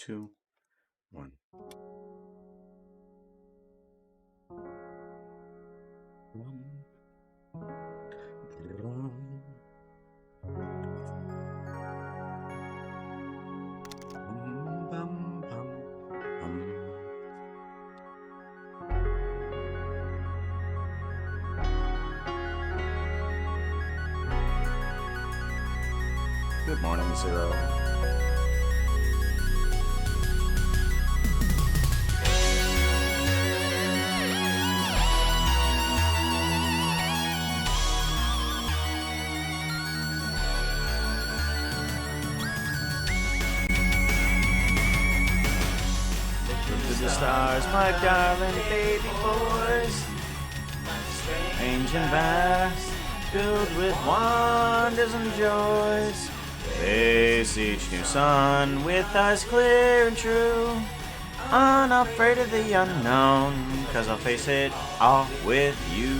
2, 1. Good morning, Zero. To the stars, my darling baby boys, strange and vast, filled with wonders and joys. Face each new sun with eyes clear and true, unafraid of the unknown, 'cause I'll face it all with you.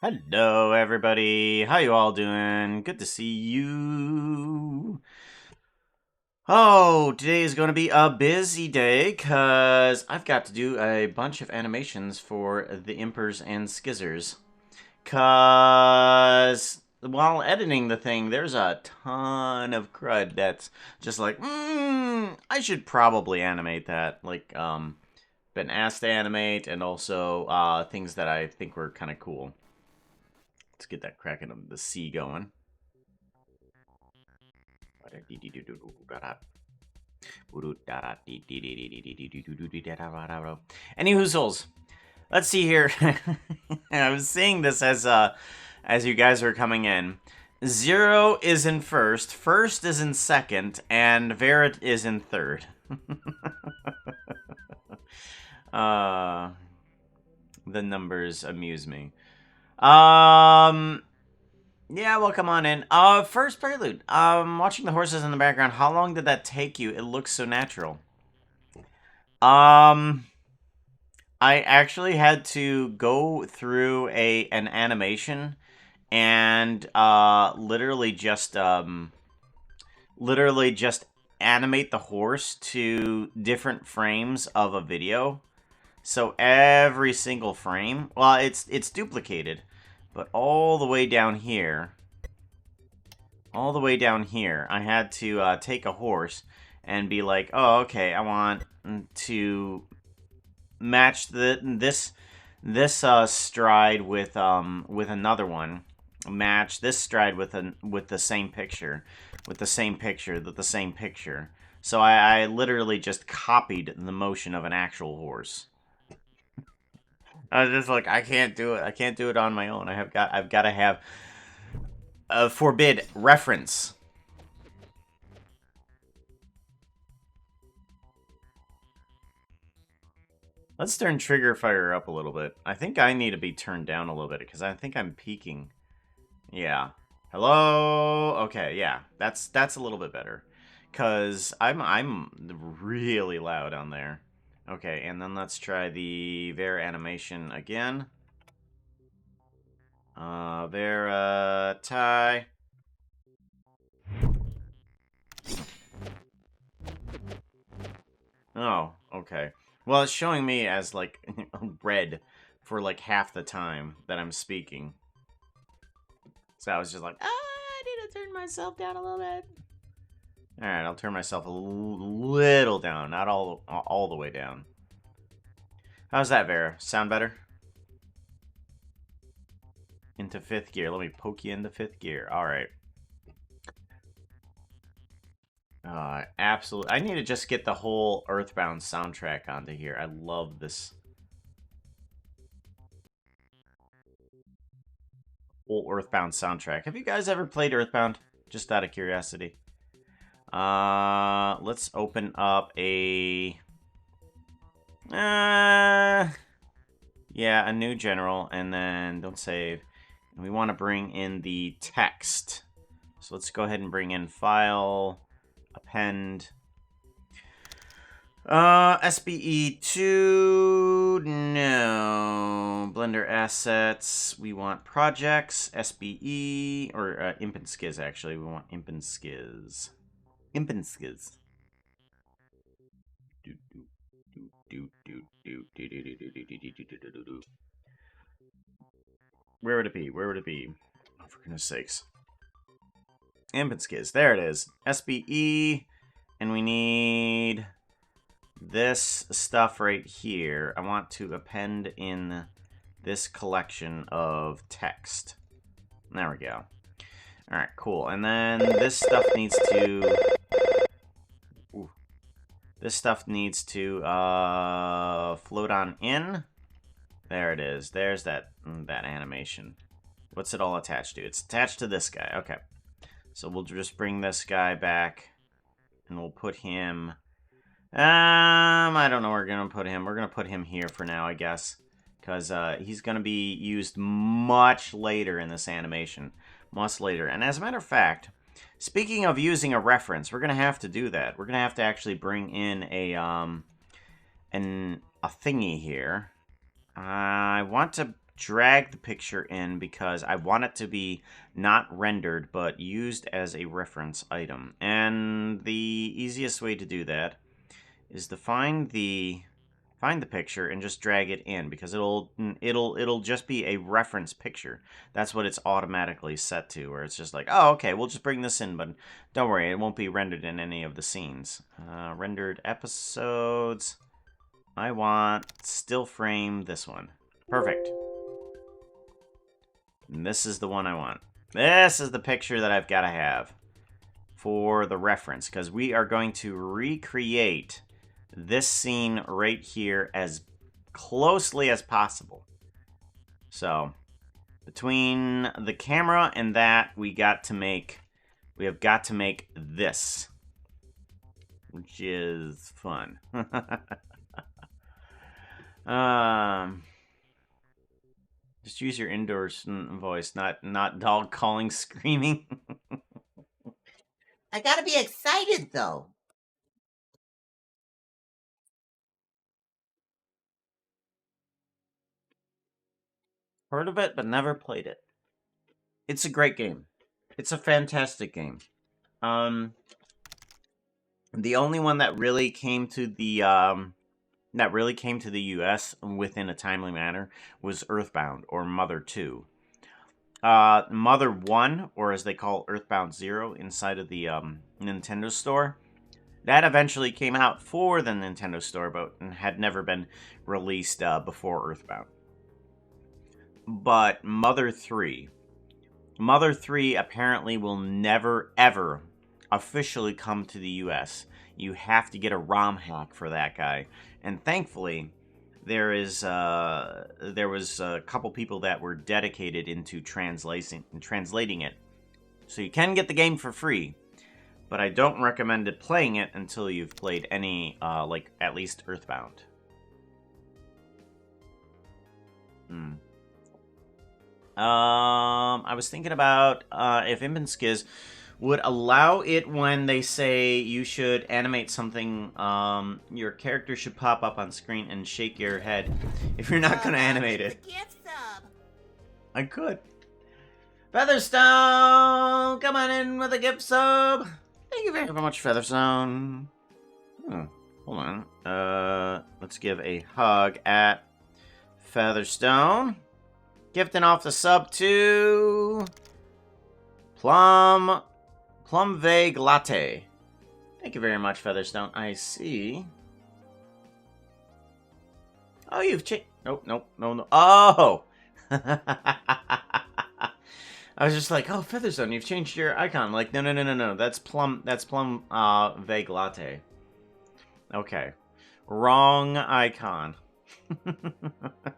Hello, everybody. How you all doing? Good to see you. Oh, today is going to be a busy day because I've got to do a bunch of animations for the Impers and Skizzers. Because while editing the thing, there's a ton of crud that's just like, I should probably animate that. Like, been asked to animate, and also things that I think were kind of cool. Let's get that Kraken of the Sea going. Any hoozles. Let's see here. I was seeing this as you guys are coming in. 0 is in first, first is in second, and Verit is in third. The numbers amuse me. Yeah, well, come on in. First prelude. Watching the horses in the background. How long did that take you? It looks so natural. I actually had to go through an animation and literally just animate the horse to different frames of a video. So every single frame, well, it's duplicated, but all the way down here, I had to take a horse and be like, oh, okay, I want to match this stride with another one. Match this stride with the same picture, So I literally just copied the motion of an actual horse. I was just like, I can't do it. I can't do it on my own. I've got to have a forbid reference. Let's turn trigger fire up a little bit. I think I need to be turned down a little bit because I think I'm peaking. Yeah. Hello. Okay. Yeah. That's a little bit better, cause I'm really loud on there. Okay, and then let's try the Ver animation again. Ver tie. Oh, okay. Well, it's showing me as like red for like half the time that I'm speaking. So I was just like, I need to turn myself down a little bit. All right, I'll turn myself a little down, not all the way down. How's that, Vera? Sound better? Into 5th gear. Let me poke you into 5th gear. All right. Absolutely. I need to just get the whole Earthbound soundtrack onto here. I love this. Whole Earthbound soundtrack. Have you guys ever played Earthbound? Just out of curiosity. Let's open up a... yeah, a new general, and then don't save. And we want to bring in the text. So let's go ahead and bring in file, append. SBE2, no. Blender assets, we want projects, SBE, or Imp and Skizz, actually. We want Imp and Skizz. Imp and Skizz. Where would it be? Where would it be? Oh, for goodness sakes. Imp and Skizz, there it is. SBE, and we need... this stuff right here, I want to append in this collection of text. There we go. Alright, cool. And then this stuff needs to... ooh, this stuff needs to float on in. There it is. There's that animation. What's it all attached to? It's attached to this guy. Okay. So we'll just bring this guy back, and we'll put him... I don't know where we're going to put him. We're going to put him here for now, I guess. Because he's going to be used much later in this animation. Much later. And as a matter of fact, speaking of using a reference, we're going to have to do that. We're going to have to actually bring in a thingy here. I want to drag the picture in because I want it to be not rendered, but used as a reference item. And the easiest way to do that is to find the picture and just drag it in, because it'll just be a reference picture. That's what it's automatically set to, where it's just like, oh, okay, we'll just bring this in, but don't worry, it won't be rendered in any of the scenes. Rendered episodes. I want still frame this one. Perfect. And this is the one I want. This is the picture that I've got to have for the reference, because we are going to recreate this scene right here as closely as possible. So, between the camera and that, we have got to make this, which is fun. Just use your indoor voice, not dog calling, screaming. I gotta be excited, though. Heard of it, but never played it. It's a great game. It's a fantastic game. The only one that really came to the U.S. within a timely manner was Earthbound or Mother 2. Mother 1, or as they call Earthbound 0, inside of the Nintendo Store, that eventually came out for the Nintendo Store, but had never been released before Earthbound. But Mother 3 apparently will never, ever officially come to the US. You have to get a ROM hack for that guy. And thankfully, there was a couple people that were dedicated into translating it. So you can get the game for free, but I don't recommend playing it until you've played any, like, at least Earthbound. I was thinking about if Imp and Skizz would allow it when they say you should animate something, your character should pop up on screen and shake your head if you're not going to animate it. I could. Featherstone, come on in with a gift sub. Thank you very much, Featherstone. Hold on. Let's give a hug at Featherstone. Gifting off the sub to Plum Vague Latte. Thank you very much, Featherstone. I see. Oh, you've changed. Nope. No. Oh! I was just like, oh, Featherstone, you've changed your icon. Like, no. That's Plum Vague Latte. Okay. Wrong icon.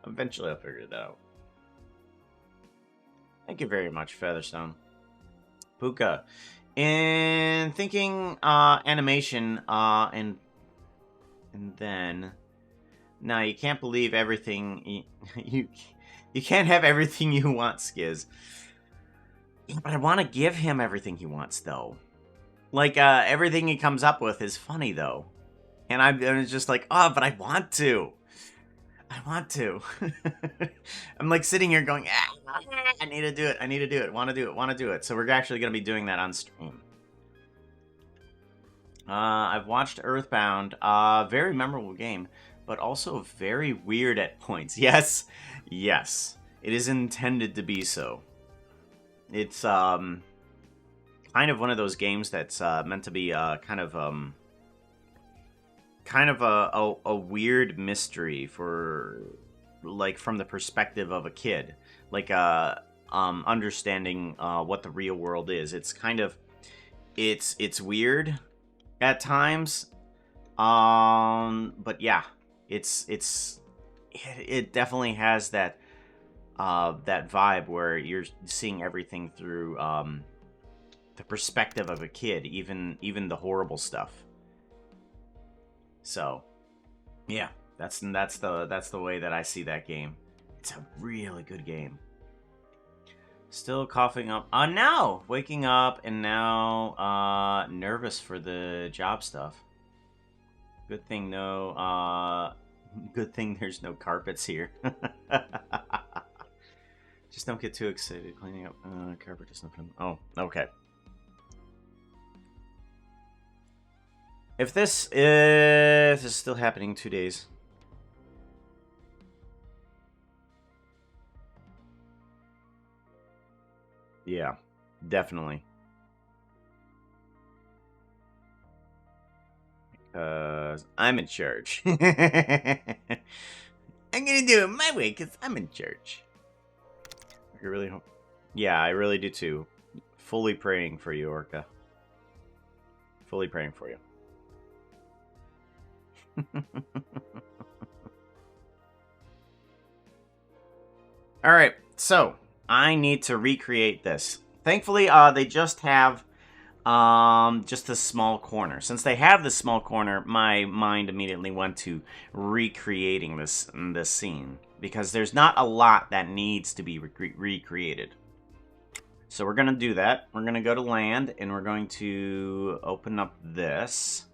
Eventually I'll figure it out. Thank you very much, Featherstone. Puka. In thinking animation, and then... No, you can't believe everything... You can't have everything you want, Skizz. But I want to give him everything he wants, though. Like, everything he comes up with is funny, though. And I was just like, oh, but I want to. I want to. I'm like sitting here going, I need to do it. Want to do it. So we're actually going to be doing that on stream. I've watched Earthbound. Very memorable game, but also very weird at points. Yes. It is intended to be so. It's kind of one of those games that's meant to be kind of a weird mystery for, like, from the perspective of a kid, like understanding what the real world is. It's kind of it's weird at times, but yeah, it definitely has that that vibe where you're seeing everything through the perspective of a kid, even the horrible stuff. So, yeah, that's the way that I see that game. It's a really good game. Still coughing up. Now waking up and now nervous for the job stuff. Good thing good thing there's no carpets here. Just don't get too excited cleaning up carpet. Just nothing. Oh, okay. If this is still happening in 2 days. Yeah, definitely. Because I'm in charge. I'm gonna do it my way because I'm in charge. I really hope. Yeah, I really do too. Fully praying for you, Orca. Fully praying for you. Alright, so I need to recreate this. Thankfully, they just have just a small corner. Since they have this small corner, my mind immediately went to recreating this scene because there's not a lot that needs to be recreated. So we're going to do that. We're going to go to land, and we're going to open up this.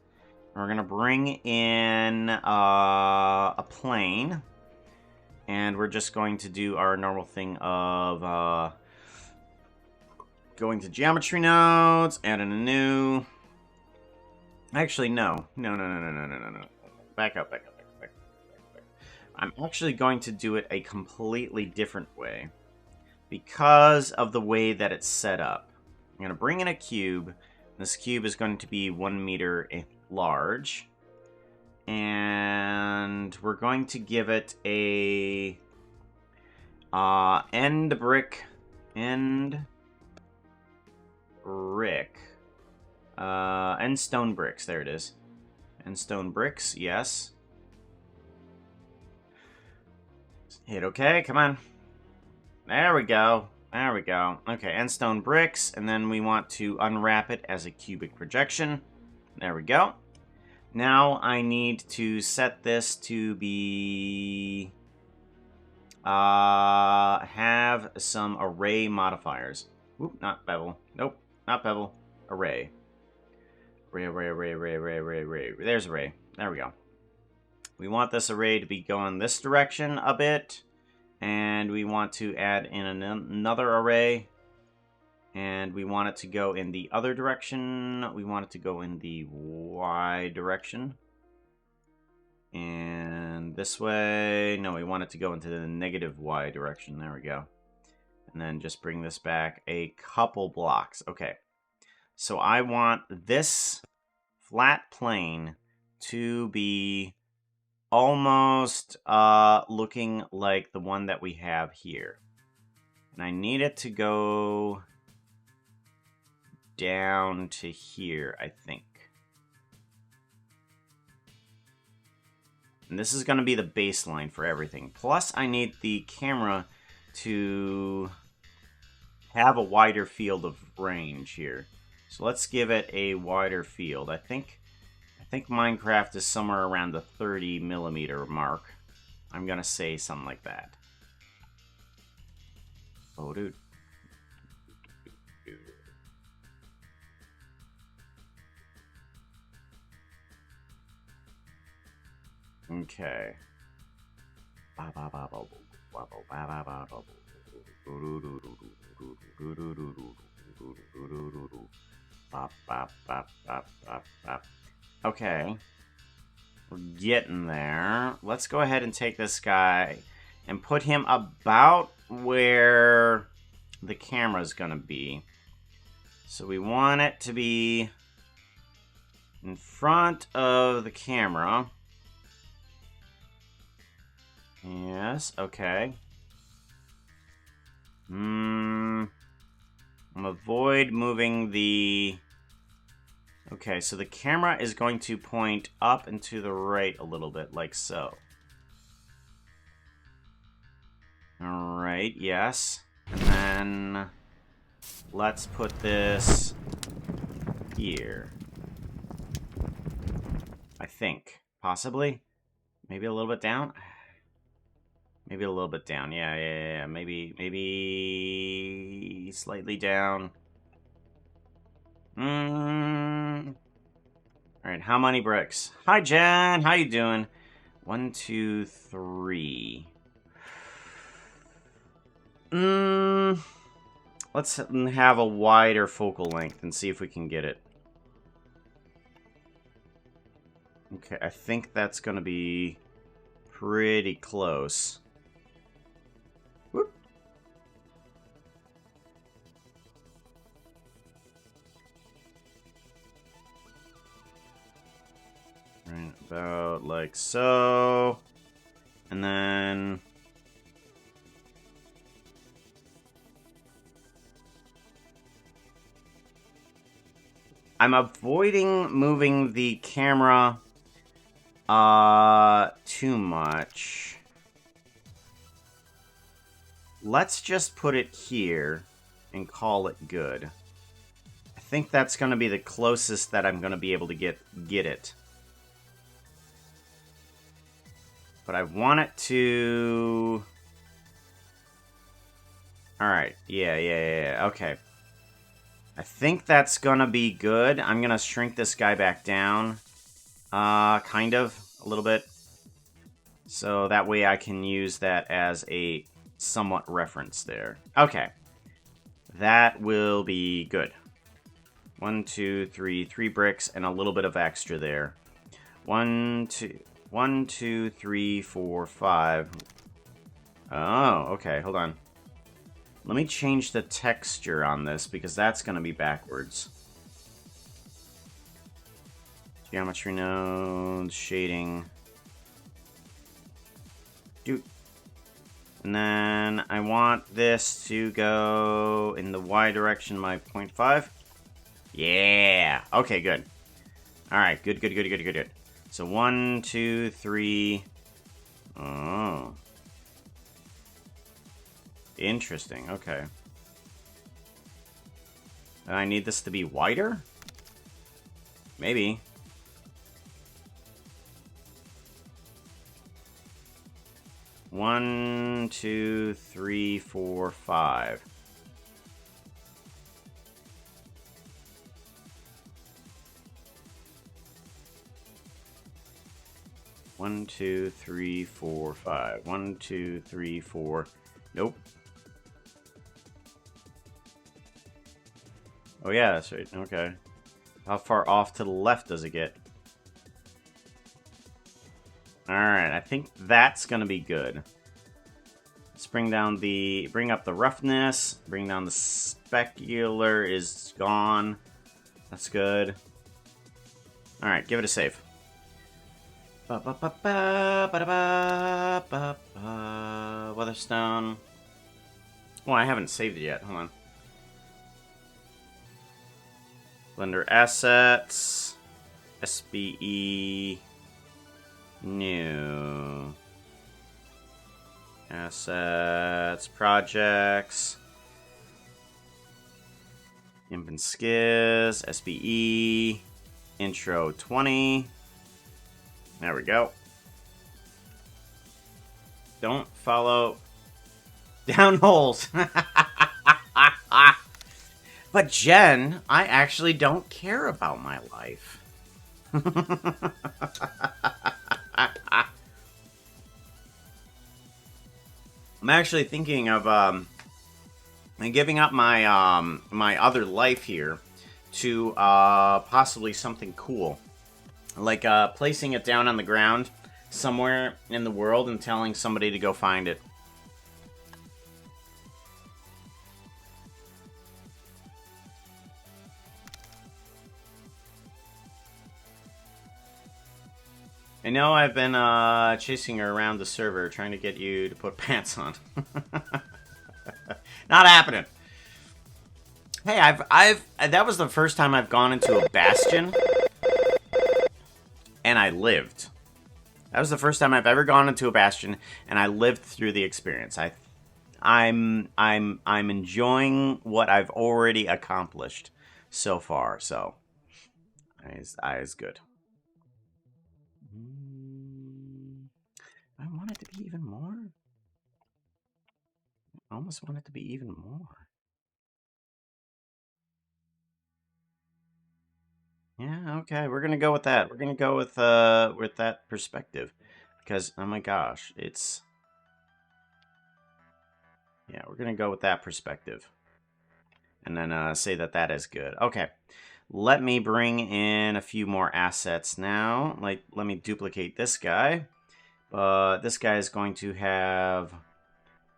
We're going to bring in a plane, and we're just going to do our normal thing of going to geometry nodes, adding a new... Actually, no. No. Back up. I'm actually going to do it a completely different way because of the way that it's set up. I'm going to bring in a cube. This cube is going to be 1 meter large. And we're going to give it a end stone bricks. There it is. End stone bricks, yes. Hit OK, come on. There we go. There we go. Okay, end stone bricks, and then we want to unwrap it as a cubic projection. There we go. Now I need to set this to be... have some array modifiers. Oop, not bevel. Nope, not bevel. Array. Array. There's array. There we go. We want this array to be going this direction a bit. And we want to add in another array. And we want it to go in the other direction. We want it to go in the Y direction. And this way... No, we want it to go into the negative Y direction. There we go. And then just bring this back a couple blocks. Okay. So I want this flat plane to be almost looking like the one that we have here. And I need it to go down to here, I think. And this is going to be the baseline for everything. Plus, I need the camera to have a wider field of range here. So let's give it a wider field. I think Minecraft is somewhere around the 30 millimeter mark. I'm going to say something like that. Oh, dude. Okay. Okay. We're getting there. Let's go ahead and take this guy and put him about where the camera's gonna be. So we want it to be in front of the camera. Yes, okay. Avoid moving the... Okay, so the camera is going to point up and to the right a little bit, like so. Alright, yes. And then let's put this here. I think. Possibly? Maybe a little bit down? Maybe a little bit down. Yeah. Maybe slightly down. Alright, how many bricks? Hi, Jen. How you doing? 1, 2, 3. Let's have a wider focal length and see if we can get it. Okay, I think that's going to be pretty close. Whoop. Right, about like so. And then... I'm avoiding moving the camera too much. Let's just put it here and call it good. I think that's going to be the closest that I'm going to be able to get it. But I want it to... Alright, yeah, okay. I think that's gonna be good. I'm gonna shrink this guy back down. Kind of, a little bit. So that way I can use that as a somewhat reference there. Okay. That will be good. 1, 2, 3, 3 bricks and a little bit of extra there. 1, 2, 3, 4, 5. Oh, okay, hold on. Let me change the texture on this because that's going to be backwards. Geometry nodes, shading. Dude. And then I want this to go in the Y direction, my 0.5. Yeah. Okay, good. Alright, good. So 1, 2, 3. Oh. Interesting, okay. I need this to be wider? Maybe. One, 2, 3, 4, 5. One, 2, 3, 4, 5. 1, 2, 3, 4. Nope. Oh yeah, that's right. Okay. How far off to the left does it get? Alright, I think that's gonna be good. Let's bring up the roughness. Bring down the specular is gone. That's good. Alright, give it a save. Weatherstone. Oh, I haven't saved it yet. Hold on. Blender assets. SBE. New. Assets. Projects. Imp and Skizz SBE. Intro 20. There we go. Don't follow down holes. But Jen, I actually don't care about my life. I'm actually thinking of giving up my my other life here to possibly something cool. Like placing it down on the ground somewhere in the world and telling somebody to go find it. I know I've been chasing her around the server trying to get you to put pants on. Not happening. Hey, that was the first time I've gone into a bastion and I lived. That was the first time I've ever gone into a bastion and I lived through the experience. I'm enjoying what I've already accomplished so far. So, is good. I want it to be even more. I almost want it to be even more. Yeah, okay, we're gonna go with that. We're gonna go with that perspective, because oh my gosh, it's yeah, we're gonna go with that perspective, and then say that is good. Okay, let me bring in a few more assets now. Like, let me duplicate this guy. This guy is going to have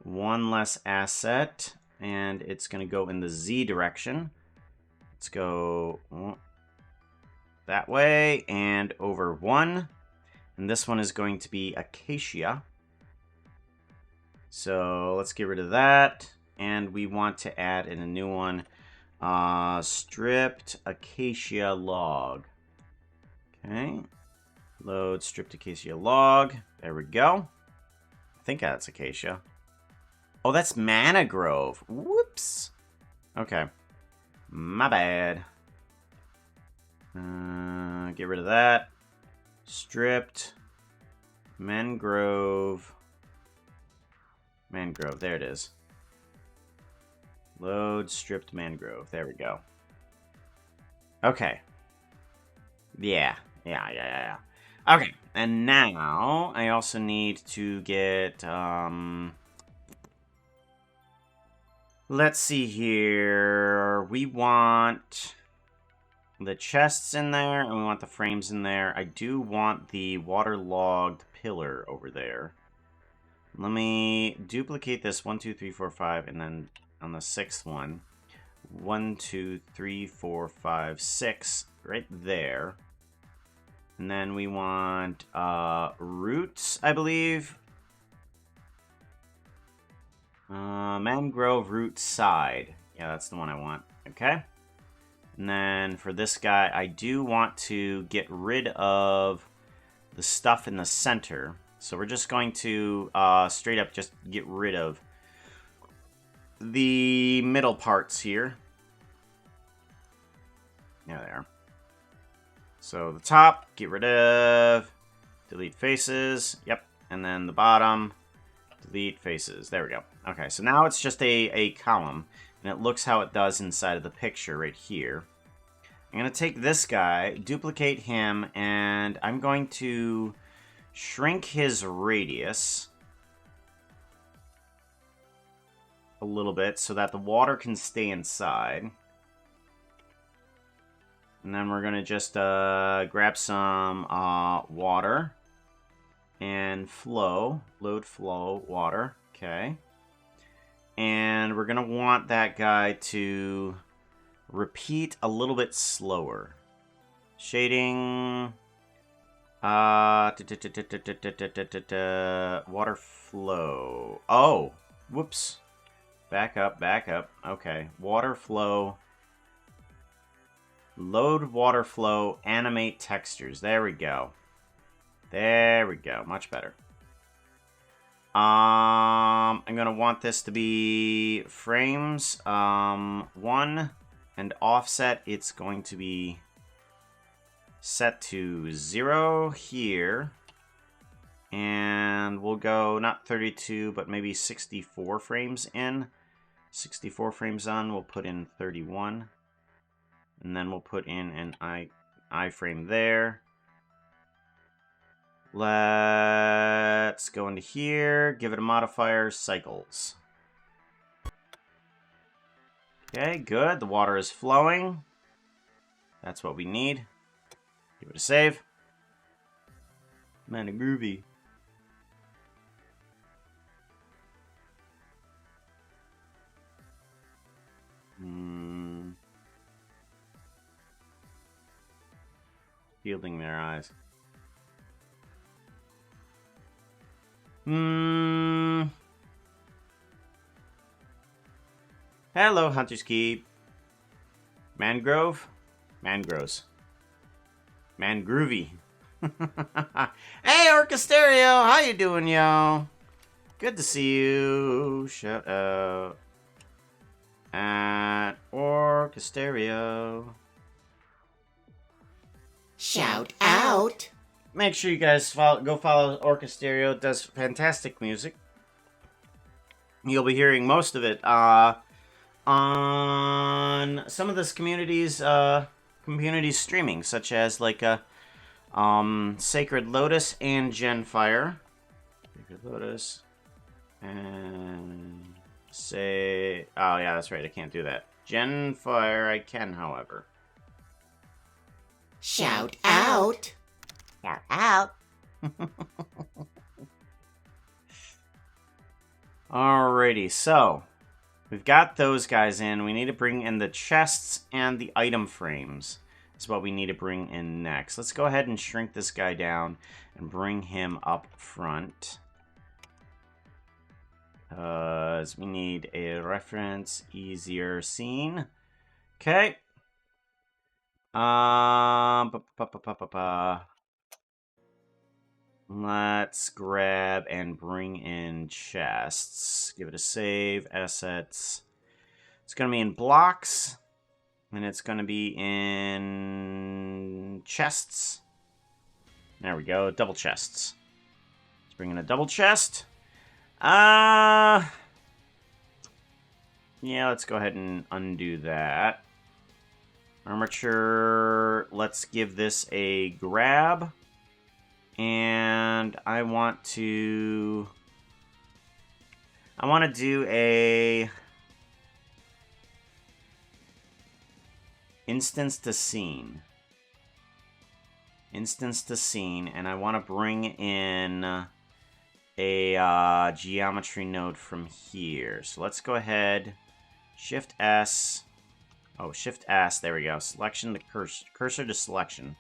one less asset, and it's gonna go in the Z direction. Let's go that way and over one. And this one is going to be acacia. So let's get rid of that. And we want to add in a new one. Stripped acacia log. Okay. Load stripped acacia log. There we go. I think that's acacia. Oh, that's Mana Grove. Whoops. Okay. My bad. Get rid of that. Stripped Mangrove. Mangrove, there it is. Load stripped mangrove. There we go. Okay. Yeah. Okay, and now I also need to get, let's see here. We want the chests in there, and we want the frames in there. I do want the waterlogged pillar over there. Let me duplicate this 1, 2, 3, 4, 5, and then on the 6th one, 1, 2, 3, 4, 5, 6, right there. And then we want roots, I believe. Mangrove root side. Yeah, that's the one I want. Okay. And then for this guy, I do want to get rid of the stuff in the center. So we're just going to straight up just get rid of the middle parts here. Yeah, they are. So the top, get rid of, delete faces. Yep. And then the bottom, delete faces. There we go. Okay, so now it's just a column, and it looks how it does inside of the picture right here. I'm going to take this guy, duplicate him, and I'm going to shrink his radius a little bit so that the water can stay inside. And then we're going to just grab some water and load flow water. Okay. And we're going to want that guy to repeat a little bit slower. Shading. Water flow. Oh, whoops. Back up. Okay. Water flow. Load water flow. Animate textures. There we go. Much better. I'm going to want this to be frames 1 and offset. It's going to be set to 0 here. And we'll go not 32, but maybe 64 frames in. 64 frames on. We'll put in 31. And then we'll put in an iframe there. Let's go into here. Give it a modifier, cycles. Okay, good. The water is flowing. That's what we need. Give it a save. Man, groovy. Shielding their eyes. Hello, Hunter's Keep. Mangrove? Mangroves. Mangroovy. Hey, Orchestereo! How you doing, yo? Good to see you. Shout out at Orchestereo. Shout out. Make sure you guys go follow Orchestereo. It does fantastic music. You'll be hearing most of it on some of this community's streaming, such as like Sacred Lotus and Genfire. Sacred Lotus and say, oh yeah, that's right. I can't do that. Genfire, I can, however. Shout out. Shout out. Alrighty, so we've got those guys in. We need to bring in the chests and the item frames. That's what we need to bring in next. Let's go ahead and shrink this guy down and bring him up front. Because we need a reference easier scene. Okay. Let's grab and bring in chests. Give it a save. Assets. It's going to be in blocks. And it's going to be in chests. There we go. Double chests. Let's bring in a double chest. Yeah, let's go ahead and undo that. Armature, let's give this a grab. And I want to do a instance to scene. Instance to scene, and I want to bring in a geometry node from here. So let's go ahead, Shift S. Oh, Shift S, there we go. Selection to cursor to selection.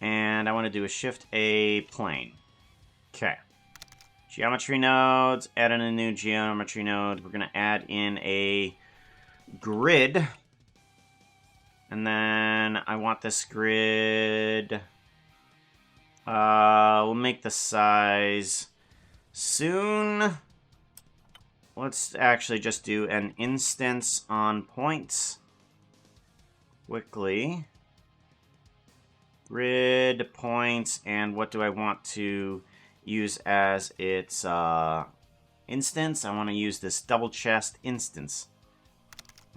And I want to do a Shift A plane. Okay. Geometry nodes, add in a new geometry node. We're going to add in a grid. And then I want this grid. We'll make the size soon. Let's actually just do an instance on points. Quickly. Grid, points, and what do I want to use as its instance? I want to use this double chest instance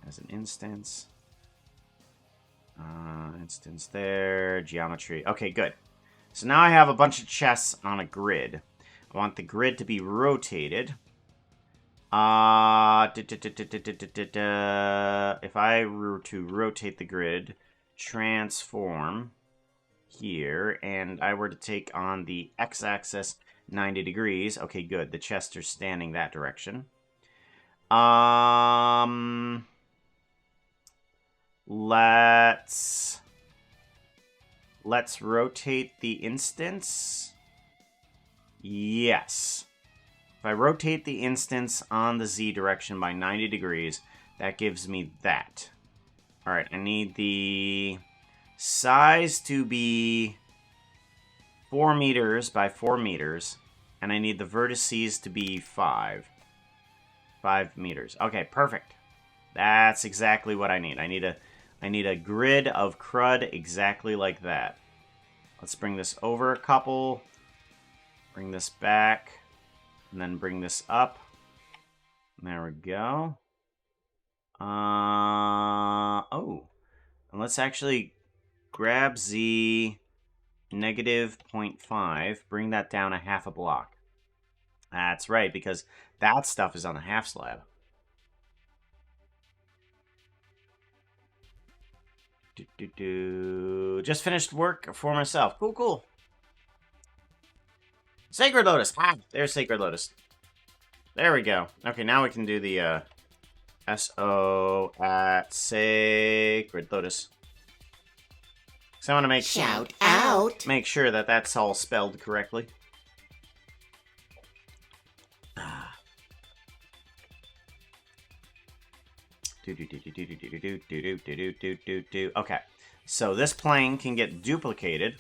as an instance. Instance there, geometry. Okay, good. So now I have a bunch of chests on a grid. I want the grid to be rotated. If I were to rotate the grid, transform here, and I were to take on the x-axis 90 degrees. Okay, good. The chests are standing that direction. Let's rotate the instance. Yes. If I rotate the instance on the Z direction by 90 degrees, that gives me that. Alright, I need the size to be 4 meters by 4 meters, and I need the vertices to be 5 meters. Okay, perfect. That's exactly what I need. I need a grid of crud exactly like that. Let's bring this over a couple. Bring this back. And then bring this up. There we go. Oh. And let's actually grab Z negative 0.5. Bring that down a half a block. That's right, because that stuff is on the half slab. Just finished work for myself. Cool, cool. Sacred Lotus. Ah, there's Sacred Lotus. There we go. Okay, now we can do the SO at Sacred Lotus. So I want to make Shout out. Make sure that that's all spelled correctly. Okay, so this plane can get duplicated,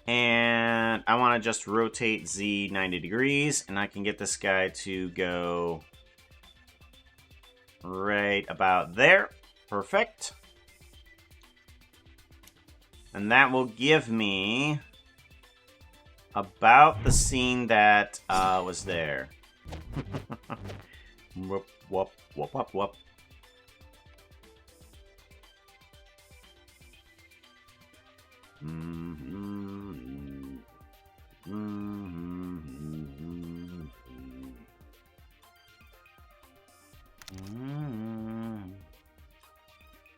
and I want to just rotate Z 90 degrees, and I can get this guy to go right about there. Perfect. And that will give me about the scene that was there. Whoop, whoop, whoop, whoop, whoop.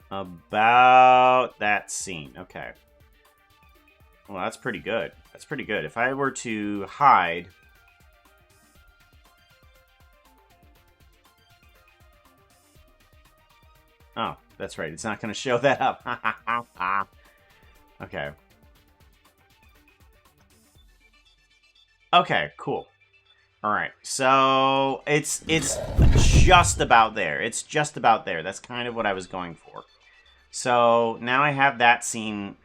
About that scene. Okay. Well, that's pretty good. That's pretty good. If I were to hide... Oh, that's right. It's not going to show that up. Okay. Okay, cool. Alright, so it's just about there. It's just about there. That's kind of what I was going for. So now I have that scene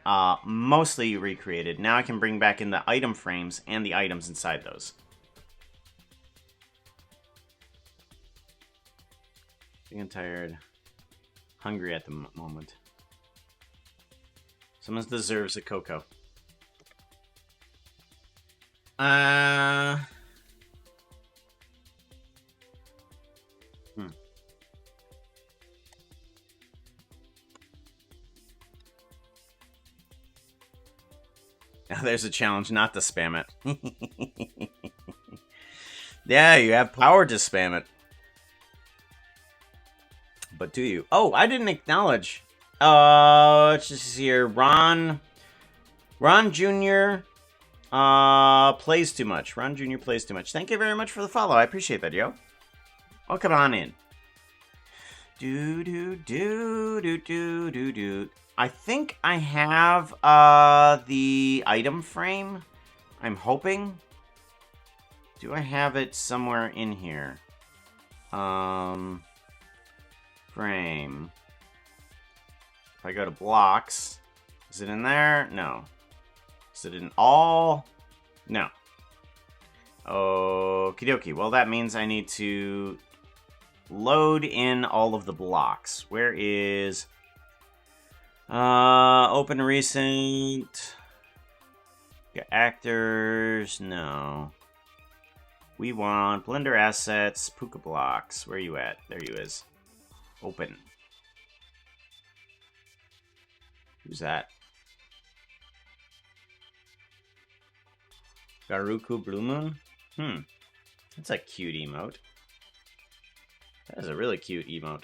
mostly recreated. Now I can bring back in the item frames and the items inside those. Being tired. Hungry at the moment. Someone deserves a cocoa. Now there's a challenge not to spam it. Yeah, you have power to spam it. But do you? Oh, I didn't acknowledge. Let's just see here. Ron Jr. Plays too much. Ron Jr. plays too much. Thank you very much for the follow. I appreciate that, yo. Oh, come on in. Do. I think I have the item frame. I'm hoping. Do I have it somewhere in here? Frame. If I go to blocks, is it in there? No. Is it in all? No. Okie dokie. Well, that means I need to load in all of the blocks. Where is... open recent... Got actors... No. We want Blender assets, Puka blocks. Where are you at? There you is. Open. Who's that? Garuku Blue Moon? That's a cute emote. That is a really cute emote.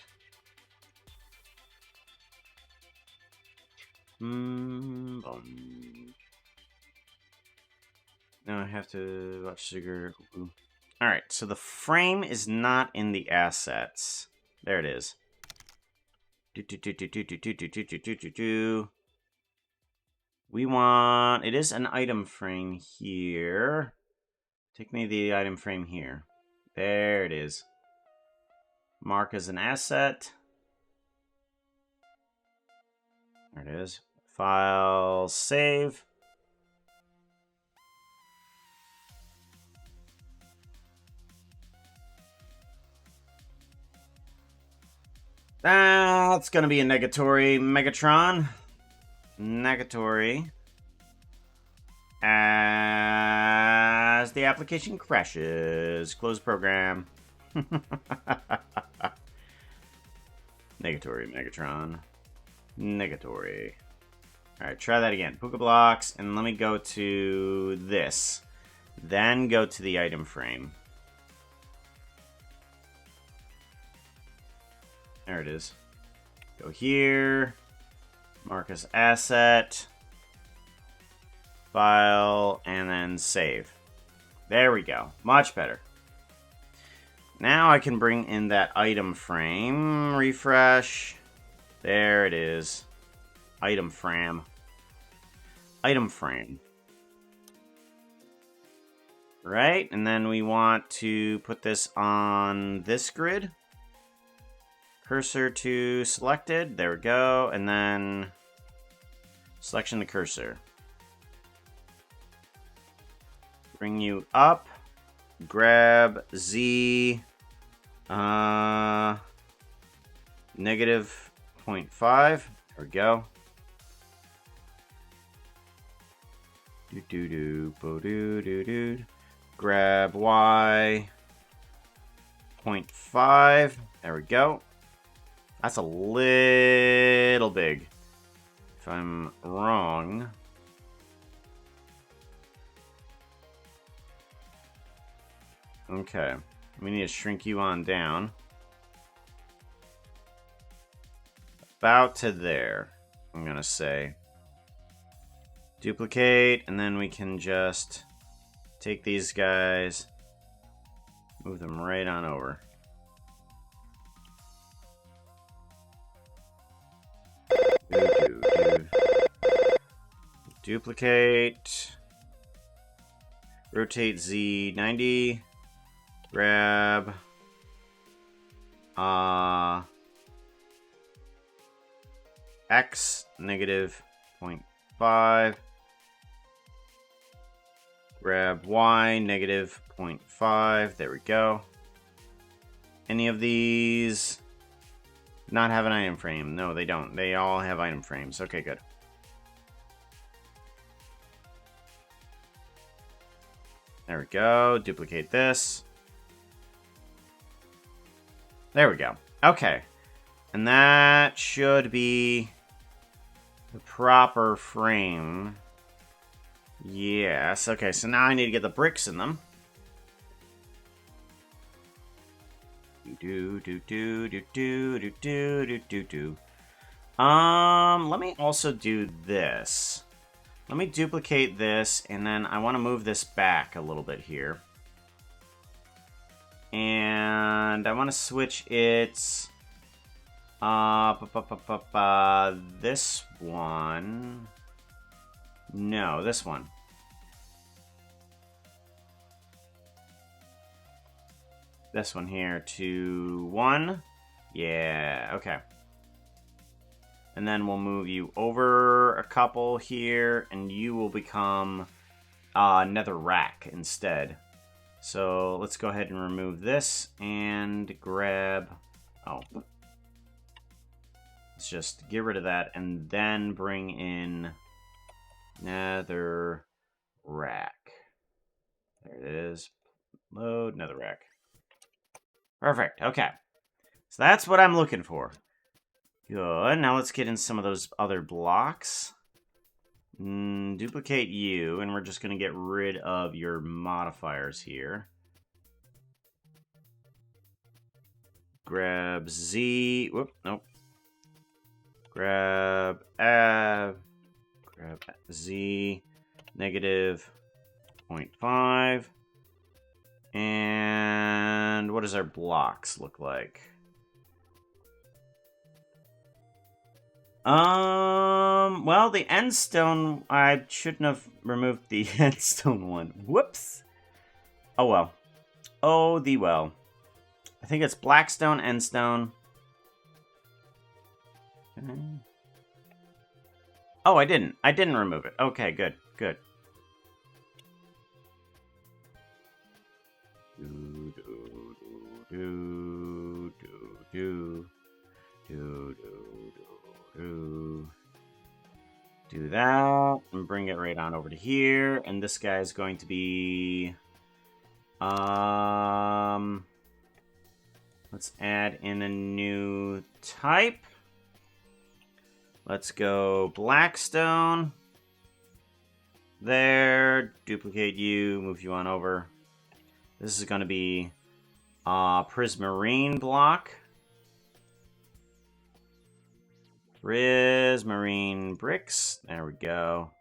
Now I have to watch Sugar. Alright, so the frame is not in the assets. There it is. We want... It is an item frame here. Take me the item frame here. There it is. Mark as an asset. There it is. File, save. That's gonna be a negatory Megatron. Negatory. As the application crashes. Close program. Negatory Megatron. Negatory. Alright, try that again. Puka blocks, and let me go to this. Then go to the item frame. There it is. Go here. Mark as asset. File, and then save. There we go. Much better. Now I can bring in that item frame. Refresh. There it is. Item frame. Item frame. Right? And then we want to put this on this grid. Cursor to selected. There we go. And then selection to cursor. Bring you up. Grab Z. Negative 0.5. There we go. Grab Y. 0.5. There we go. That's a little big. If I'm wrong. Okay. We need to shrink you on down. About to there, I'm gonna say. Duplicate, and then we can just take these guys, move them right on over. Duplicate. Rotate Z 90. Grab. X negative 0.5. Grab Y negative 0.5. There we go. Any of these not have an item frame? No, they don't. They all have item frames. Okay, good. There we go. Duplicate this. There we go. Okay. And that should be the proper frame. Yes. Okay, so now I need to get the bricks in them. Let me also do this. Let me duplicate this, and then I want to move this back a little bit here. And I want to switch its this one. No, this one. This one here to 1. Yeah, okay. And then we'll move you over a couple here, and you will become another rack instead. So let's go ahead and remove this and grab... Oh. Let's just get rid of that and then bring in another rack. There it is. Load another rack. Perfect. Okay. So that's what I'm looking for. Good. Now let's get in some of those other blocks. Duplicate you, and we're just going to get rid of your modifiers here. Grab Z. Whoop. Nope. Grab Z negative 0.5. And what does our blocks look like? Well, the end stone, I shouldn't have removed the end stone one. Whoops. Oh well. Oh, the well. I think it's black stone, end stone. Oh, I didn't. I didn't remove it. Okay, good, good. Do that and bring it right on over to here, and this guy is going to be let's add in a new type. Let's go Blackstone. There, duplicate you, move you on over. This is going to be Prismarine block. Prismarine bricks. There we go.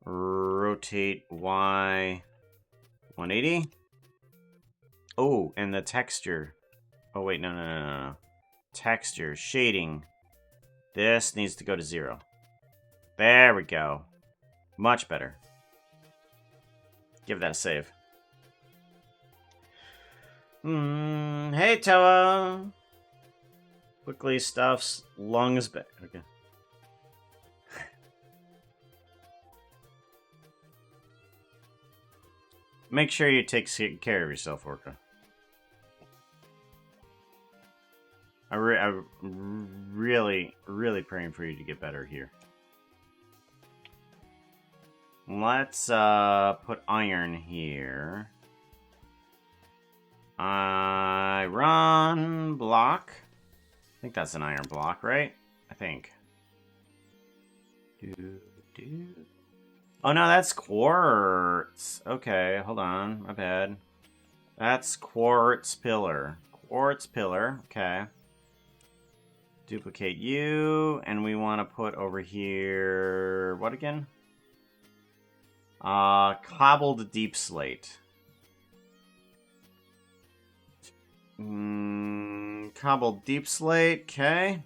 Rotate Y 180. Oh, and the texture. Oh, wait, no. Texture, shading. This needs to go to 0. There we go. Much better. Give that a save. Hey, Toa. Quickly stuffs lungs back. Okay. Make sure you take care of yourself, Orca. I'm really praying for you to get better here. Let's put iron here. Iron block. I think that's an iron block, right? I think. Oh no, that's quartz. Okay, hold on. My bad. That's quartz pillar. Quartz pillar. Okay. Duplicate you, and we want to put over here... What again? Cobbled deep slate. Cobbled deep slate, okay.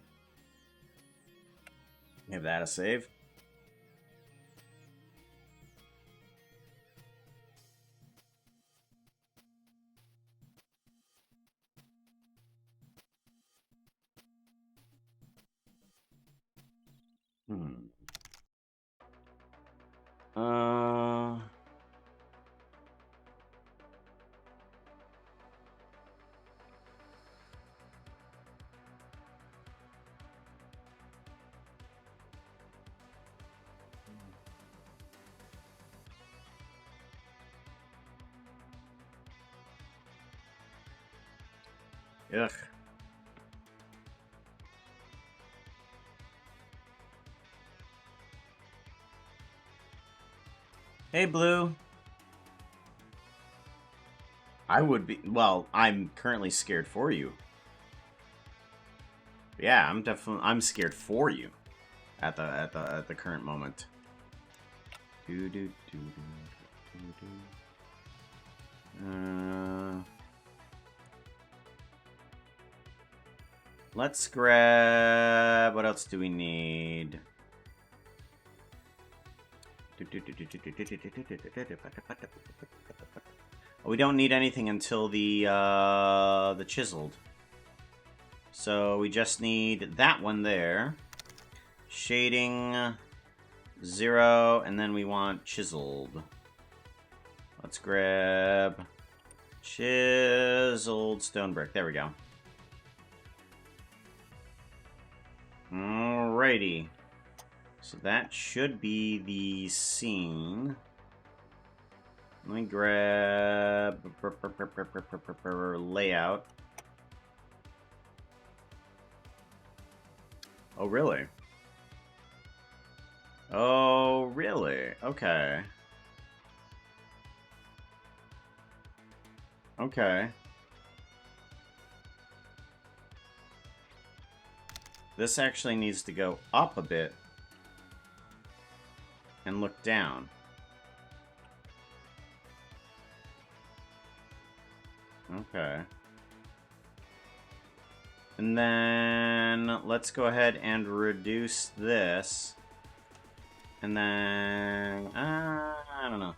Give that a save. Ugh. Hey, Blue. I would be... Well, I'm currently scared for you. Yeah, I'm scared for you at the current moment. Let's grab... What else do we need? We don't need anything until the chiseled. So we just need that one there. Shading 0, and then we want chiseled. Let's grab chiseled stone brick. There we go. Alrighty. So that should be the scene. Let me grab layout. Oh, really? Oh, really? Okay. Okay. This actually needs to go up a bit and look down. Okay. And then let's go ahead and reduce this. And then I don't know.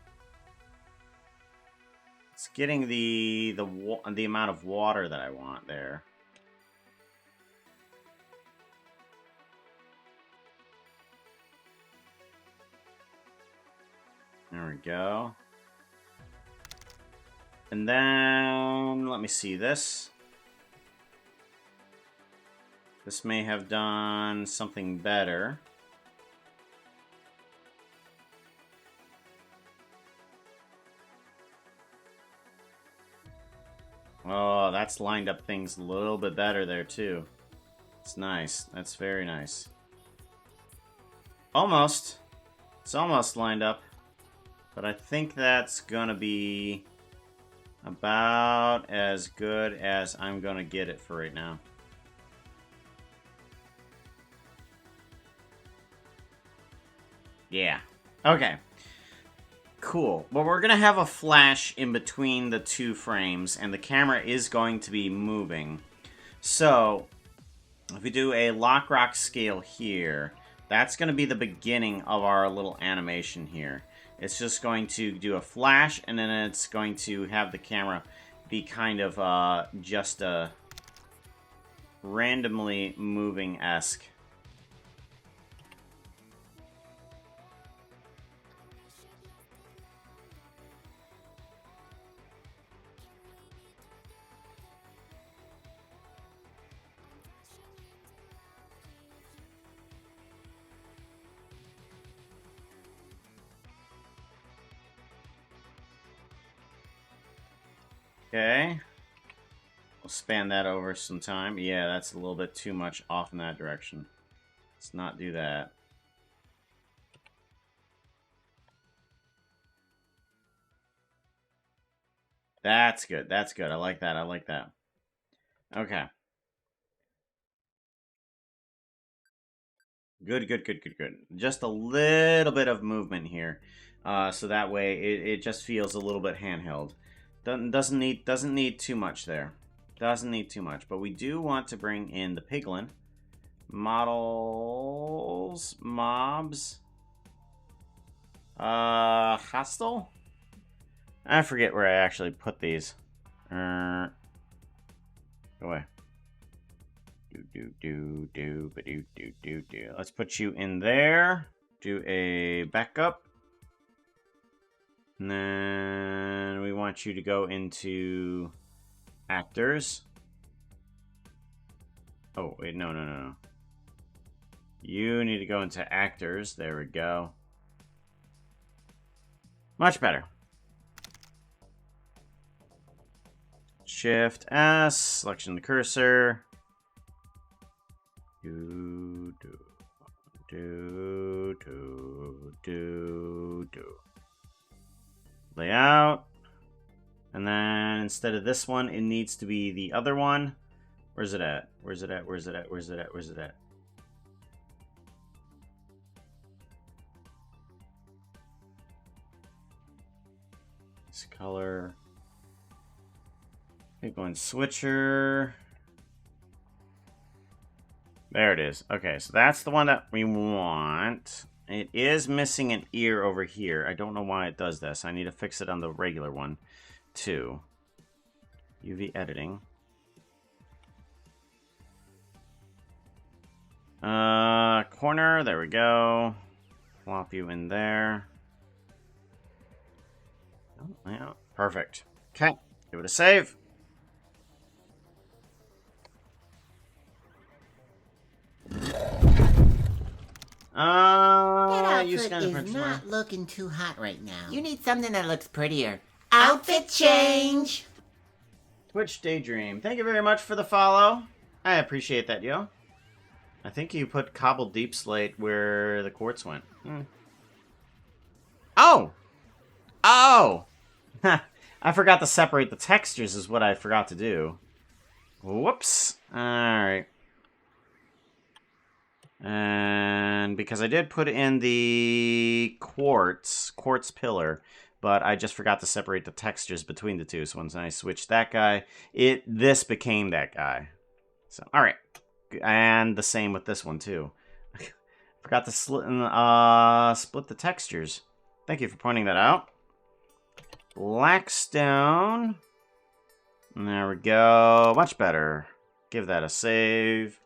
It's getting the amount of water that I want there. There we go. And then, let me see this. This may have done something better. Oh, that's lined up things a little bit better there, too. It's nice. That's very nice. Almost. It's almost lined up. But I think that's gonna be about as good as I'm gonna get it for right now. Yeah. Okay. Cool. Well, we're gonna have a flash in between the two frames, and the camera is going to be moving. So, if we do a lock rock scale here, that's gonna be the beginning of our little animation here. It's just going to do a flash, and then it's going to have the camera be kind of just a randomly moving-esque. Okay. We'll span that over some time. Yeah, that's a little bit too much off in that direction. Let's not do that. That's good. That's good. I like that. I like that. Okay. Good, good, good, good, good. Just a little bit of movement here. So that way it just feels a little bit handheld. Doesn't need too much there. Doesn't need too much. But we do want to bring in the piglin. Models. Mobs. Hostile? I forget where I actually put these. Go away. Let's put you in there. Do a backup. And then we want you to go into actors. Oh, wait, no. You need to go into actors. There we go. Much better. Shift S, selection of the cursor. Do. Layout. And then instead of this one, it needs to be the other one. Where's it at? Where's it at? Where's it at? Where's it at? Where's it at? This color. Okay, going switcher. There it is. Okay, so that's the one that we want. It is missing an ear over here. I don't know why it does this. I need to fix it on the regular one, too. UV editing. Corner. There we go. Plop you in there. Oh, yeah. Perfect. Okay. Give it a save. That use outfit kind of is not looking too hot right now. You need something that looks prettier. Outfit change! Twitch Daydream. Thank you very much for the follow. I appreciate that, yo. I think you put Cobbled Deep Slate where the quartz went. Oh! Oh! I forgot to separate the textures is what I forgot to do. Whoops. Alright. And because I did put in the quartz pillar, but I just forgot to separate the textures between the two. So once I switched that guy, this became that guy. So, alright. And the same with this one, too. Forgot to split the textures. Thank you for pointing that out. Blackstone. There we go. Much better. Give that a save.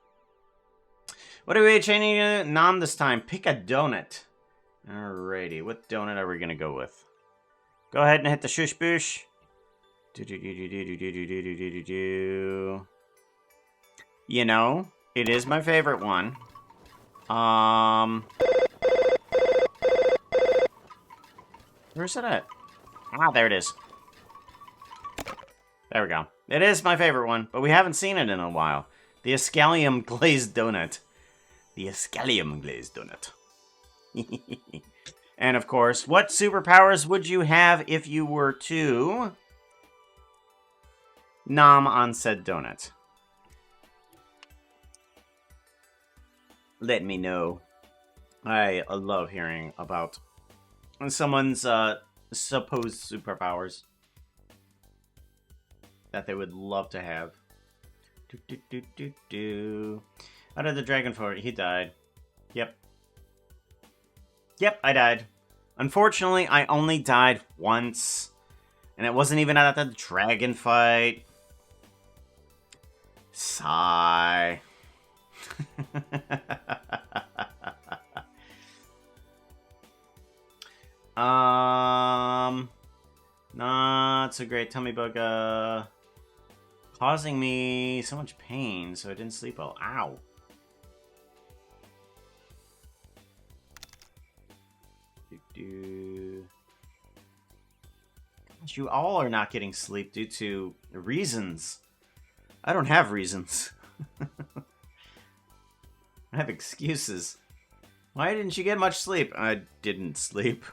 What are we changing to? Nom this time. Pick a donut. Alrighty. What donut are we going to go with? Go ahead and hit the shush boosh. You know, it is my favorite one. Where's it at? Ah, there it is. There we go. It is my favorite one, but we haven't seen it in a while. The Escallium Glazed Donut. The Escallium Glazed Donut. And of course, what superpowers would you have if you were to nom on said donut? Let me know. I love hearing about someone's supposed superpowers that they would love to have. How did the dragon fort? He died. Yep. Yep, I died. Unfortunately, I only died once. And it wasn't even at the dragon fight. Sigh. Not so great. Tummy bug, causing me so much pain, so I didn't sleep well. Ow. Gosh, you all are not getting sleep due to reasons. I don't have reasons. I have excuses. Why didn't you get much sleep? I didn't sleep.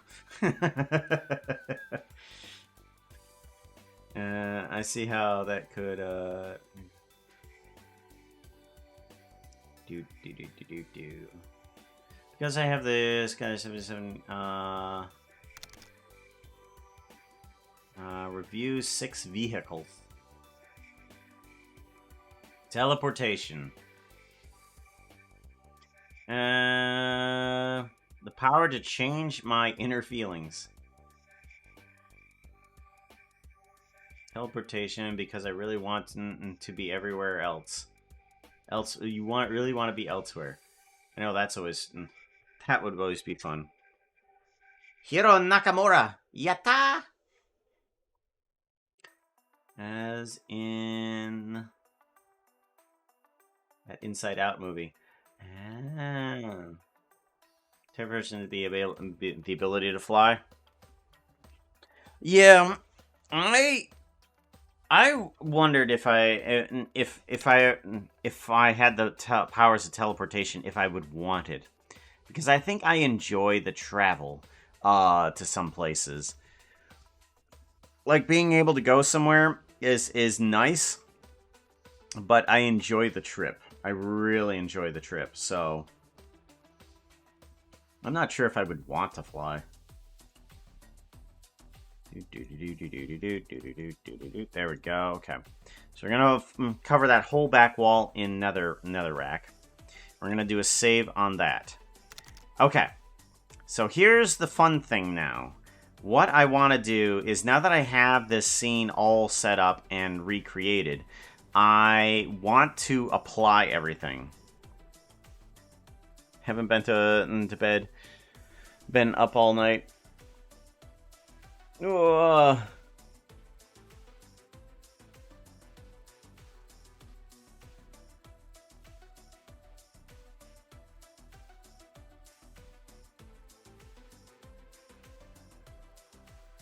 I see how that could, Because I have this kind of 77, review 6 vehicles. Teleportation. The power to change my inner feelings. Teleportation because I really want to be everywhere else. You really want to be elsewhere. I know that would always be fun. Hiro Nakamura, yatta! As in that Inside Out movie. Teleportation to be the ability to fly. Yeah, I I wondered if I had the powers of teleportation, if I would want it, because I think I enjoy the travel to some places. Like being able to go somewhere is nice, but I enjoy the trip. I really enjoy the trip, so I'm not sure if I would want to fly. There we go. Okay, so we're gonna cover that whole back wall in netherrack. We're gonna do a save on that. Okay, so here's the fun thing now. What I want to do is, now that I have this scene all set up and recreated, I want to apply everything. Haven't been to bed. Been up all night. Ugh.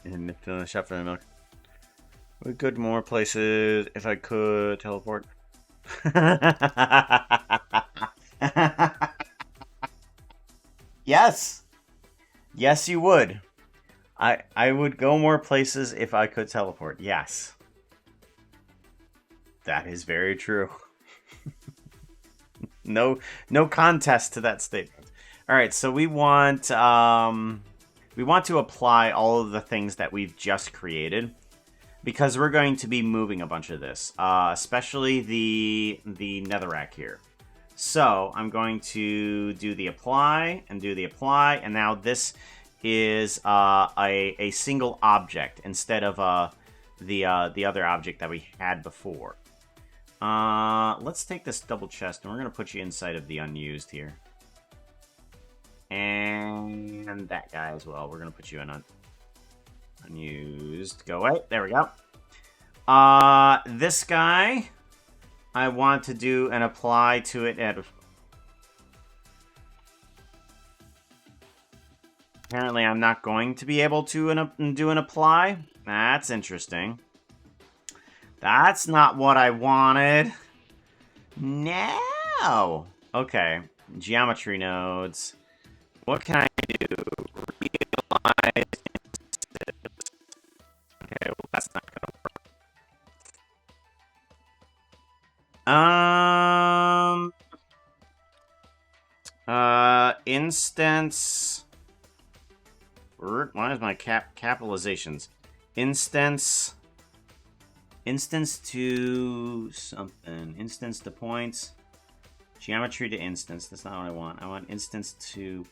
And fill the shop for the milk. We could more places if I could teleport. Yes. Yes, you would. I would go more places if I could teleport. Yes. That is very true. No contest to that statement. All right, so we want to apply all of the things that we've just created, because we're going to be moving a bunch of this, especially the netherrack here. So I'm going to do the apply and do the apply, and now this is a single object instead of the other object that we had before. Let's take this double chest, and we're going to put you inside of the unused here. And that guy as well. We're going to put you in unused. Go away. There we go. This guy, I want to do an apply to it at... Apparently, I'm not going to be able to do an apply. That's interesting. That's not what I wanted. No. Okay. Geometry nodes. What can I do? Realize. Okay, well, that's not gonna work. Instance. Why is my capitalizations? Instance to something. Instance to points. Geometry to instance. That's not what I want. I want instance to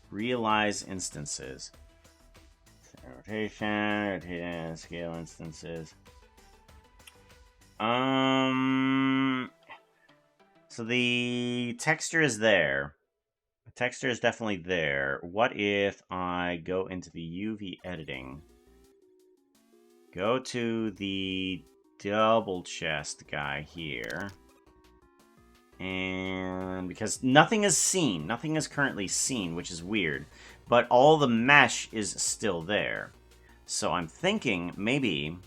realize instances. Rotation, scale instances. So the texture is there. The texture is definitely there. What if I go into the UV editing? Go to the double chest guy here. And because nothing is seen, nothing is currently seen, which is weird, but all the mesh is still there. So I'm thinking maybe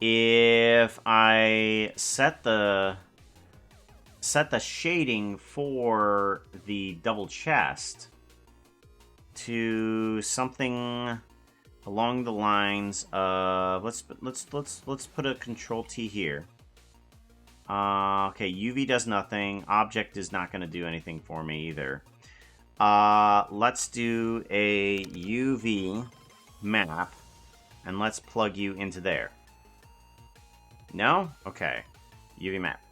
if I set the shading for the double chest to something along the lines of let's put a Control T here. Okay, UV does nothing. Object is not going to do anything for me either. Let's do a UV map, and let's plug you into there. No? Okay. UV map.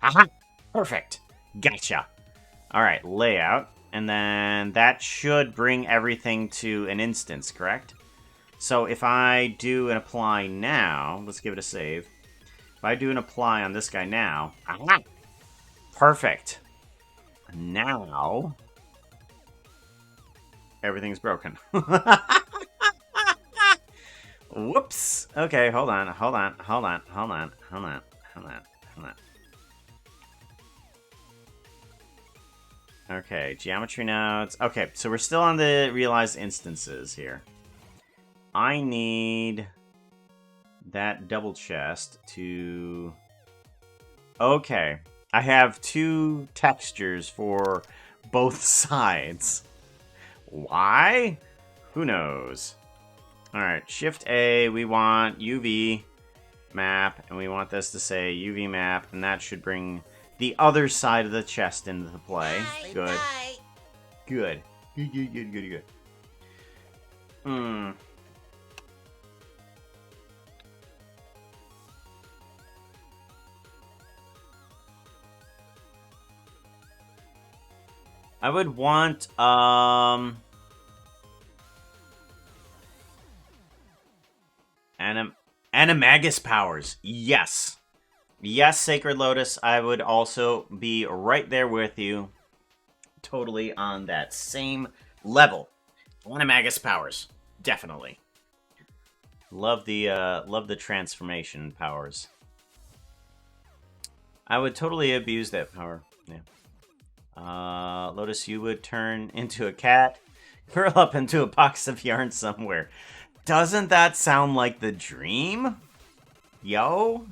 Aha! Perfect. Gotcha. Alright, layout. And then that should bring everything to an instance, correct? So if I do an apply now, let's give it a save. If I do an apply on this guy now, aha! Perfect. Now, everything's broken. Whoops. Okay, hold on. Okay, geometry nodes. Okay, so we're still on the realized instances here. I need that double chest to... Okay. I have 2 textures for both sides. Why? Who knows? Alright, Shift A, we want UV map, and we want this to say UV map, and that should bring the other side of the chest into play. Bye, Good. bye. Good. Good. I would want, Animagus powers. Yes. Yes, Sacred Lotus. I would also be right there with you. Totally on that same level. Animagus powers. Definitely. Love the transformation powers. I would totally abuse that power. Yeah. Lotus, you would turn into a cat, curl up into a box of yarn somewhere. Doesn't that sound like the dream? Yo?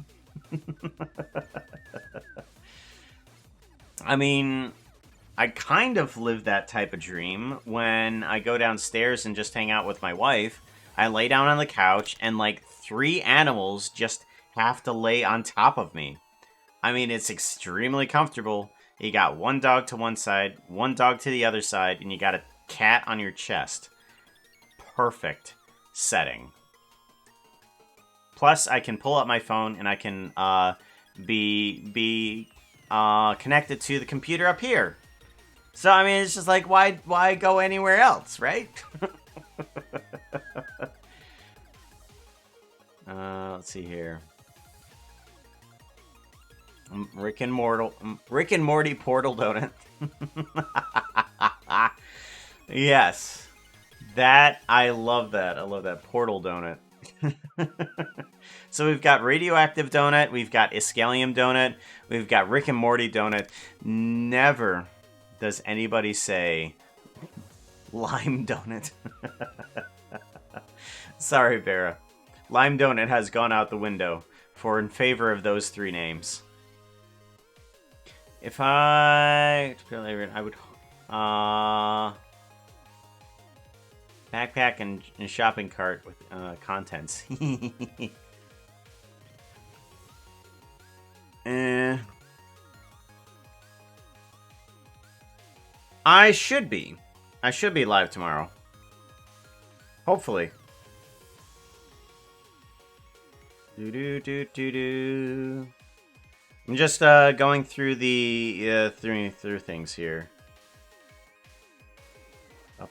I mean, I kind of live that type of dream when I go downstairs and just hang out with my wife. I lay down on the couch and like 3 animals just have to lay on top of me. I mean, it's extremely comfortable. You got 1 dog to one side, 1 dog to the other side, and you got a cat on your chest. Perfect setting. Plus, I can pull up my phone and I can be connected to the computer up here. So, I mean, it's just like, why go anywhere else, right? Let's see here. Rick and Morty Portal Donut. Yes. I love that. I love that Portal Donut. So we've got Radioactive Donut, we've got Iskalium Donut, we've got Rick and Morty Donut. Never does anybody say Lime Donut. Sorry, Vera. Lime Donut has gone out the window in favor of those 3 names. If I would backpack and shopping cart with contents. I should be live tomorrow. Hopefully. I'm just going through the through things here. It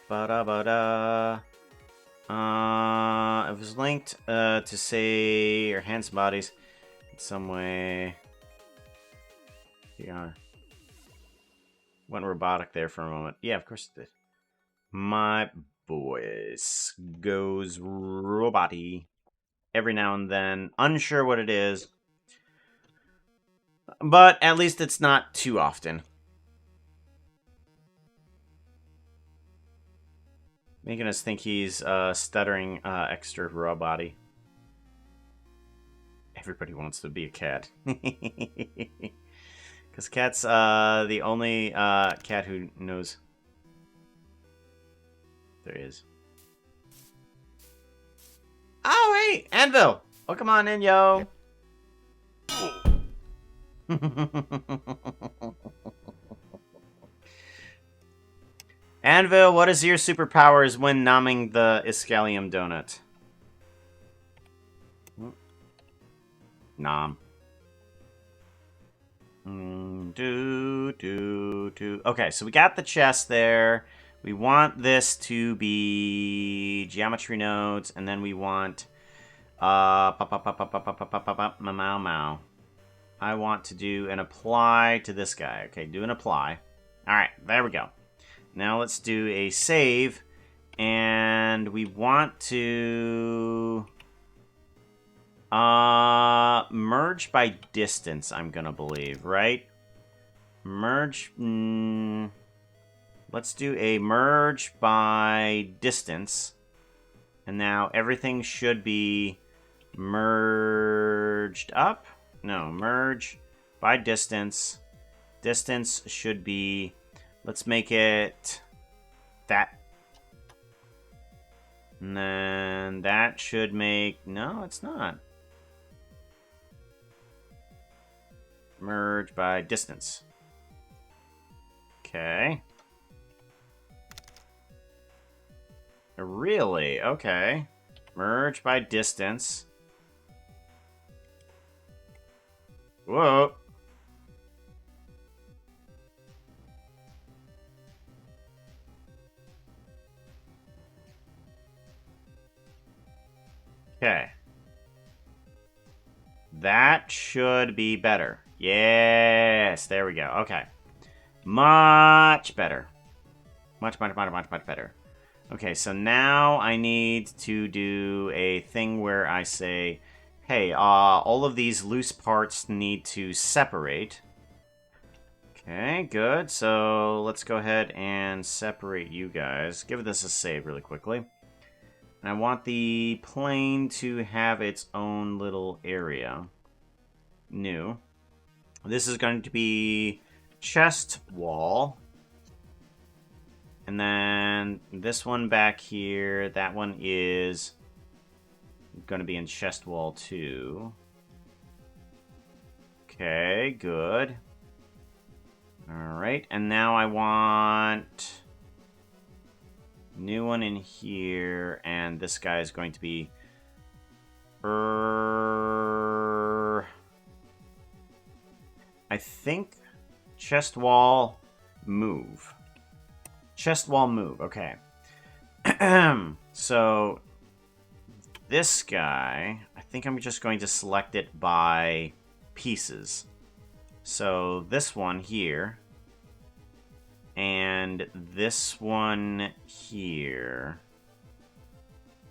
was linked to say your hands and bodies in some way. Yeah. Went robotic there for a moment. Yeah, of course it did. My voice goes roboty every now and then. Unsure what it is. But at least it's not too often. Making us think he's stuttering extra robot-y. Everybody wants to be a cat. Because cat's the only cat who knows there is. Oh, hey! Anvil! Welcome on in, yo! Anvil, what is your superpowers when nomming the Iskalium Donut? Nom. Okay, so we got the chest there. We want this to be geometry nodes, and then we want Mau. I want to do an apply to this guy. Okay, do an apply. Alright, there we go. Now let's do a save, and we want to merge by distance, I'm gonna believe, right? Merge, let's do a merge by distance, and now everything should be merged up. No, merge by distance. Distance should be, let's make it that. And then that should make, no, it's not. Merge by distance. Okay. Really? Okay. Merge by distance. Whoa. Okay. That should be better. Yes, there we go. Okay. Much better. Much better. Okay, so now I need to do a thing where I say, hey, all of these loose parts need to separate. Okay, good. So let's go ahead and separate you guys. Give this a save really quickly. And I want the plane to have its own little area. New. This is going to be chest wall. And then this one back here, that one is going to be in chest wall too. Okay, good. Alright, and now I want new one in here, and this guy is going to be I think chest wall move. Chest wall move, okay. So this guy, I think I'm just going to select it by pieces. So this one here, and this one here.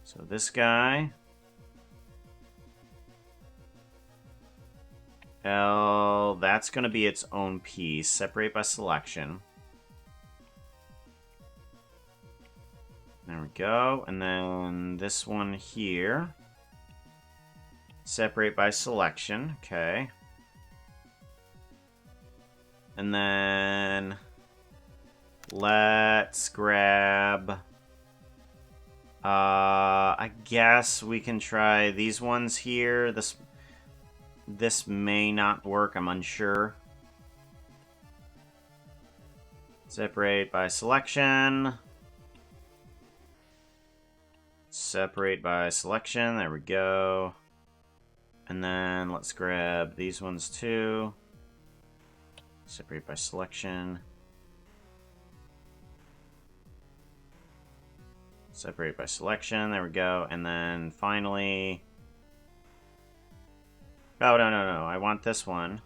So this guy. That's going to be its own piece. Separate by selection. There we go. And then this one here. Separate by selection. Okay. And then let's grab... I guess we can try these ones here. This may not work. I'm unsure. Separate by selection. Separate by selection. There we go. And then let's grab these ones too. Separate by selection. Separate by selection. There we go. And then finally... Oh, no. I want this one.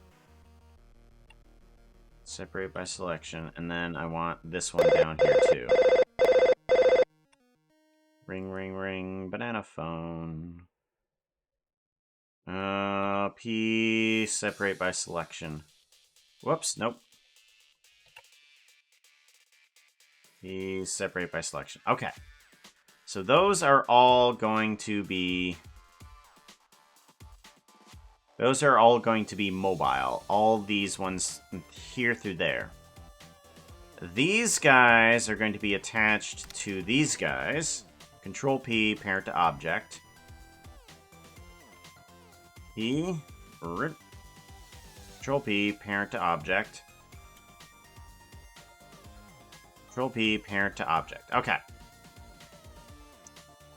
Separate by selection. And then I want this one down here too. Ring, ring, ring. Banana phone. P. Separate by selection. Whoops, nope. P. Separate by selection. Okay. So those are all going to be... Those are all going to be mobile. All these ones here through there. These guys are going to be attached to these guys. Control P, parent to object. P, Control P, parent to object. Control P, parent to object. Okay.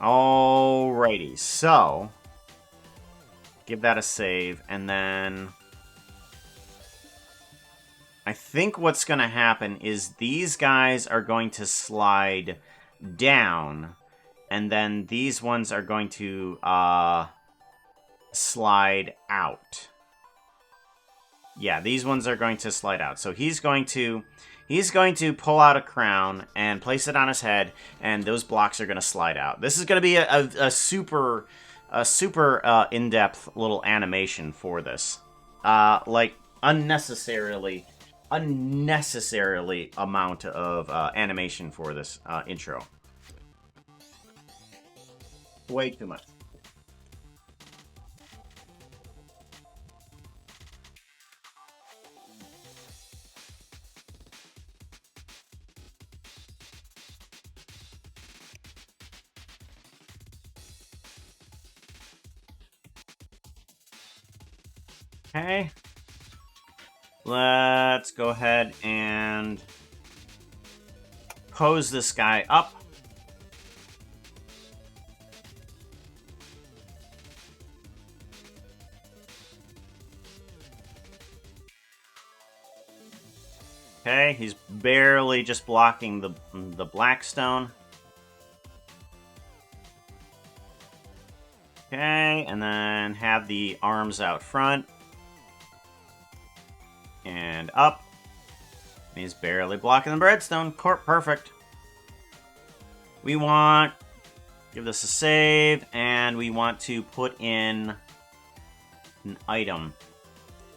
Alrighty, so give that a save, and then I think what's going to happen is these guys are going to slide down, and then these ones are going to slide out. Yeah, these ones are going to slide out. So he's going to pull out a crown and place it on his head, and those blocks are going to slide out. This is going to be a super in-depth little animation for this. Like unnecessarily amount of animation for this intro. Way too much. Okay. Let's go ahead and pose this guy up. Okay, he's barely just blocking the black stone. Okay, and then have the arms out front. And up. He's barely blocking the breadstone. Perfect. We want... Give this a save, and we want to put in an item.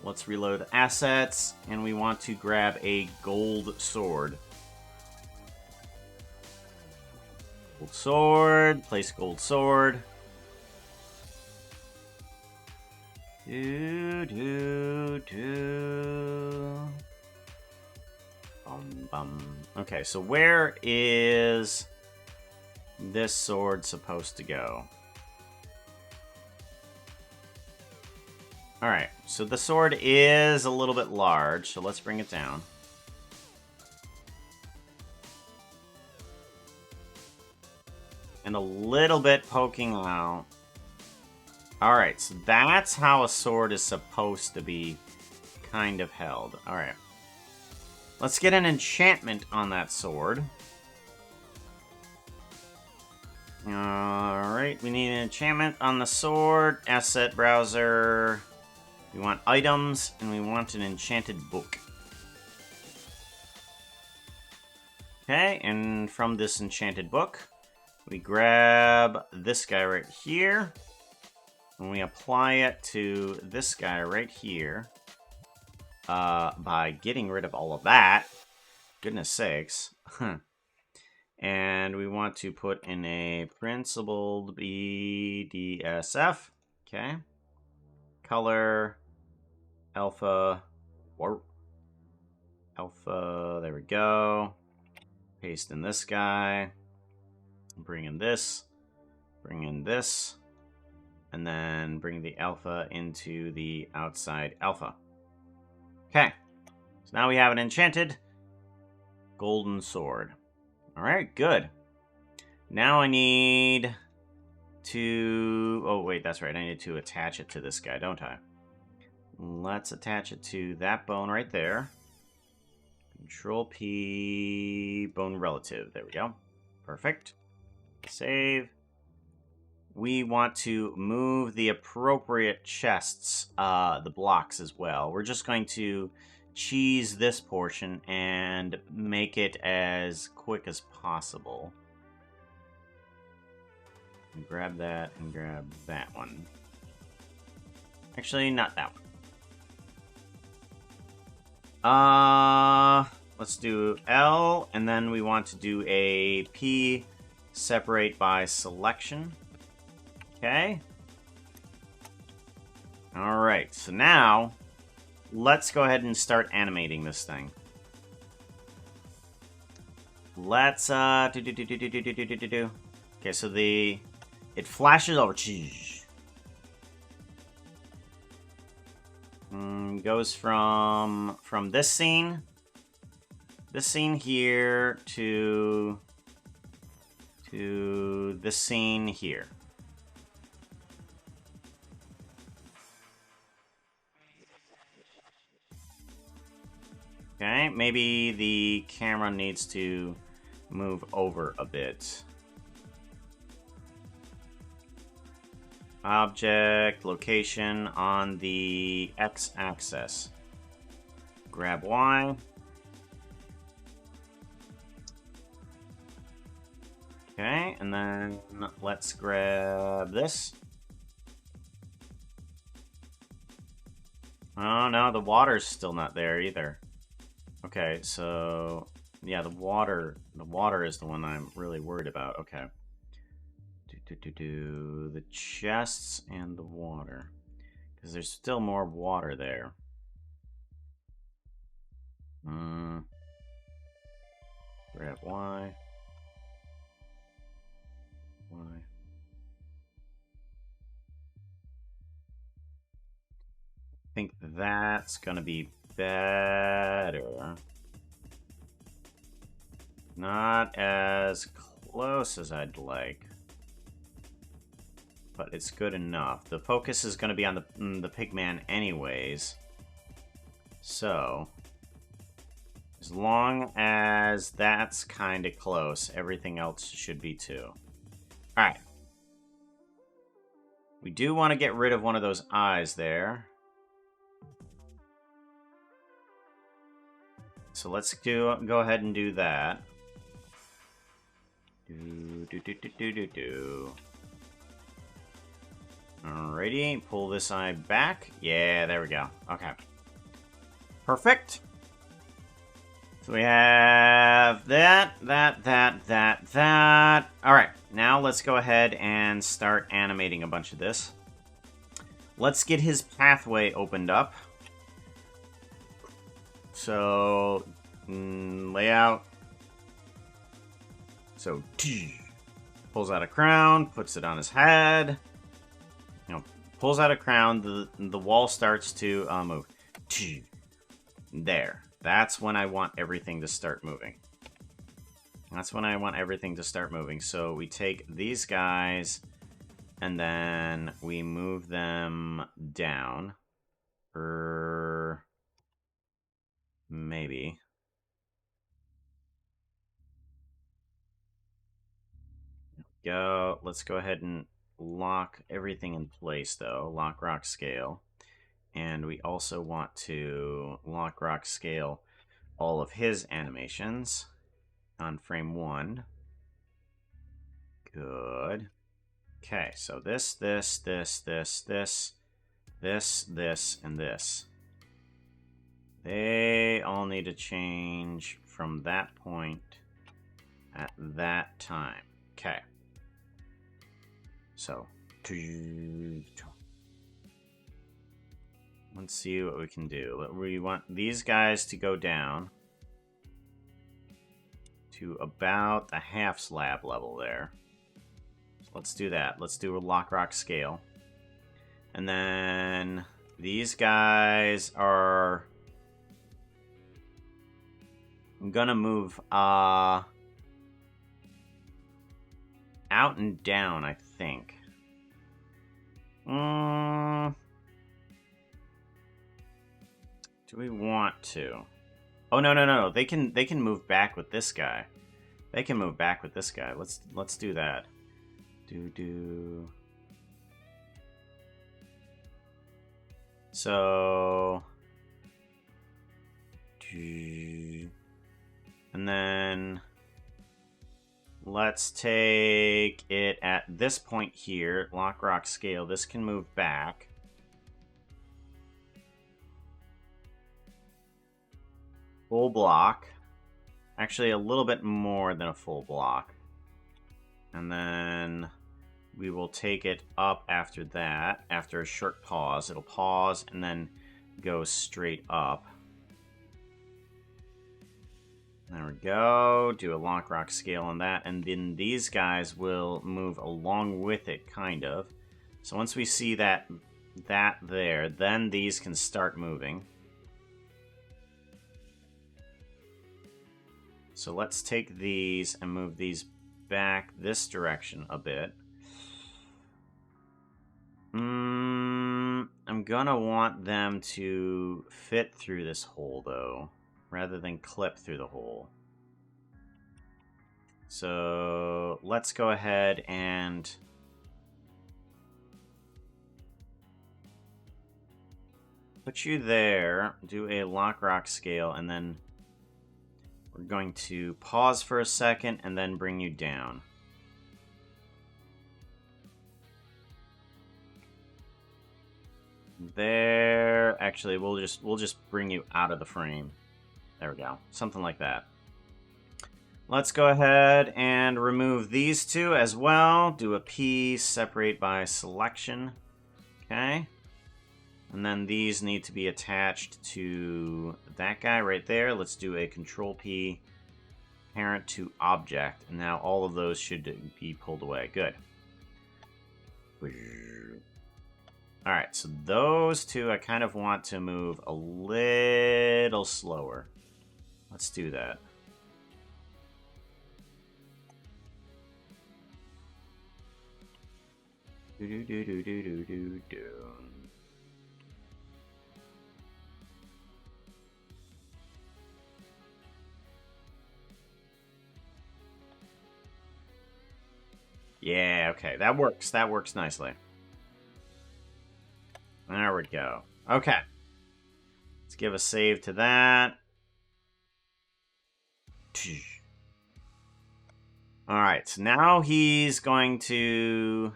Let's reload assets, and we want to grab a gold sword. Gold sword, place gold sword. Okay, so where is this sword supposed to go? Alright, so the sword is a little bit large, so let's bring it down. And a little bit poking out. Alright, so that's how a sword is supposed to be kind of held. Alright. Let's get an enchantment on that sword. Alright, we need an enchantment on the sword. Asset browser. We want items, and we want an enchanted book. Okay, and from this enchanted book, we grab this guy right here, and we apply it to this guy right here by getting rid of all of that. Goodness sakes. And we want to put in a principled BDSF. Okay. Color, alpha, warp, alpha, there we go. Paste in this guy, bring in this, and then bring the alpha into the outside alpha. Okay, so now we have an enchanted golden sword. Alright, good. Now I need to... Oh, wait, that's right. I need to attach it to this guy, don't I? Let's attach it to that bone right there. Control P, bone relative. There we go. Perfect. Save. We want to move the appropriate chests, the blocks as well. We're just going to cheese this portion and make it as quick as possible. And grab that and grab that one. Actually, not that one. Let's do L, and then we want to do a P separate by selection. Okay. Alright, so now let's go ahead and start animating this thing. Let's Okay, so it flashes over. Goes from this scene here to this scene here. Okay, maybe the camera needs to move over a bit. Object, location on the x-axis. Grab Y. Okay, and then let's grab this. Oh no, the water's still not there either. Okay, so yeah, the water is the one I'm really worried about. Okay. The chests and the water, because there's still more water there. Grab Y. I think that's gonna be better. Not as close as I'd like, but it's good enough. The focus is gonna be on the Pigman anyways, so as long as that's kind of close, everything else should be too. Alright. We do want to get rid of one of those eyes there. So let's go ahead and do that. Alrighty, pull this eye back. Yeah, there we go. Okay. Perfect. So we have that. Alright, now let's go ahead and start animating a bunch of this. Let's get his pathway opened up. So, layout. So, pulls out a crown, puts it on his head. You know, pulls out a crown, the wall starts to move. There. That's when I want everything to start moving. That's when I want everything to start moving. So we take these guys, and then we move them down. Or maybe. Let's go ahead and lock everything in place, though. Lock, rock, scale. And we also want to lock, rock, scale all of his animations on frame 1. Good. Okay, so this, and this. They all need to change from that point at that time. Okay. So, let's see what we can do. We want these guys to go down to about the half slab level there. So let's do that. Let's do a lock, rock, scale. And then these guys are... I'm gonna move out and down, I think. Do we want to? Oh, no. They can move back with this guy. They can move back with this guy. Let's do that. So, and then let's take it at this point here. Lock, rock, scale. This can move back. Full block. Actually, a little bit more than a full block. And then we will take it up after that. After a short pause. It'll pause and then go straight up. There we go. Do a lock, rock, scale on that. And then these guys will move along with it, kind of. So once we see that there, then these can start moving. So let's take these and move these back this direction a bit. I'm gonna want them to fit through this hole, though, rather than clip through the hole. So let's go ahead and put you there, do a lock, rock, scale, and then we're going to pause for a second and then bring you down. There, actually, we'll just bring you out of the frame. There we go, something like that. Let's go ahead and remove these two as well. Do a P, separate by selection. Okay. And then these need to be attached to that guy right there. Let's do a Control P, parent to object. And now all of those should be pulled away. Good. Alright, so those two I kind of want to move a little slower. Let's do that. Do. Yeah, okay, that works. That works nicely. There we go. Okay. Let's give a save to that. Alright, so now he's going to...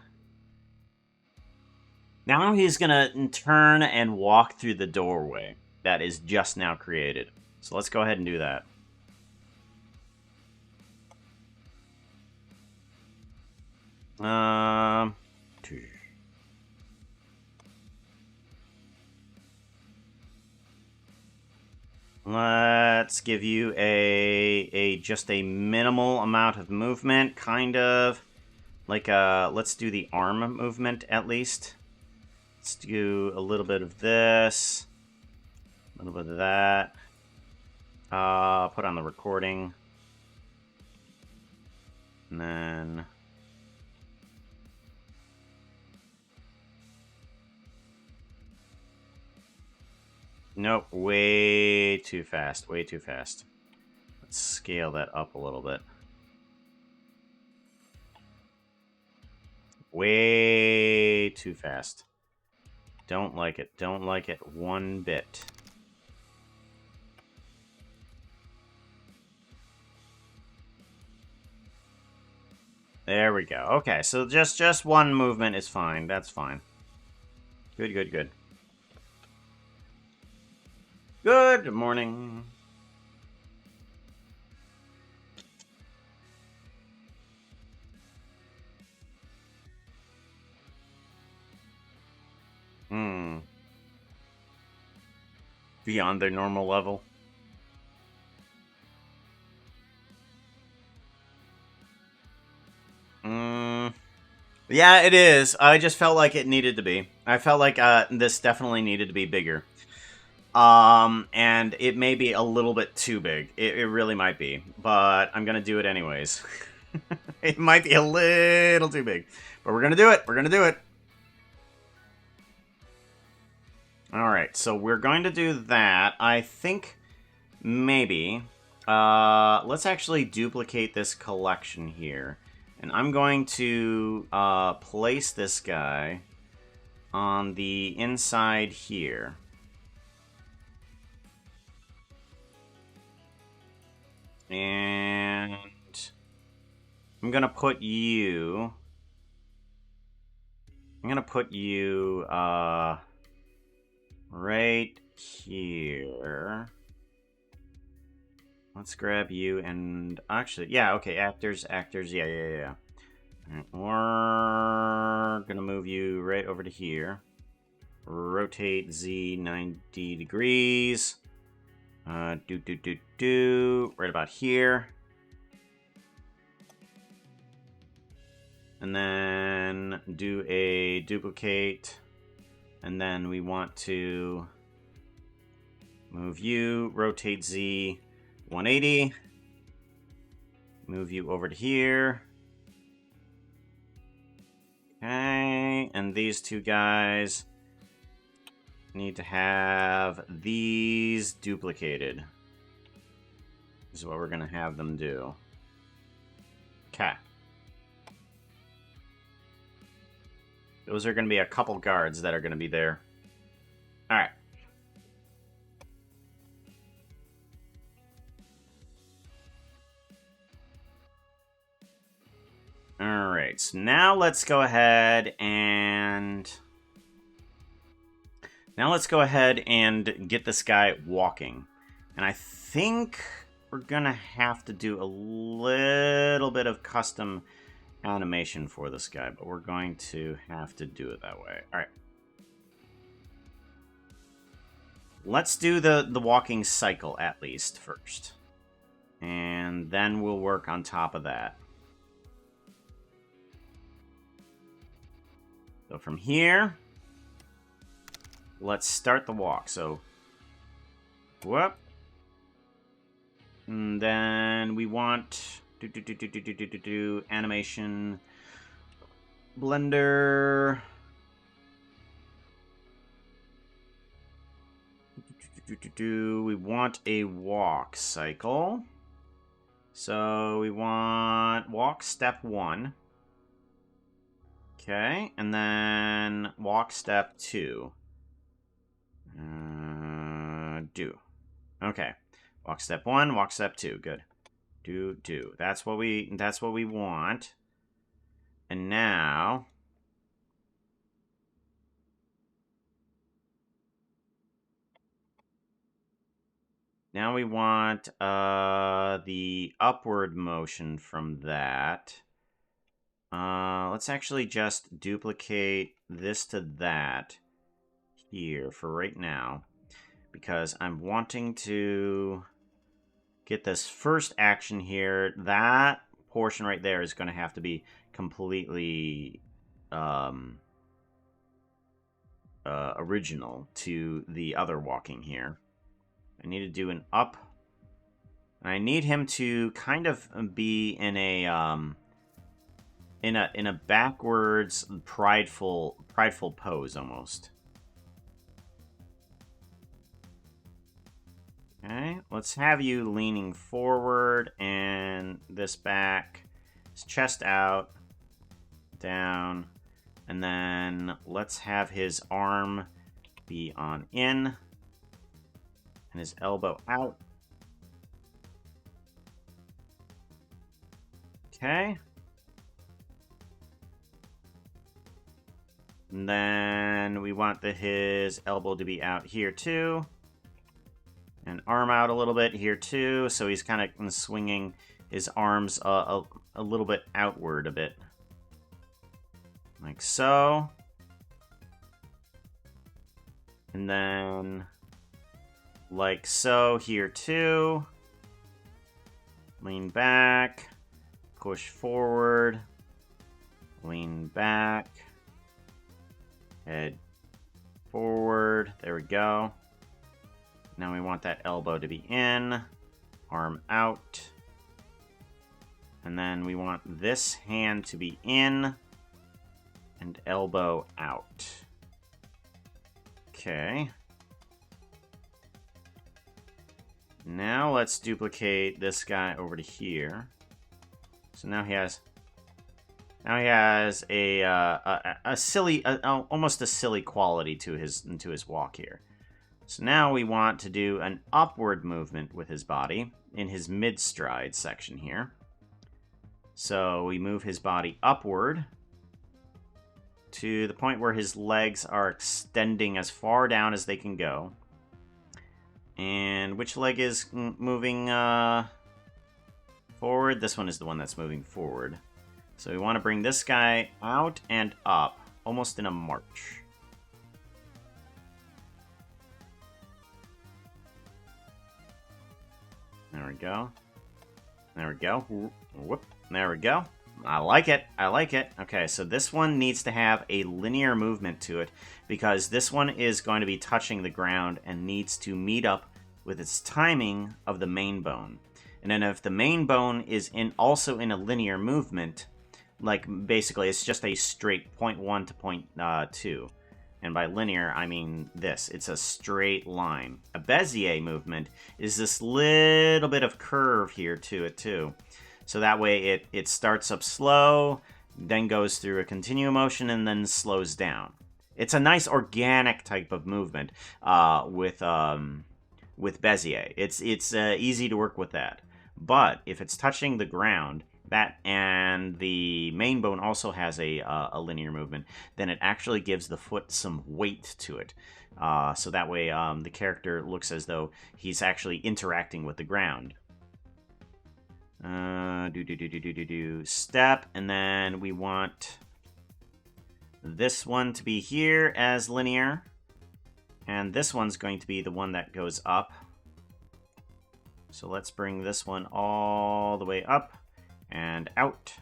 Now he's going to turn and walk through the doorway that is just now created. So let's go ahead and do that. Let's give you just a minimal amount of movement, kind of like let's do the arm movement at least. Let's do a little bit of this, a little bit of that. Put on the recording, and then nope, way too fast, way too fast. Let's scale that up a little bit. Way too fast. Don't like it. Don't like it one bit. There we go. Okay, so just one movement is fine. That's fine. Good, good, good. Good morning. Beyond their normal level. Yeah, it is. I just felt like it needed to be. I felt like this definitely needed to be bigger. And it may be a little bit too big. It really might be. But I'm gonna do it anyways. It might be a little too big. But we're gonna do it. We're gonna do it. Alright, so we're going to do that. I think maybe... let's actually duplicate this collection here. And I'm going to place this guy on the inside here. And I'm going to put you... right here. Let's grab you and... Actually, yeah, okay, actors, yeah. Alright, we're gonna move you right over to here. Rotate Z 90 degrees. Right about here. And then do a duplicate. And then we want to move you, rotate Z 180. Move you over to here. Okay, and these two guys need to have these duplicated. This is what we're going to have them do. Okay. Those are going to be a couple guards that are going to be there. Alright. Alright, so now let's go ahead and... get this guy walking. And I think we're going to have to do a little bit of custom animation for this guy, but we're going to have to do it that way. Alright. Let's do the walking cycle at least first. And then we'll work on top of that. So from here, let's start the walk. So, whoop. And then we want animation blender. We want a walk cycle. So we want walk step 1. Okay, and then walk step 2. Do. Okay. Walk step 1, walk step 2. Good. Do. That's what we want. And now we want the upward motion from that. Let's actually just duplicate this to that here for right now, because I'm wanting to get this first action here. That portion right there is going to have to be completely original to the other walking here. I need to do an up. I need him to kind of be in a backwards prideful pose almost. Okay, let's have you leaning forward and this back, his chest out, down, and then let's have his arm be on in and his elbow out. Okay. And then we want his elbow to be out here too. And arm out a little bit here too, so he's kind of swinging his arms a little bit outward a bit. Like so. And then like so here too. Lean back. Push forward. Lean back. Head forward. There we go. Now we want that elbow to be in, arm out, and then we want this hand to be in and elbow out. Okay. Now let's duplicate this guy over to here. So now he has a silly, almost a silly quality to his walk here. So now we want to do an upward movement with his body in his mid-stride section here. So we move his body upward to the point where his legs are extending as far down as they can go. And which leg is moving forward? This one is the one that's moving forward. So we want to bring this guy out and up, almost in a march. There we go. There we go. Whoop. There we go. I like it. I like it. Okay, so this one needs to have a linear movement to it because this one is going to be touching the ground and needs to meet up with its timing of the main bone. And then if the main bone is also in a linear movement, like basically it's just a straight point 1 to point 2. And by linear, I mean this. It's a straight line. A Bezier movement is this little bit of curve here to it, too. So that way it starts up slow, then goes through a continuum motion, and then slows down. It's a nice organic type of movement with Bezier. It's easy to work with that. But if it's touching the ground, that and the main bone also has a linear movement, then it actually gives the foot some weight to it. So that way the character looks as though he's actually interacting with the ground. Step, and then we want this one to be here as linear, and this one's going to be the one that goes up. So let's bring this one all the way up and out.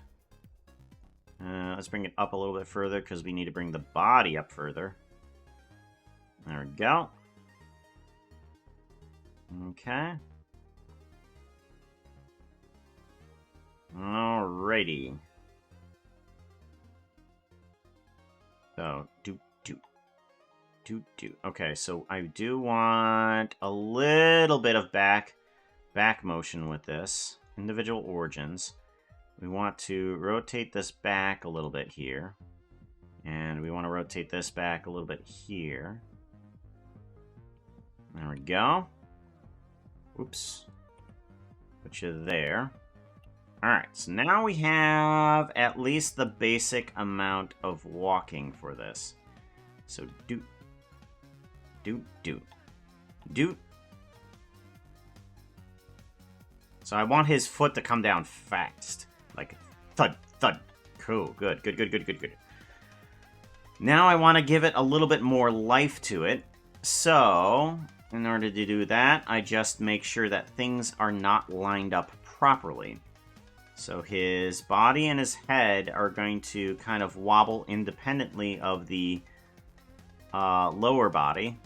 Let's bring it up a little bit further because we need to bring the body up further. There we go. Okay. Alrighty. So, do. Okay, so I do want a little bit of back motion with this. Individual origins. We want to rotate this back a little bit here. And we want to rotate this back a little bit here. There we go. Oops. Put you there. Alright, so now we have at least the basic amount of walking for this. So do. So I want his foot to come down fast. Like, thud, thud. Cool, good. Now I want to give it a little bit more life to it. So, in order to do that, I just make sure that things are not lined up properly. So his body and his head are going to kind of wobble independently of the lower body.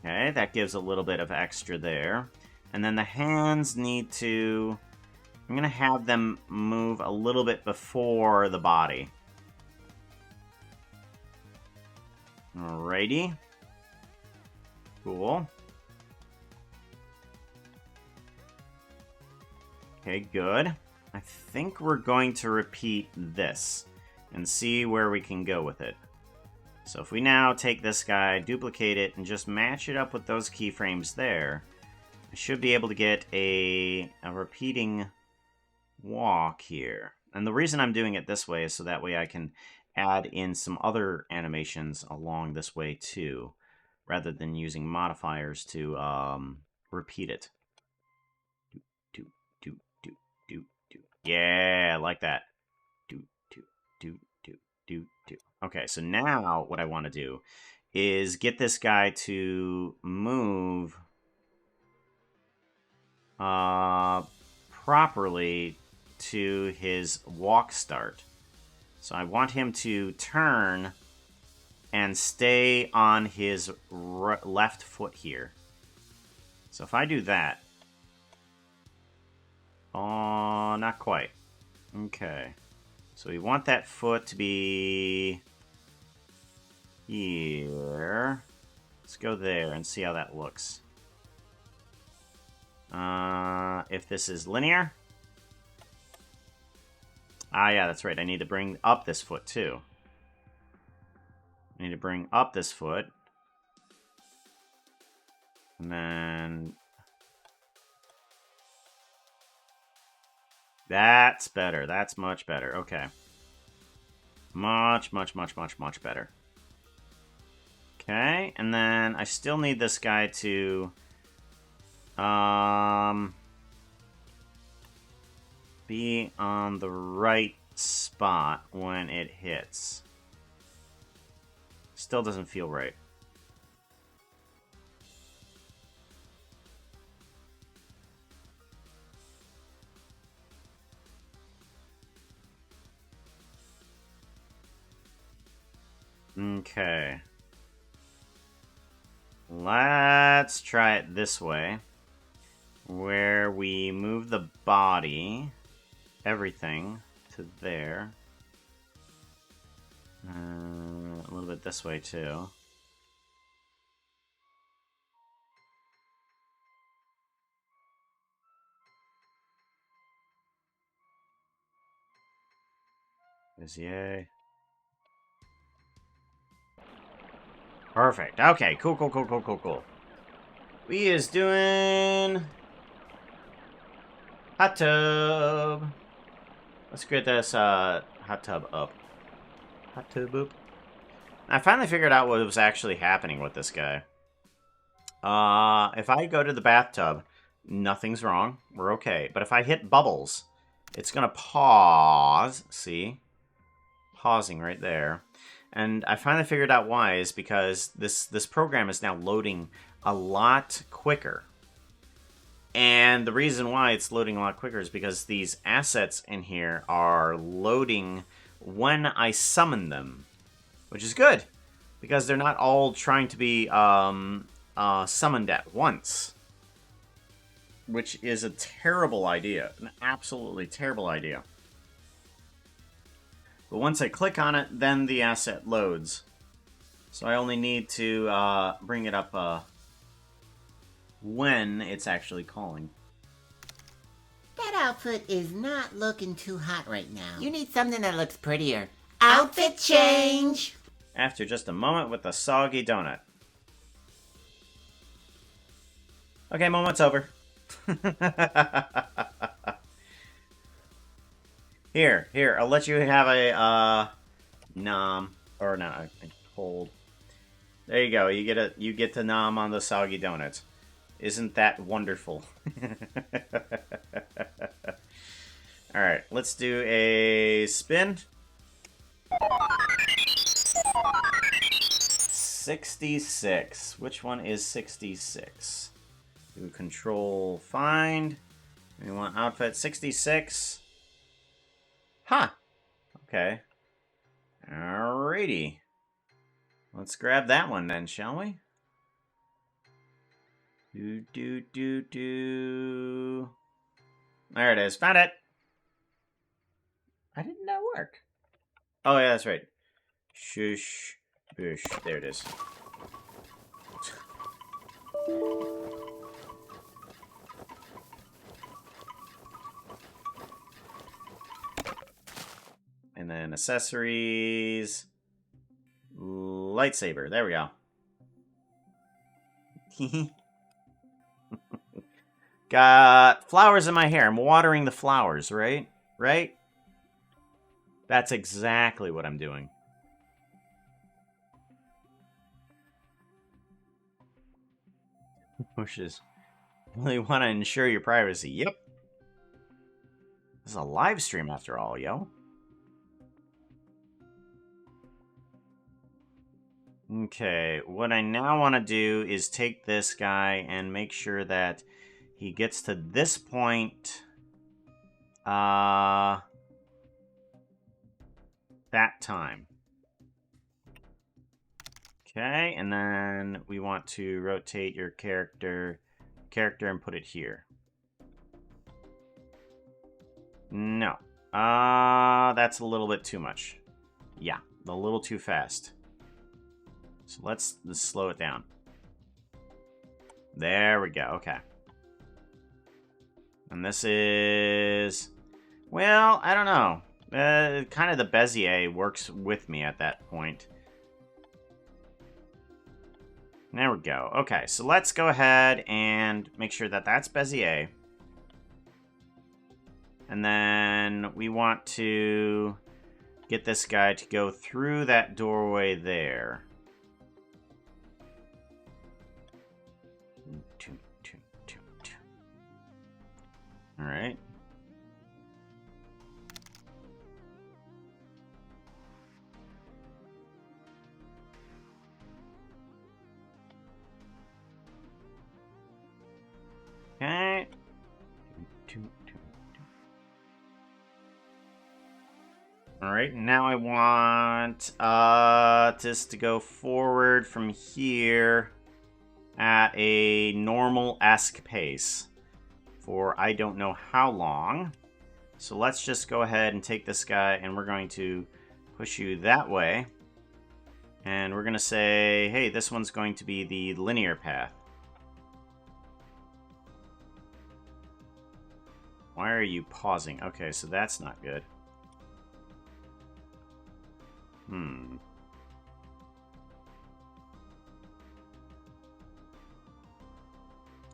Okay, that gives a little bit of extra there. And then the hands need to... I'm going to have them move a little bit before the body. Alrighty. Cool. Okay, good. I think we're going to repeat this and see where we can go with it. So if we now take this guy, duplicate it, and just match it up with those keyframes there, I should be able to get a repeating walk here. And the reason I'm doing it this way is so that way I can add in some other animations along this way too, rather than using modifiers to repeat it. Yeah, like that. Okay, so now what I want to do is get this guy to move properly to his walk start. So I want him to turn and stay on his left foot here. So if I do that... Oh, not quite. Okay. So we want that foot to be... here. Let's go there and see how that looks. If this is linear... Ah, yeah, that's right. I need to bring up this foot, too. I need to bring up this foot. And then... That's better. That's much better. Okay. Much better. Okay, and then I still need this guy to... be on the right spot when it hits. Still doesn't feel right. Okay. Let's try it this way. Where we move the body, everything, to there. A little bit this way, too. Yay. Perfect. Okay, cool. We is doing... hot tub. Let's get this hot tub up. Hot tub up. I finally figured out what was actually happening with this guy. If I go to the bathtub, nothing's wrong. We're okay. But if I hit bubbles, it's going to pause. See? Pausing right there. And I finally figured out why is because this program is now loading a lot quicker. And the reason why it's loading a lot quicker is because these assets in here are loading when I summon them. which is good because they're not all trying to be summoned at once, which is a terrible idea, an absolutely terrible idea. But once I click on it, then the asset loads. So I only need to bring it up when it's actually calling. That outfit is not looking too hot right now. You need something that looks prettier. Outfit change! After just a moment with a soggy donut. Okay, moment's over. Here, I'll let you have a nom or no, I think hold. There you go. You get to nom on the soggy donuts. Isn't that wonderful? All right, let's do a spin. 66. Which one is 66? Do control find. We want outfit 66. Huh. Okay. Alrighty. Let's grab that one then, shall we? Do. There it is. Found it. Why didn't that work? Oh, yeah, that's right. Shush. Bush. There it is. And then accessories. Lightsaber. There we go. Got flowers in my hair. I'm watering the flowers, right? Right? That's exactly what I'm doing. Bushes. Really want to ensure your privacy. Yep. This is a live stream after all, yo. Okay, what I now want to do is take this guy and make sure that he gets to this point that time. Okay, and then we want to rotate your character and put it here. No. That's a little bit too much. Yeah, a little too fast. So let's slow it down. There we go, okay. And this is... well, I don't know. Kind of the Bezier works with me at that point. There we go. Okay, so let's go ahead and make sure that that's Bezier. And then we want to get this guy to go through that doorway there. All right. Okay. All right, now I want this to go forward from here at a normal-esque pace for I don't know how long. So let's just go ahead and take this guy and we're going to push you that way. And we're going to say, hey, this one's going to be the linear path. Why are you pausing? Okay, so that's not good.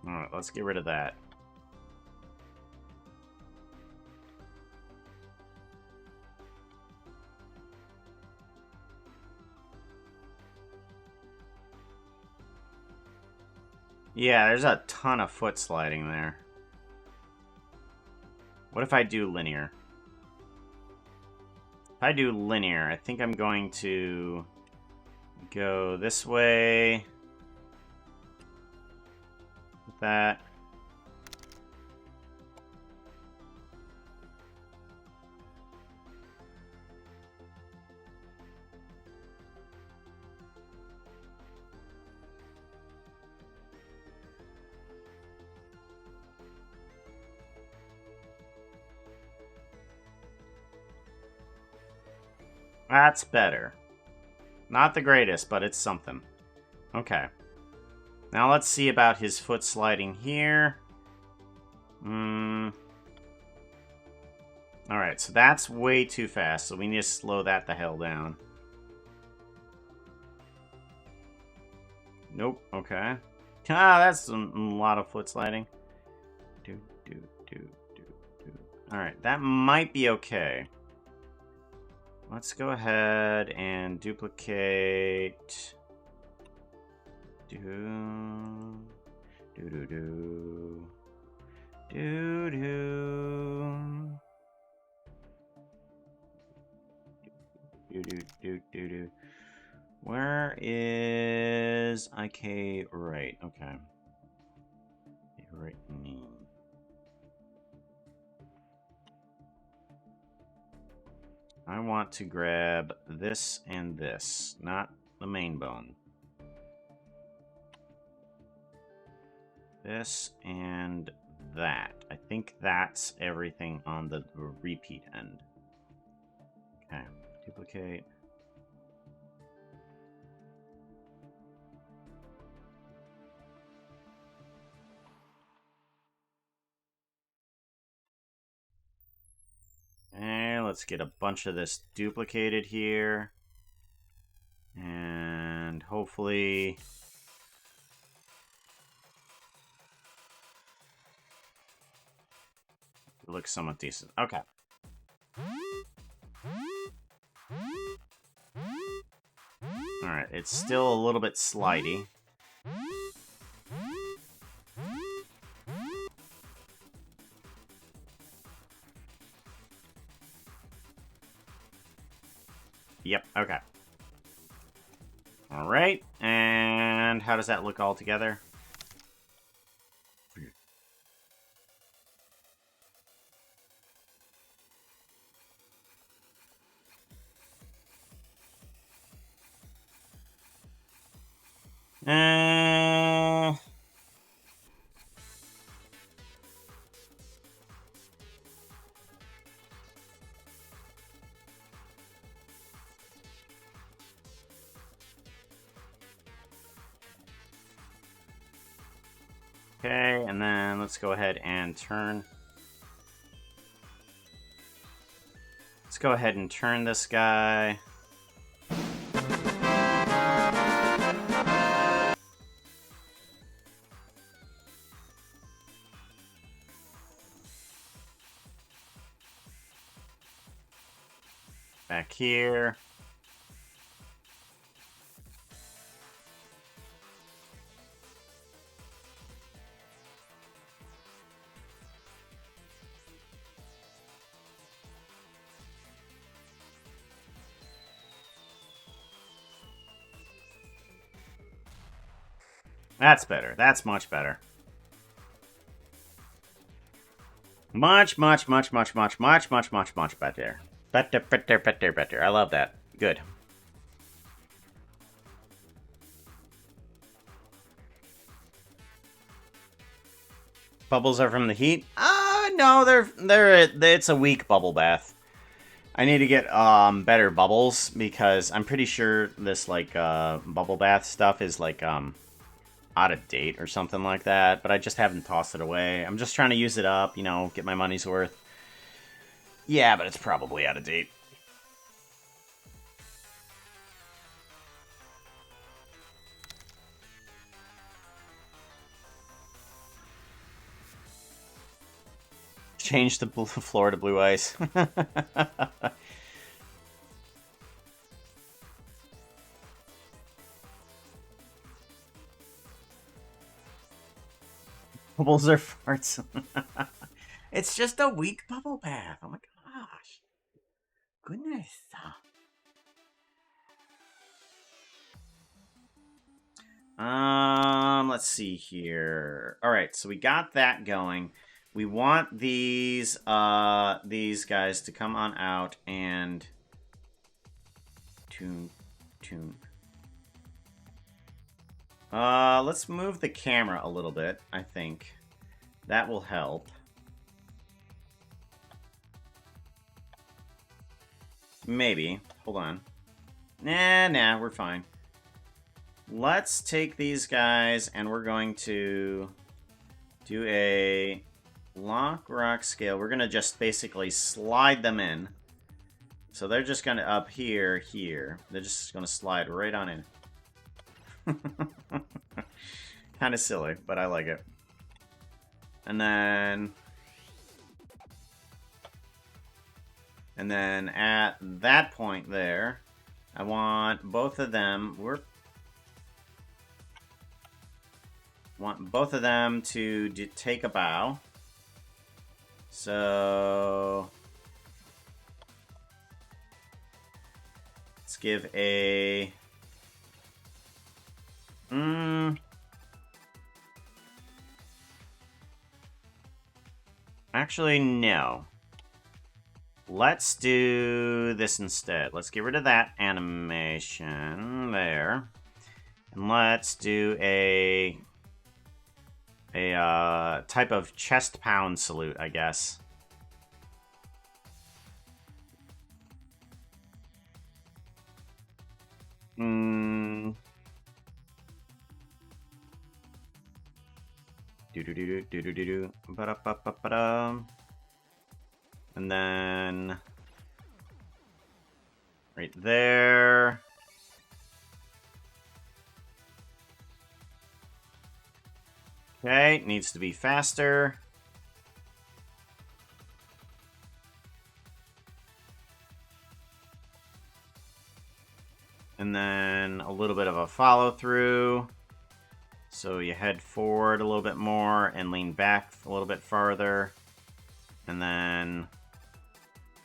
Alright, let's get rid of that. Yeah, there's a ton of foot sliding there. What if I do linear? If I do linear, I think I'm going to go this way. With that. That's better. Not the greatest, but it's something. Okay. Now let's see about his foot sliding here. Alright, so that's way too fast, so we need to slow that the hell down. Nope, okay. Ah, that's a lot of foot sliding. Alright, that might be okay. Let's go ahead and duplicate. Do. Where is IK right? Okay. Right knee. I want to grab this and this, not the main bone. This and that. I think that's everything on the repeat end. Okay, duplicate. And let's get a bunch of this duplicated here. And hopefully... it looks somewhat decent. Okay. Alright, it's still a little bit slidey. Yep, okay. Alright, and how does that look all together? Okay, and then let's go ahead and turn. Let's go ahead and turn this guy. Back here. That's better. That's much better. Much better. Better. I love that. Good. Bubbles are from the heat? No, it's a weak bubble bath. I need to get better bubbles because I'm pretty sure this like bubble bath stuff is like out of date or something like that, but I just haven't tossed it away. I'm just trying to use it up, you know, get my money's worth. Yeah, but it's probably out of date. Change the floor to blue ice. Bubbles are farts. It's just a weak bubble bath. Oh my gosh. Goodness. Let's see here. All right, so we got that going. We want these guys to come on out and tune. Let's move the camera a little bit, I think. That will help. maybe. Hold on. Nah, we're fine. Let's take these guys, and we're going to do a lock, rock, scale. We're going to just basically slide them in. So they're just going to up here. They're just going to slide right on in. Kind of silly, but I like it. And then at that point there, I want both of them. Want both of them to take a bow. So let's give a actually, no. Let's do this instead. Let's get rid of that animation there. And let's do a type of chest pound salute, I guess. Do-do-do-do-do-do-do. Ba-da-ba-ba-ba-da. And then right there. Okay, needs to be faster. And then a little bit of a follow through. So you head forward a little bit more and lean back a little bit farther. And then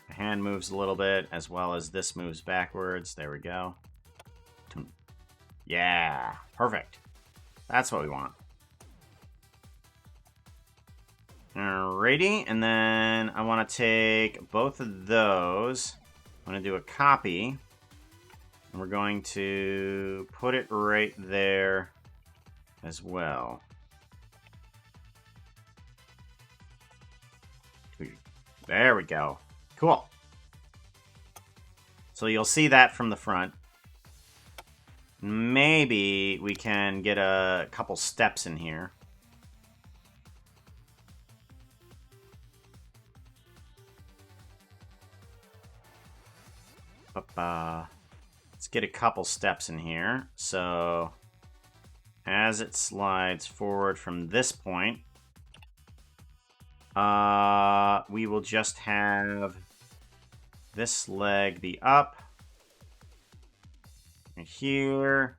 the hand moves a little bit, as well as this moves backwards. There we go. Yeah, perfect. That's what we want. Alrighty, and then I want to take both of those. I'm going to do a copy. And we're going to put it right there as well. There we go. Cool. So you'll see that from the front. Maybe we can get a couple steps in here. Let's get a couple steps in here. So as it slides forward from this point, we will just have this leg be up. Right here.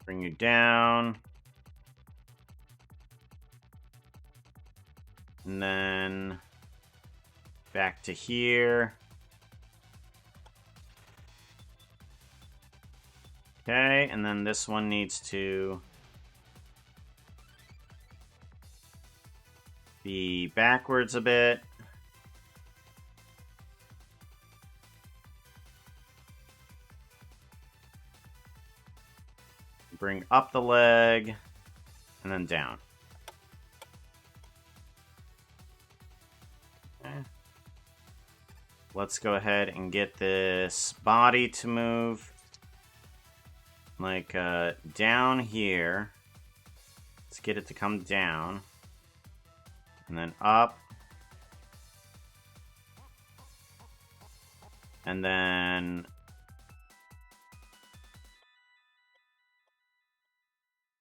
Bring you down. And then back to here. Okay, and then this one needs to be backwards a bit. Bring up the leg, and then down. Okay. Let's go ahead and get this body to move. Like, down here. Let's get it to come down. And then up. And then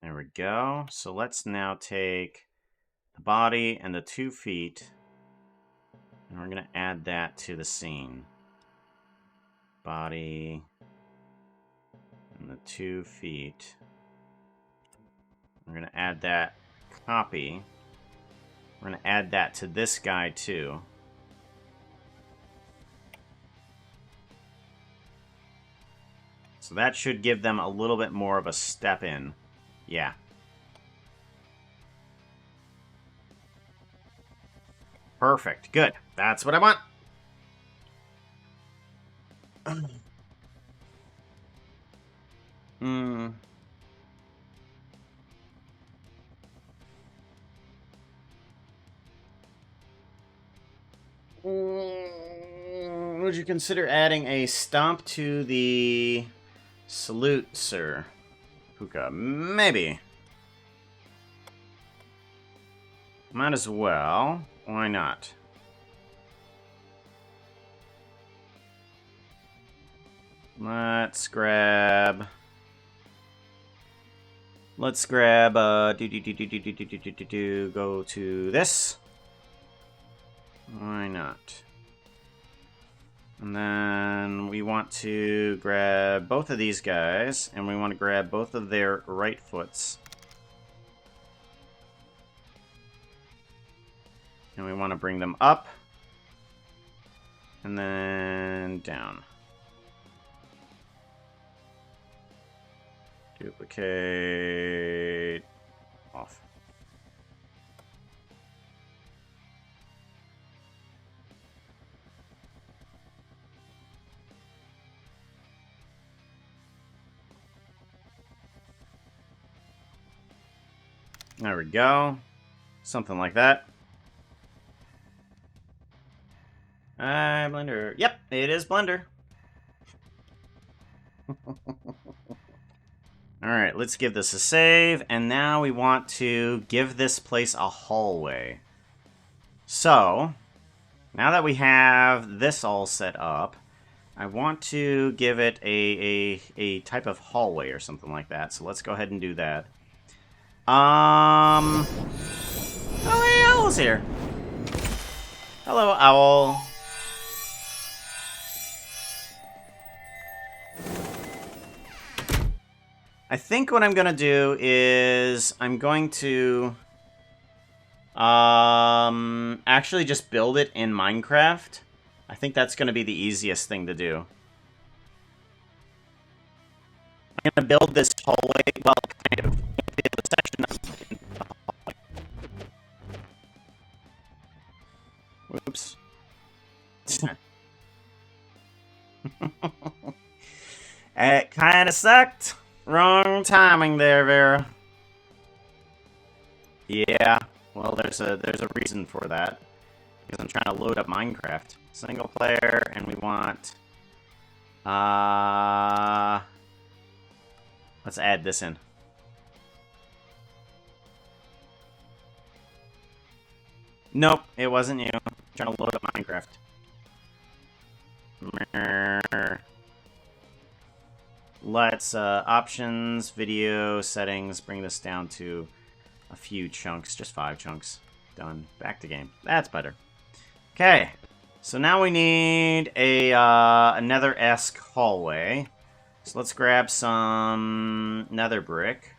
there we go. So let's now take the body and the 2 feet, and we're going to add that to the scene. Body and the 2 feet. We're going to add that copy. We're going to add that to this guy too. So that should give them a little bit more of a step in. Yeah. Perfect. Good. That's what I want. would you consider adding a stomp to the salute, sir? Puka, maybe. Might as well. Why not? Let's grab. Go to this. Why not? And then we want to grab both of these guys, and we want to grab both of their right foots. And we want to bring them up, and then down. Duplicate off. There we go. Something like that. Blender. Yep, it is Blender. Alright, let's give this a save, and now we want to give this place a hallway. So, now that we have this all set up, I want to give it a type of hallway or something like that, so let's go ahead and do that. Oh, hey, Owl's here. Hello, Owl. I think what I'm gonna do is I'm going to actually just build it in Minecraft. I think that's gonna be the easiest thing to do. I'm gonna build this hallway, well, kind of build a section of the hallway. Whoops. It kind of sucked. Wrong timing there, Vera. Yeah, well, there's a reason for that. Because I'm trying to load up Minecraft. Single player, and we want... let's add this in. Nope, it wasn't you. I'm trying to load up Minecraft. Let's, options, video, settings, bring this down to a few chunks, just 5 chunks. Done. Back to game. That's better. Okay, so now we need a nether-esque hallway. So let's grab some nether brick,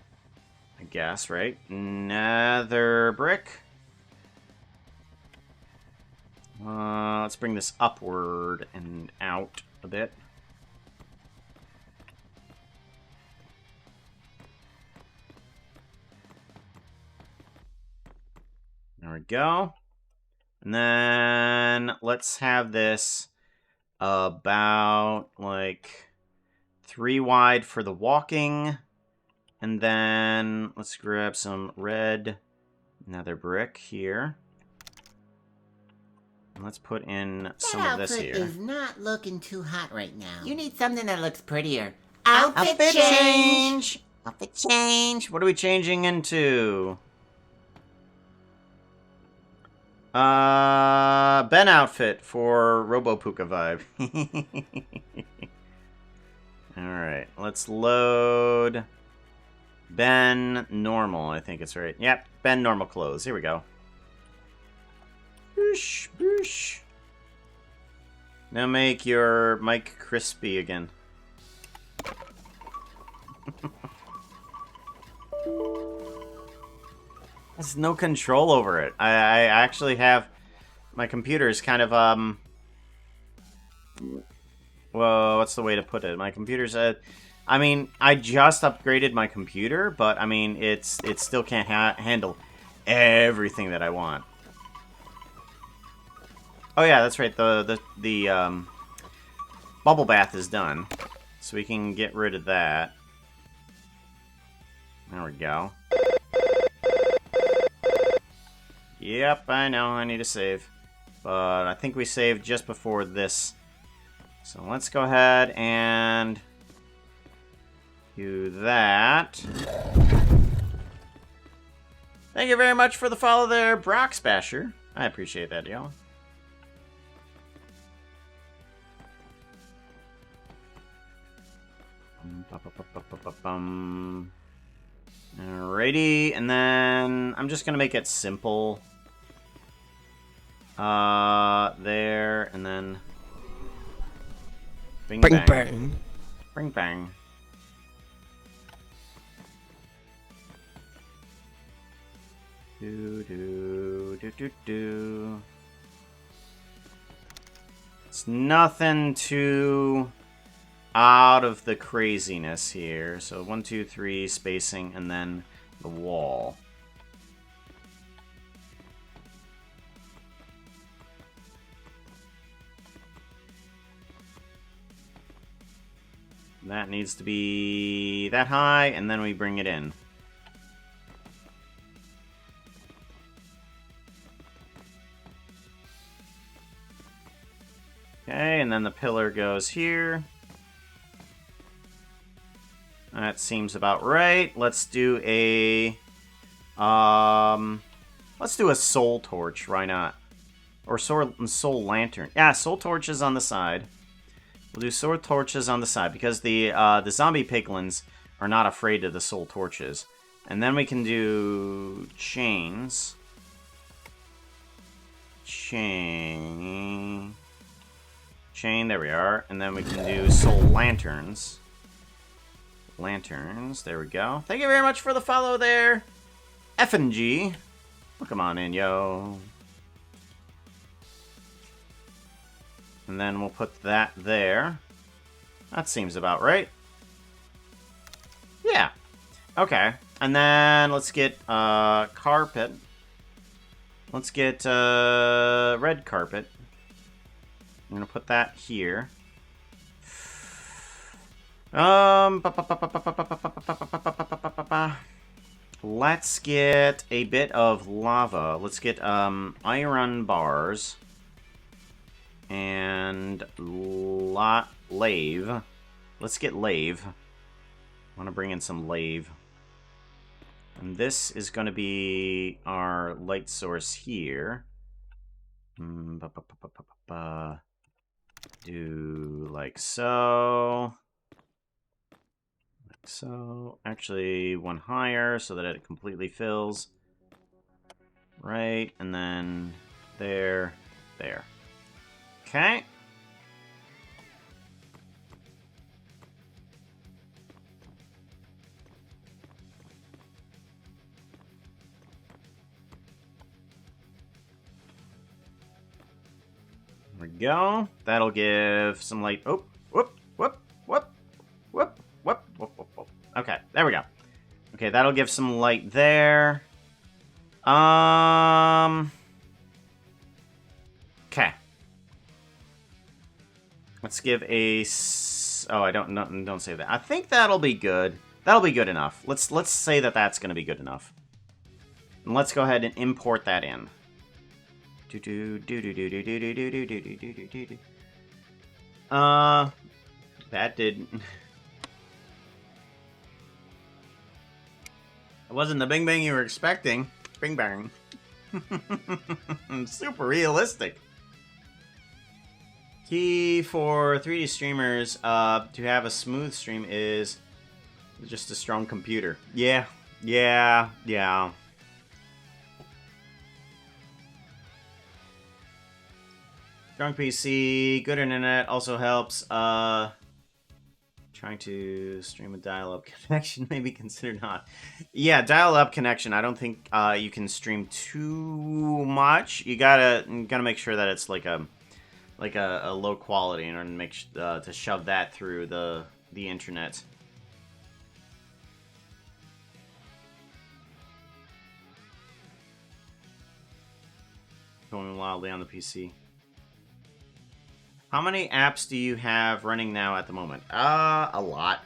I guess, right? Nether brick. Let's bring this upward and out a bit. There we go. And then let's have this about like 3 wide for the walking. And then let's grab some red nether brick here. And let's put in some of this here. That outfit is not looking too hot right now. You need something that looks prettier. Outfit change! Outfit change! What are we changing into? Ben outfit for Robo-Puka vibe. Alright, let's load Ben normal, I think it's right. Yep, Ben normal clothes. Here we go. Boosh, boosh. Now make your mic crispy again. Has no control over it. I actually have... My computer is kind of, well, what's the way to put it? My computer's, I mean, I just upgraded my computer, but, I mean, it still can't handle everything that I want. Oh, yeah, that's right. The bubble bath is done. So we can get rid of that. There we go. Yep, I know, I need to save. But I think we saved just before this So let's go ahead and do that. Thank you very much for the follow there, Brock Spasher. I appreciate that, y'all. Alrighty, and then I'm just gonna make it simple. There, and then bing bang. Bang. Bing bang. Do. It's nothing too out of the craziness here. So 1, 2, 3 spacing, and then the wall. That needs to be that high, and then we bring it in. Okay, and then the pillar goes here. That seems about right. Let's do a soul torch. Why not? Or soul lantern. Yeah, soul torches on the side. We'll do soul torches on the side because the zombie piglins are not afraid of the soul torches. And then we can do chains. Chain, there we are. And then we can do soul lanterns. Lanterns, there we go. Thank you very much for the follow there, F&G. Well, come on in, yo. And then we'll put that there. That seems about right. Yeah. Okay. And then let's get carpet. Let's get red carpet. I'm gonna put that here. Let's get a bit of lava. Let's get iron bars. And lave. Let's get lave. I want to bring in some lave. And this is going to be our light source here. Do like so. Like so. Actually, one higher so that it completely fills. Right, and then there, there. Okay. There we go. That'll give some light. Oh, whoop, whoop, whoop, whoop, whoop, whoop, whoop, whoop. Okay, there we go. Okay, that'll give some light there. Okay. Let's give a. Oh, don't say that. I think that'll be good. That'll be good enough. Let's say that that's going to be good enough. And let's go ahead and import that in. That did. It wasn't the bing bang you were expecting. Bing bang. Super realistic. Key for 3D streamers to have a smooth stream is just a strong computer. Yeah. Strong PC, good internet also helps. Trying to stream a dial-up connection, maybe consider not. Yeah, dial-up connection. I don't think you can stream too much. You gotta make sure that it's like a low quality in order to make to shove that through the internet. Going wildly on the PC. How many apps do you have running now at the moment? A lot.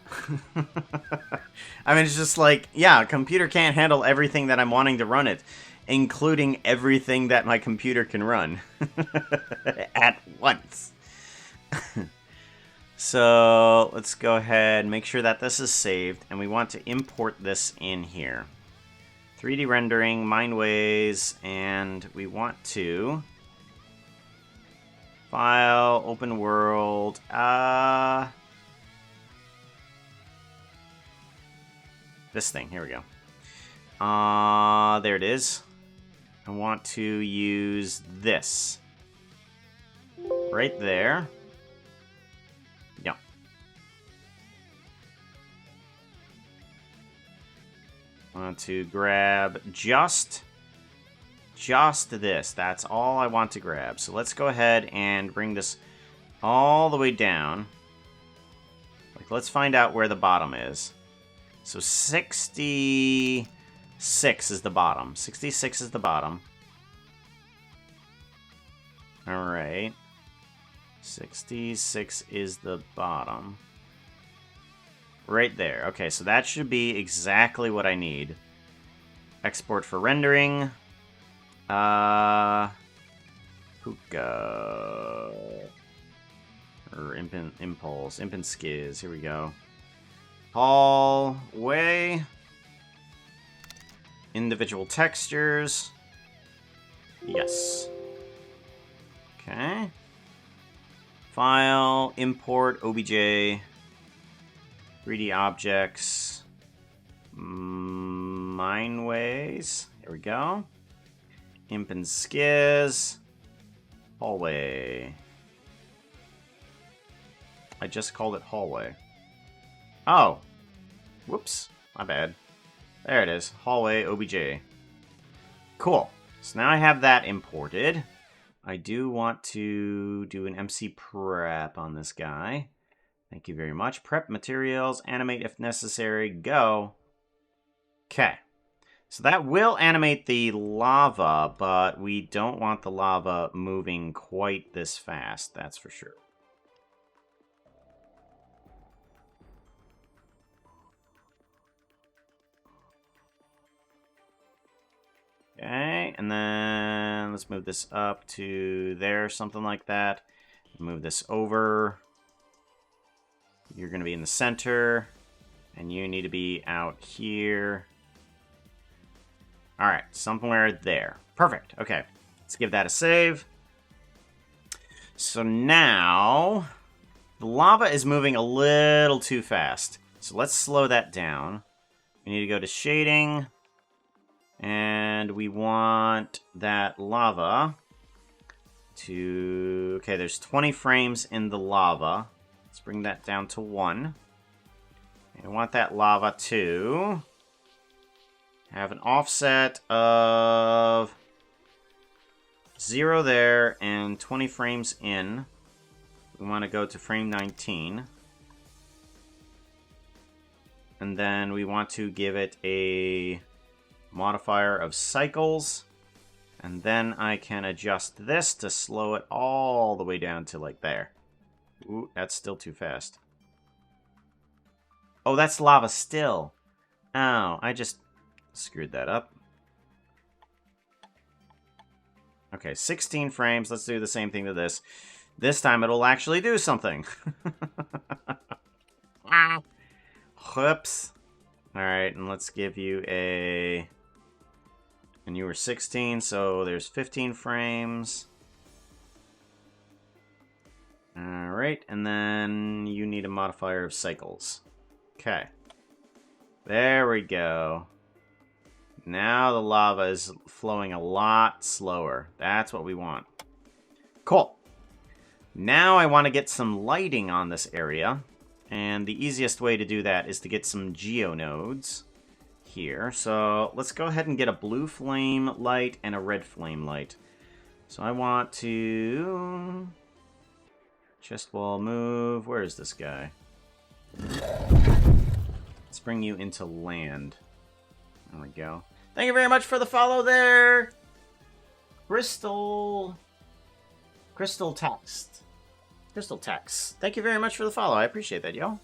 I mean, it's just like, yeah, a computer can't handle everything that I'm wanting to run it, including everything that my computer can run at once. So let's go ahead and make sure that this is saved, and we want to import this in here. 3D rendering, Mindways, and we want to file, open world, this thing, here we go. There it is. I want to use this right there. Yeah. I want to grab just this. That's all I want to grab. So let's go ahead and bring this all the way down. Like, let's find out where the bottom is. So 66 is the bottom. 66 is the bottom. All right. 66 is the bottom. Right there. Okay, so that should be exactly what I need. Export for rendering. Puka. Or Impulse. Imp and Skizz. Here we go. Hallway. Individual textures. Yes. Okay. File, import, OBJ, 3D objects, Mindways. Here we go. Imp and Skizz. Hallway. I just called it hallway. Oh. Whoops. My bad. There it is. Hallway OBJ. Cool. So now I have that imported. I do want to do an MC prep on this guy. Thank you very much. Prep materials, animate if necessary, go. Okay. So that will animate the lava, but we don't want the lava moving quite this fast, that's for sure. Okay, and then let's move this up to there, something like that. Move this over. You're going to be in the center, and you need to be out here. All right, somewhere there. Perfect. Okay, let's give that a save. So now, the lava is moving a little too fast. So let's slow that down. We need to go to shading. And we want that lava to... Okay, there's 20 frames in the lava. Let's bring that down to 1. And I want that lava to have an offset of 0 there and 20 frames in. We want to go to frame 19. And then we want to give it a modifier of cycles, and then I can adjust this to slow it all the way down to like there. Ooh, that's still too fast. Oh, that's lava still. Oh, I just screwed that up. Okay, 16 frames. Let's do the same thing to this. This time it'll actually do something. Whoops. Alright, and let's give you a... And you were 16, so there's 15 frames. Alright, and then you need a modifier of cycles. Okay. There we go. Now the lava is flowing a lot slower. That's what we want. Cool. Now I want to get some lighting on this area. And the easiest way to do that is to get some geonodes here. So let's go ahead and get a blue flame light and a red flame light. So I want to... Chest wall move. Where is this guy? Let's bring you into land. There we go. Thank you very much for the follow there. Crystal Text. Crystal Text. Thank you very much for the follow. I appreciate that, yo.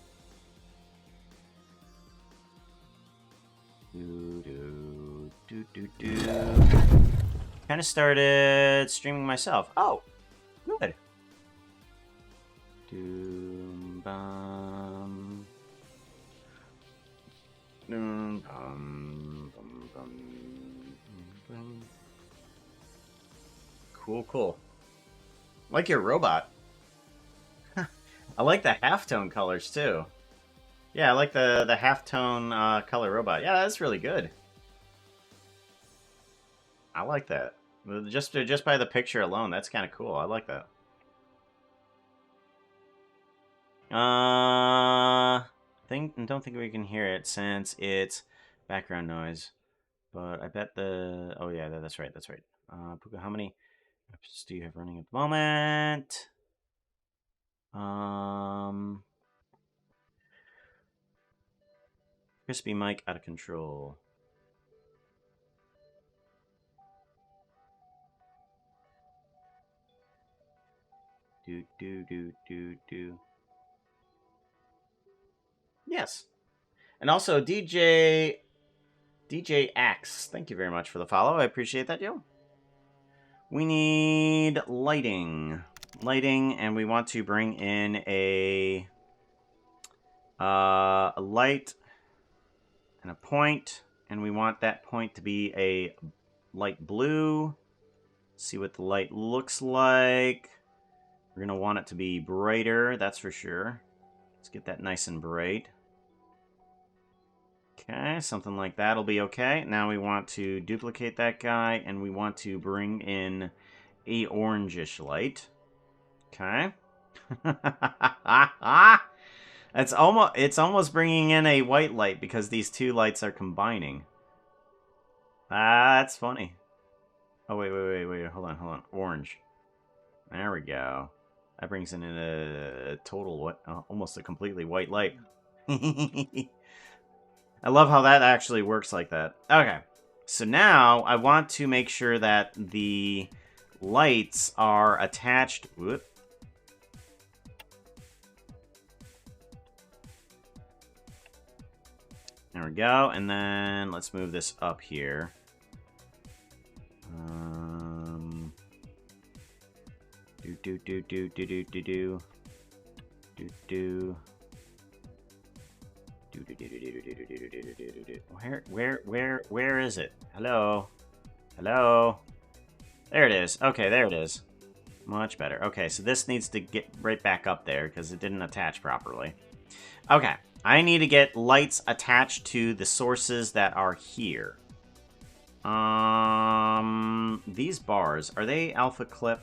Kind of started streaming myself. Oh, good. Cool, cool. Like your robot. I like the halftone colors too. Yeah, I like the halftone color robot. Yeah, that's really good. I like that. Just by the picture alone, that's kind of cool. I like that. Don't think we can hear it since it's background noise. But I bet the... Oh, yeah, that's right, that's right. Puka, how many episodes do you have running at the moment? Crispy Mike out of control. Do. Yes. And also, DJ Axe. Thank you very much for the follow. I appreciate that, yo. We need lighting. Lighting, and we want to bring in a light and a point, and we want that point to be a light blue. See what the light looks like. We're going to want it to be brighter, that's for sure. Let's get that nice and bright. Okay, something like that'll be okay. Now we want to duplicate that guy, and we want to bring in a orangish light. Okay. It's almost bringing in a white light because these two lights are combining. That's funny. Oh, wait. Hold on. Orange. There we go. That brings in a total, almost a completely white light. I love how that actually works like that. Okay. So now I want to make sure that the lights are attached. Whoop. There we go. And then let's move this up here. Where is it? Hello? There it is. Okay, there it is. Much better. Okay, so this needs to get right back up there because it didn't attach properly. Okay, I need to get lights attached to the sources that are here. These bars, are they alpha clip?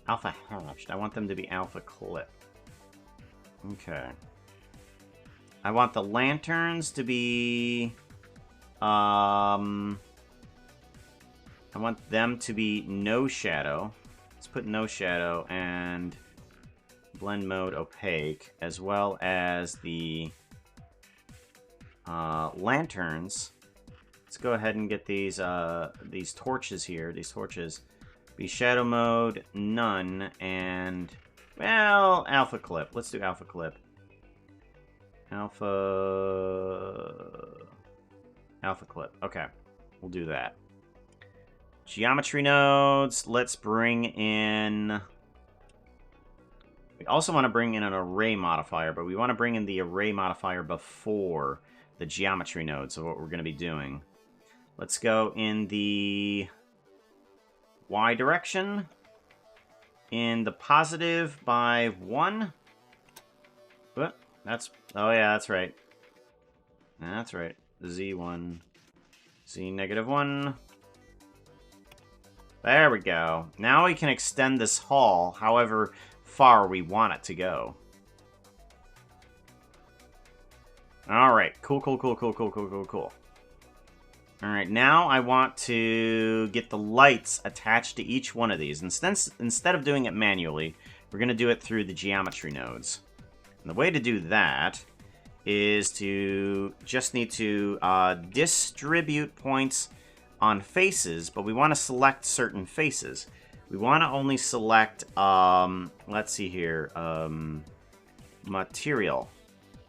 Alpha hashed. I want them to be alpha clip. Okay. I want the lanterns to be... I want them to be no shadow. Let's put no shadow and blend mode opaque, as well as the lanterns. Let's go ahead and get these torches here. These torches be shadow mode, none, and, well, alpha clip. Let's do alpha clip. Alpha clip. Okay, we'll do that. Geometry nodes. Let's bring in... We also want to bring in an array modifier, but we want to bring in the array modifier before the geometry nodes of what we're going to be doing. Let's go in the Y direction. In the positive by 1. What? Oh yeah, that's right. That's right. Z1. Z negative 1. There we go. Now we can extend this hall however far we want it to go. Alright, cool. Alright, now I want to get the lights attached to each one of these. Instead of doing it manually, we're going to do it through the geometry nodes. And the way to do that is to just need to distribute points on faces, but we want to select certain faces. We want to only select, let's see here, material.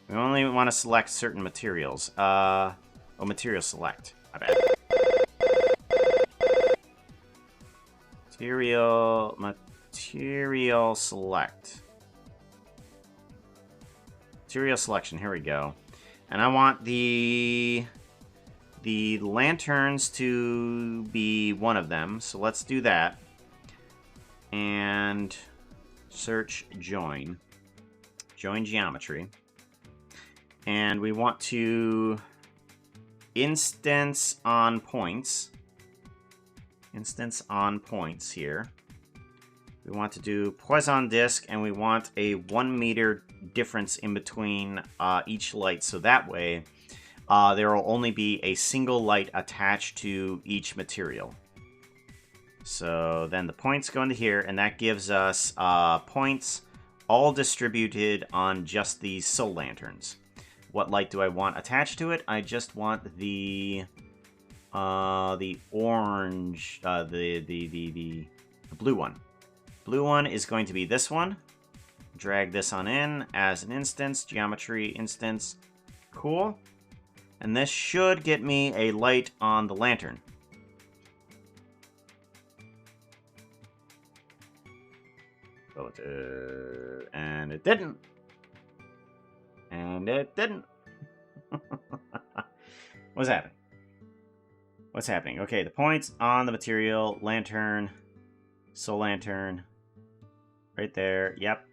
We only want to select certain materials. Material select. My bad. Material select. Material selection, here we go. And I want the lanterns to be one of them. So let's do that. And search join. Join geometry. And we want to instance on points. Instance on points here. We want to do Poisson disk, and we want a 1 meter difference in between each light. So that way, there will only be a single light attached to each material. So then the points go into here, and that gives us points all distributed on just these soul lanterns. What light do I want attached to it? I just want the orange, the blue one. Blue one is going to be this one. Drag this on in as an instance, geometry instance. Cool. And this should get me a light on the lantern. And it didn't. And it didn't. What's happening? What's happening? Okay, the points on the material, lantern, soul lantern, right there. Yep.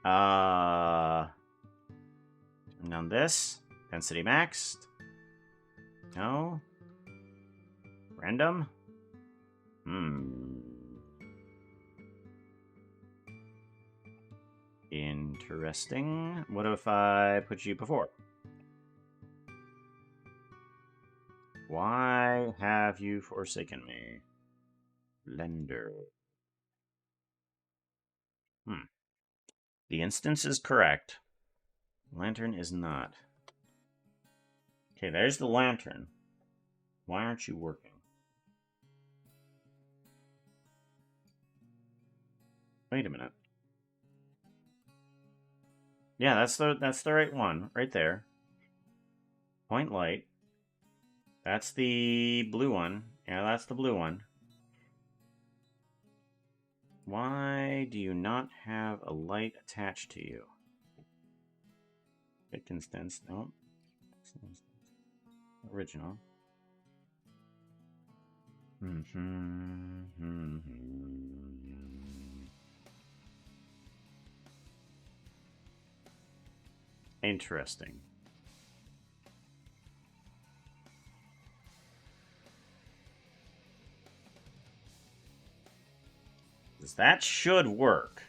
Turn down this. Density maxed. No. Random. Interesting. What if I put you before? Why have you forsaken me? Blender. The instance is correct. Lantern is not. Okay, there's the lantern. Why aren't you working? Wait a minute. Yeah, that's the right one, right there. Point light. That's the blue one. Yeah, that's the blue one. Why do you not have a light attached to you? Pick instance. No. Original. Interesting. That should work.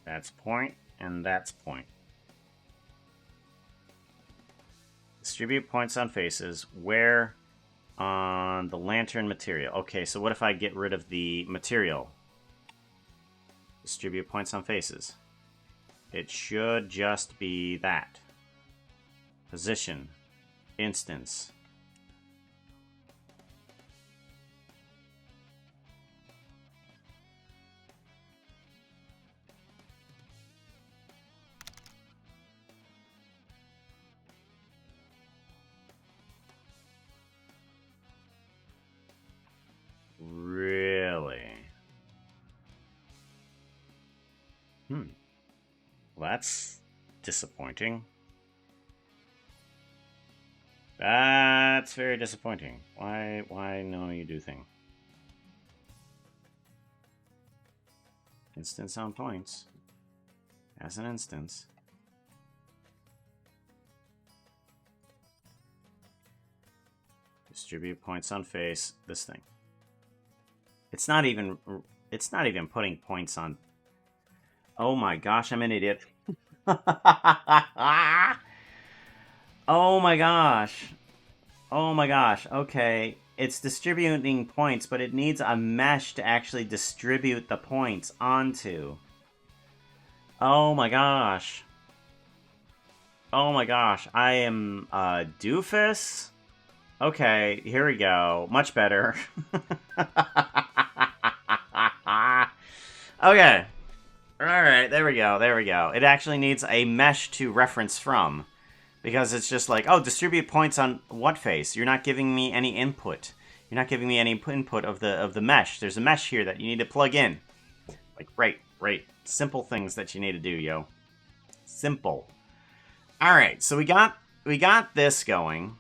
That's point, and that's point. Distribute points on faces. Where on the lantern material? Okay, so what if I get rid of the material? Distribute points on faces. It should just be that. Position. Instance. Really? Well, that's disappointing. That's very disappointing. Why no you do thing? Instance on points. As an instance. Distribute points on face. This thing. It's not even putting points on. Oh my gosh, I'm an idiot. Oh my gosh. Oh my gosh. Okay. It's distributing points, but it needs a mesh to actually distribute the points onto. Oh my gosh. Oh my gosh. I am a doofus. Okay, here we go. Much better. Okay. Alright, there we go. It actually needs a mesh to reference from. Because it's just like, oh, distribute points on what face? You're not giving me any input. You're not giving me any input of the mesh. There's a mesh here that you need to plug in. Like, right. Simple things that you need to do, yo. Simple. All right, so we got this going.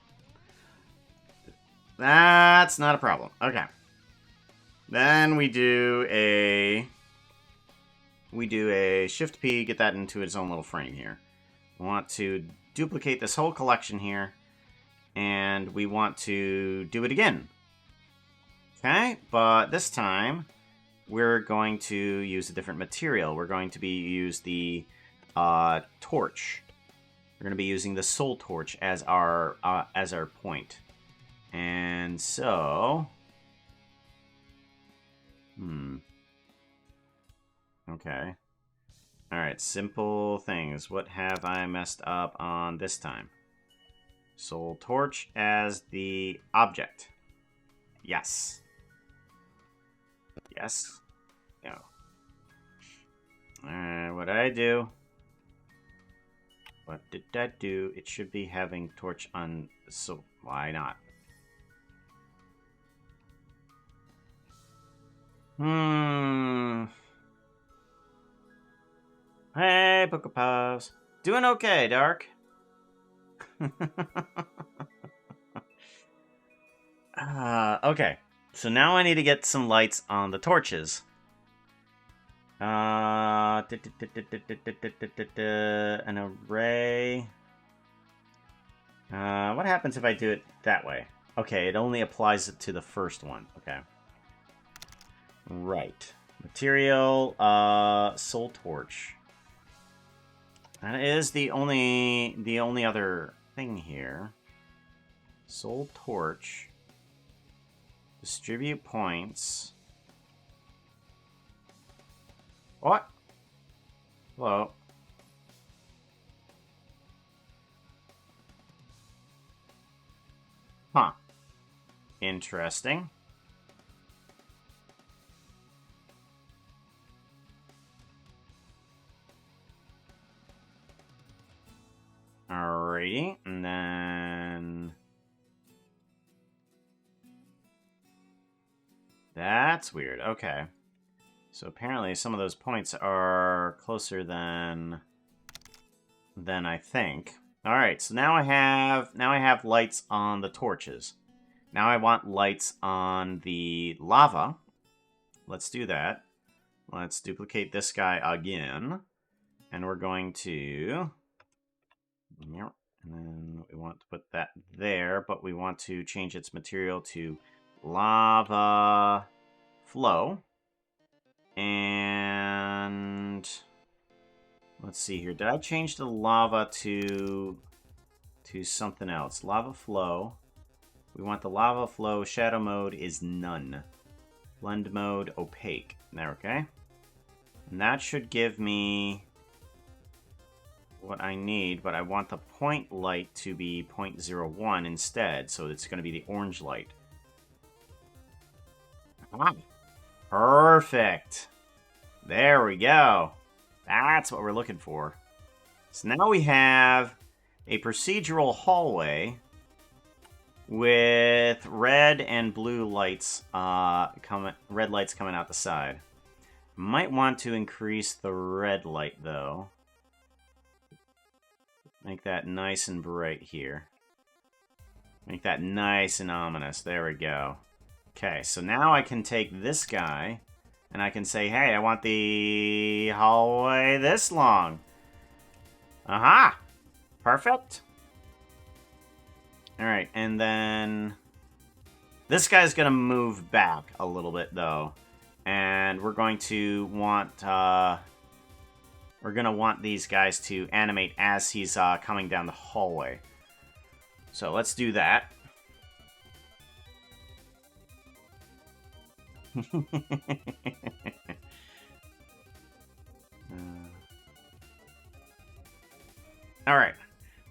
That's not a problem. Okay. Then we do a Shift P, get that into its own little frame here. We want to duplicate this whole collection here, and we want to do it again. Okay, but this time we're going to use a different material. We're going to use the torch. We're going to be using the soul torch as our point. And so, okay. All right, simple things. What have I messed up on this time? Soul torch as the object. Yes. Yes. No. Alright, what did I do? What did that do? It should be having torch on, so why not? Hey, Pokepaws. Doing okay, Dark. Okay. So now I need to get some lights on the torches. An array. What happens if I do it that way? Okay, it only applies it to the first one. Okay. Right. Material, soul torch. That is the only other thing here. Soul torch. Distribute points. What? Hello. Huh. Interesting. Alrighty, and then... That's weird. Okay. So apparently some of those points are closer than I think. All right. So now I have lights on the torches. Now I want lights on the lava. Let's do that. Let's duplicate this guy again. And we're going to... And then we want to put that there, but we want to change its material to lava flow. And let's see here. Did I change the lava to something else? Lava flow. We want the lava flow. Shadow mode is none. Blend mode opaque. There, okay. And that should give me what I need, but I want the point light to be 0.01 instead, so it's going to be the orange light. Ah, perfect. There we go. That's what we're looking for. So now we have a procedural hallway with red and blue lights red lights coming out the side. Might want to increase the red light though. Make that nice and bright here. Make that nice and ominous. There we go. Okay, so now I can take this guy and I can say, hey, I want the hallway this long. Aha! Perfect. Alright, and then this guy's going to move back a little bit, though. And we're going to want... we're going to want these guys to animate as he's coming down the hallway. So let's do that. All right.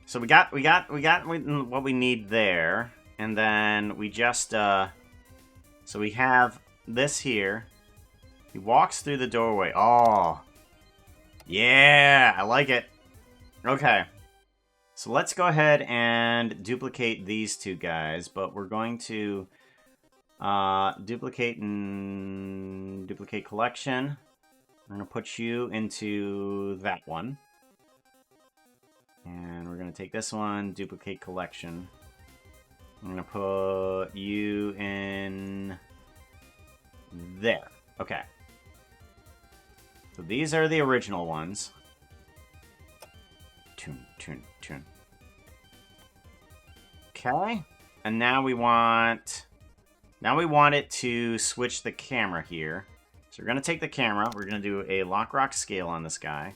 So we got what we need there, and then we just so we have this here. He walks through the doorway. Oh. Yeah, I like it. Okay. So let's go ahead and duplicate these two guys, but we're going to duplicate collection. We're going to put you into that one. And we're going to take this one, duplicate collection. I'm going to put you in there. Okay. So these are the original ones. Tune. Okay. And now we want it to switch the camera here. So we're going to take the camera. We're going to do a lock rock scale on this guy.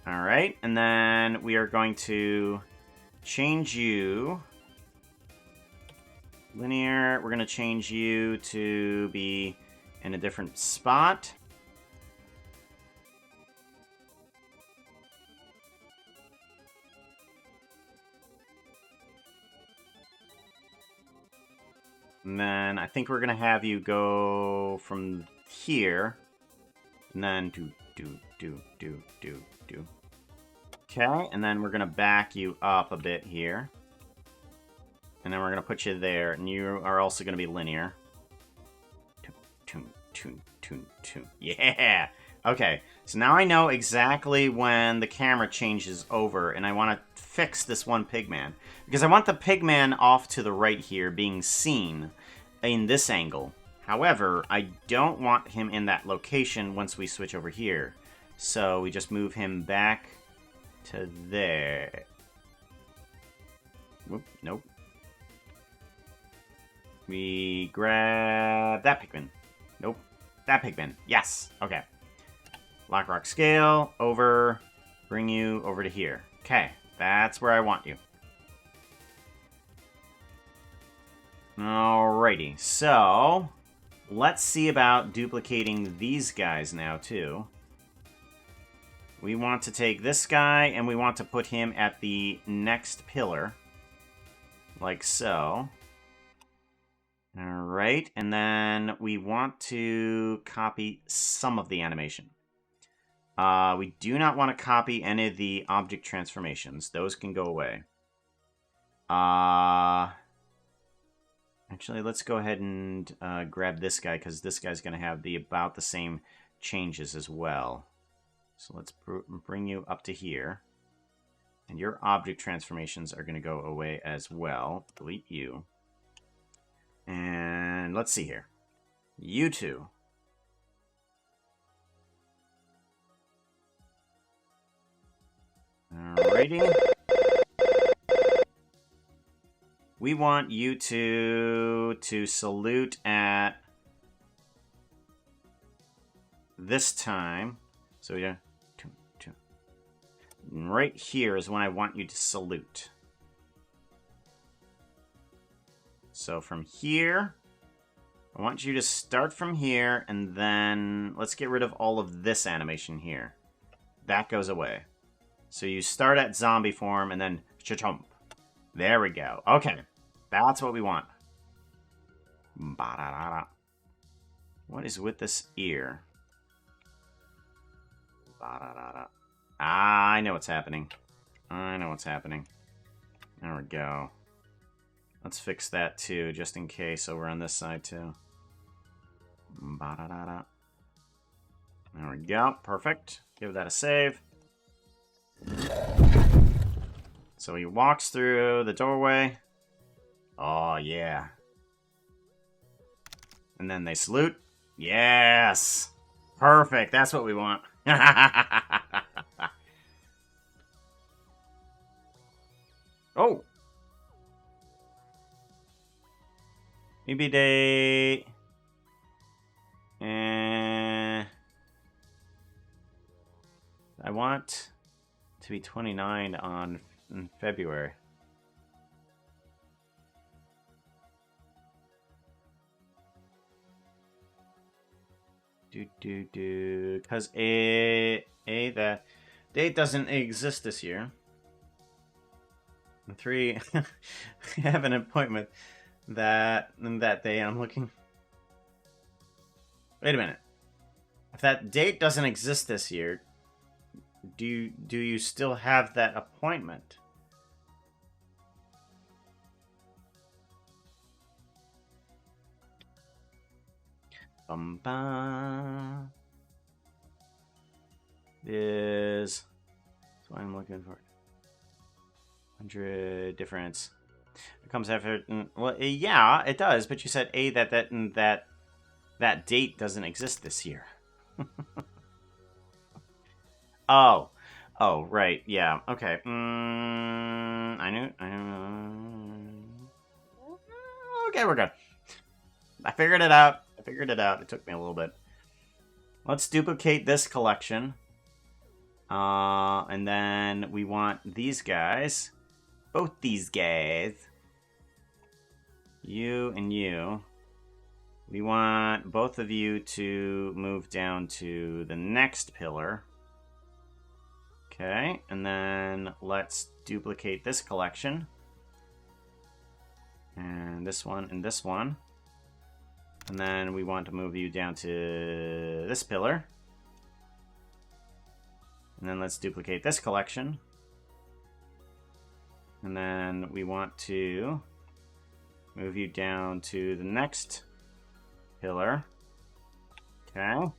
All right. And then we are going to change you linear. We're going to change you to be in a different spot. And then I think we're going to have you go from here. And then do. Okay, and then we're going to back you up a bit here. And then we're going to put you there. And you are also going to be linear. Tune. Yeah! Okay, so now I know exactly when the camera changes over. And I want to fix this one pigman. Because I want the pigman off to the right here being seen in this angle. However, I don't want him in that location once we switch over here. So we just move him back to there. Whoop, nope. We grab that pigman. Nope. That pigman. Yes. Okay. Lock rock scale over. Bring you over to here. Okay. That's where I want you. Alrighty. So, let's see about duplicating these guys now, too. We want to take this guy, and we want to put him at the next pillar. Like so. Alright, and then we want to copy some of the animation. We do not want to copy any of the object transformations. Those can go away. Actually, let's go ahead and grab this guy, because this guy's going to have about the same changes as well. So let's bring you up to here. And your object transformations are going to go away as well. Delete you. And let's see here. You two. Alrighty. We want you to salute at this time. So we two. Right here is when I want you to salute. So from here, I want you to start from here, and then let's get rid of all of this animation here. That goes away. So you start at zombie form, and then cha-chomp. There we go. Okay. That's what we want. Ba-da-da-da. What is with this ear? Ba-da-da-da. Ah, I know what's happening. There we go. Let's fix that too, just in case, over on this side too. Ba-da-da-da. There we go. Perfect. Give that a save. So he walks through the doorway. Oh, yeah. And then they salute. Yes! Perfect. That's what we want. Oh! Maybe they... I want to be 29 in February. Because the date doesn't exist this year. And 3, I have an appointment that day, and I'm looking. Wait a minute. If that date doesn't exist this year, do you still have that appointment? Bum, bum. Is that's what I'm looking for. 100 difference. It comes after. Well, yeah, it does. But you said that date doesn't exist this year. Oh, right. Yeah. Okay. I knew. Okay, we're good. I figured it out. It took me a little bit. Let's duplicate this collection. And then we want these guys. Both these guys. You and you. We want both of you to move down to the next pillar. Okay, and then let's duplicate this collection. And this one and this one. And then we want to move you down to this pillar. And then let's duplicate this collection. And then we want to move you down to the next pillar. Okay.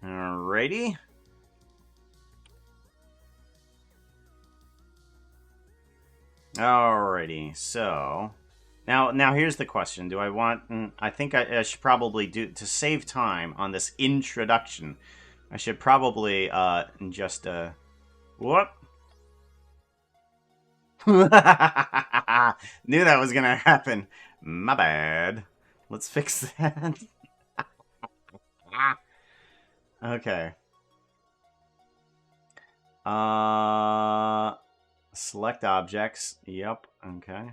Alrighty. Alrighty, so now here's the question. Do I want... I think I should probably do... To save time on this introduction, I should probably just... Whoop! Knew that was gonna happen. My bad. Let's fix that. Okay. Select objects. Yep. Okay.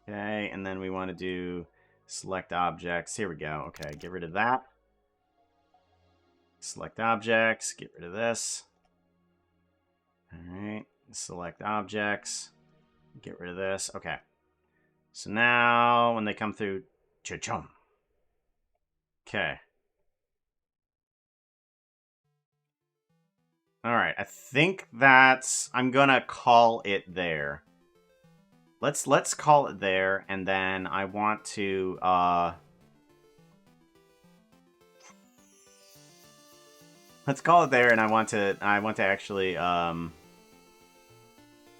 Okay, and then we want to do select objects. Here we go. Okay, get rid of that. Select objects. Get rid of this. Alright. Select objects. Get rid of this. Okay. So now, when they come through... Cha-chum. Okay. Alright, I think that's... I'm gonna call it there. Let's call it there, and then I want to, let's call it there, and I want to actually,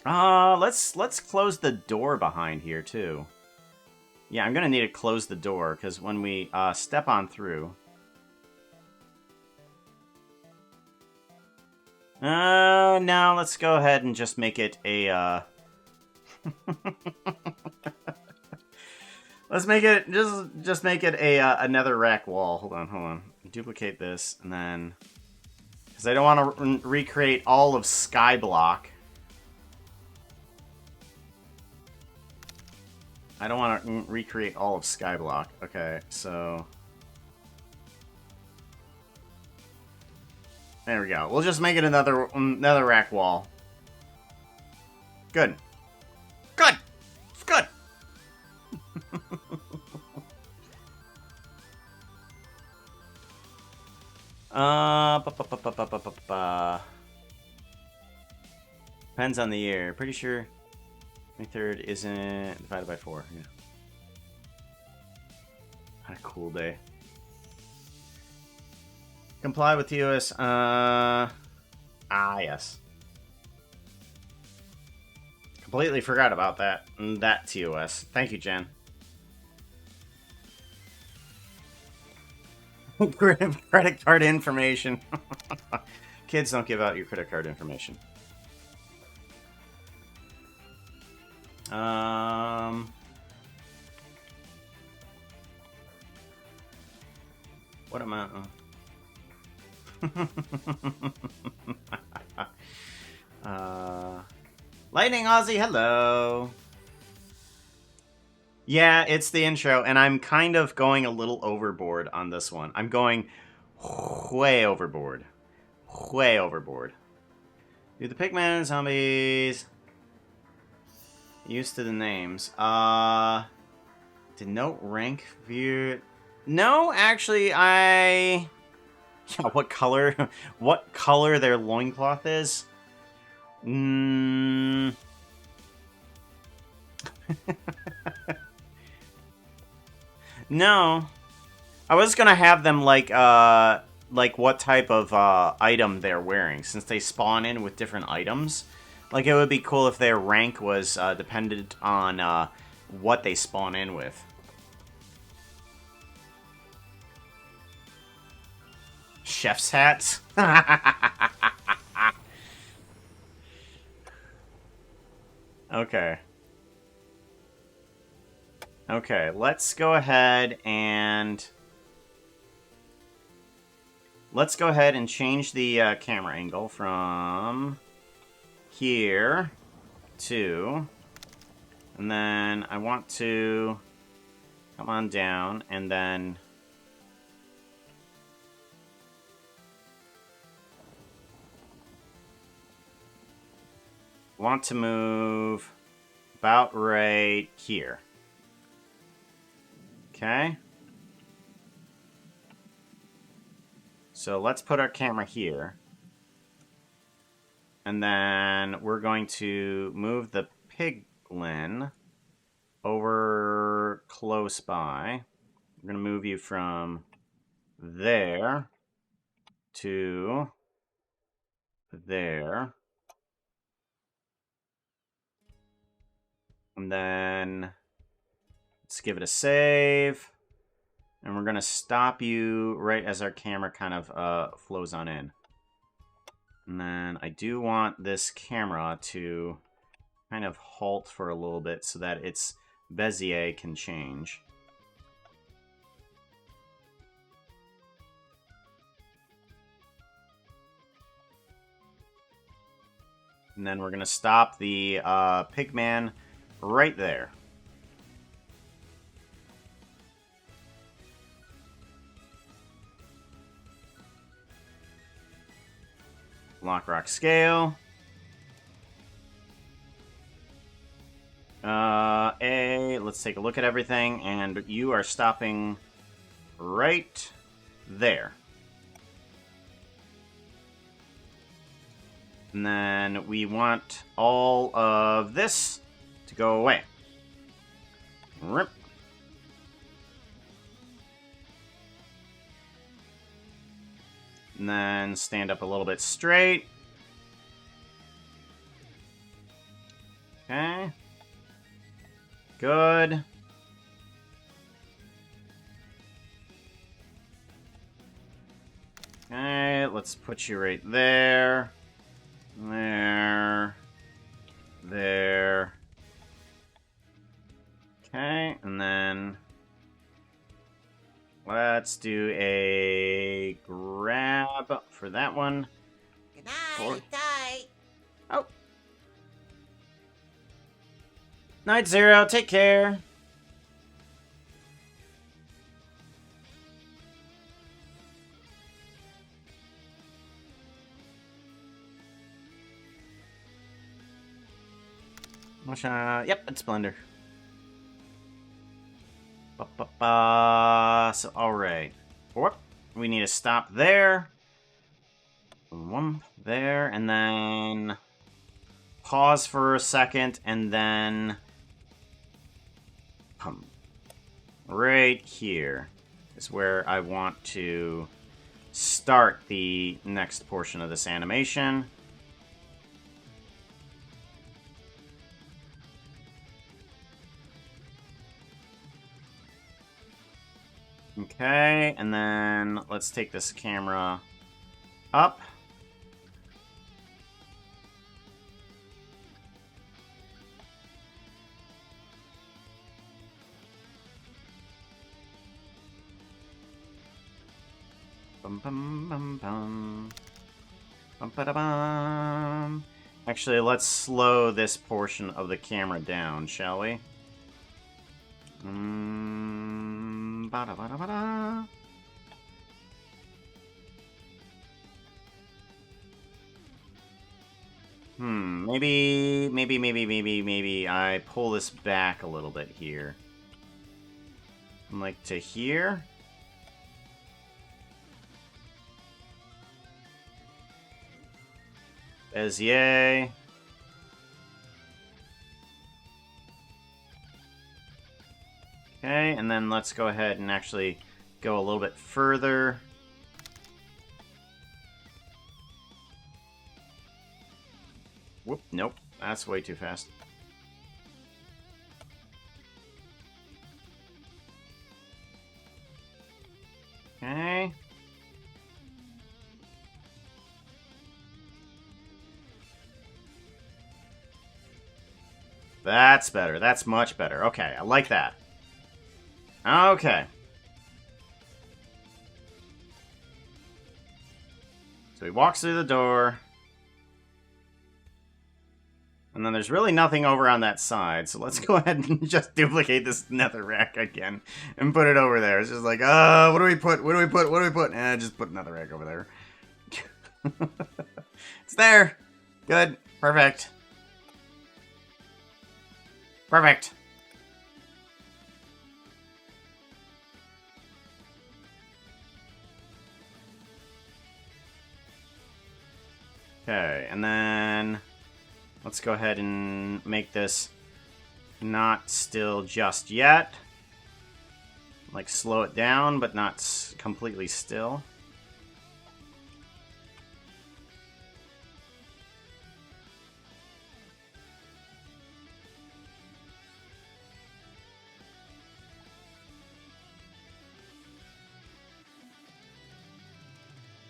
let's close the door behind here, too. Yeah, I'm gonna need to close the door, because when we, step on through... no, let's go ahead and just make it a, let's make it, just make it a, another rack wall. Hold on. Duplicate this, and then... Because I don't want to recreate all of Skyblock. I don't want to recreate all of Skyblock. Okay, so... There we go. We'll just make it another rack wall. Good. Good! It's good! Depends on the year. Pretty sure 23rd isn't divided by 4. Yeah. What a cool day. Comply with TOS. Yes. Completely forgot about that. That TOS. Thank you, Jen. Credit card information. Kids, don't give out your credit card information. What am I... Lightning Aussie, hello. Yeah, it's the intro, and I'm kind of going a little overboard on this one. I'm going way overboard. Way overboard. Do the pigmen, zombies... Used to the names. Denote rank view... No, actually, Yeah, what color? What color their loincloth is? No. I was gonna have them like what type of item they're wearing, since they spawn in with different items. Like, it would be cool if their rank was dependent on what they spawn in with. Chef's hats? Okay. Okay, let's go ahead and... Let's go ahead and change the camera angle from here to... And then I want to come on down and then... want to move about right here. Okay. So let's put our camera here. And then we're going to move the piglin over close by. We're going to move you from there to there. And then let's give it a save. And we're going to stop you right as our camera kind of flows on in. And then I do want this camera to kind of halt for a little bit so that its Bezier can change. And then we're going to stop the Pigman right there. Lock, rock, scale. Let's take a look at everything, and you are stopping right there. And then we want all of this to go away. Rip. And then stand up a little bit straight. Okay. Good. Okay, let's put you right there. There. There. Okay, and then let's do a grab for that one. Good night. Night. Oh. Night, Zero. Take care. Yep, it's Blender. So, alright. We need to stop there. One there, and then pause for a second, and then right here is where I want to start the next portion of this animation. Okay, and then let's take this camera up. Bum bum bum bum. Bum ba da bum. Actually, let's slow this portion of the camera down, shall we? Ba da ba da ba da. Maybe I pull this back a little bit here. Like to here. Bezier. Okay, and then let's go ahead and actually go a little bit further. Whoop, nope. That's way too fast. Okay. That's better. That's much better. Okay, I like that. Okay. So he walks through the door. And then there's really nothing over on that side. So let's go ahead and just duplicate this netherrack again. And put it over there. It's just like, what do we put? What do we put? What do we put? Just put netherrack over there. It's there. Good. Perfect. Perfect. Okay, and then let's go ahead and make this not still just yet. Like, slow it down, but not completely still.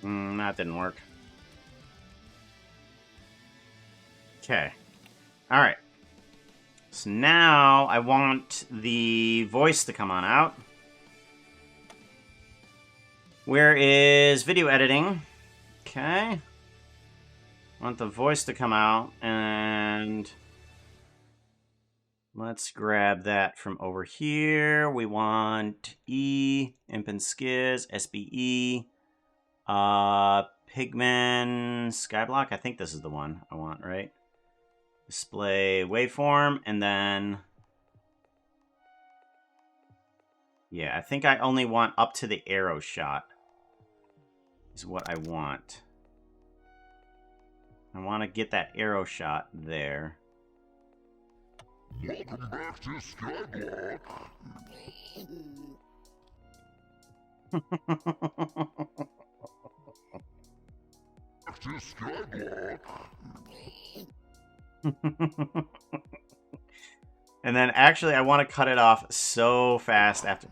That didn't work. Okay. Alright. So now I want the voice to come on out. Where is video editing? Okay. I want the voice to come out, and let's grab that from over here. We want Imp and Skizz SBE. Pigman Skyblock. I think this is the one I want, right? Display waveform, and then... yeah, I think I only want up to the arrow shot. Is what I want. I want to get that arrow shot there. Welcome back to Skyblock. Back to Skyblock. And then actually I want to cut it off so fast after.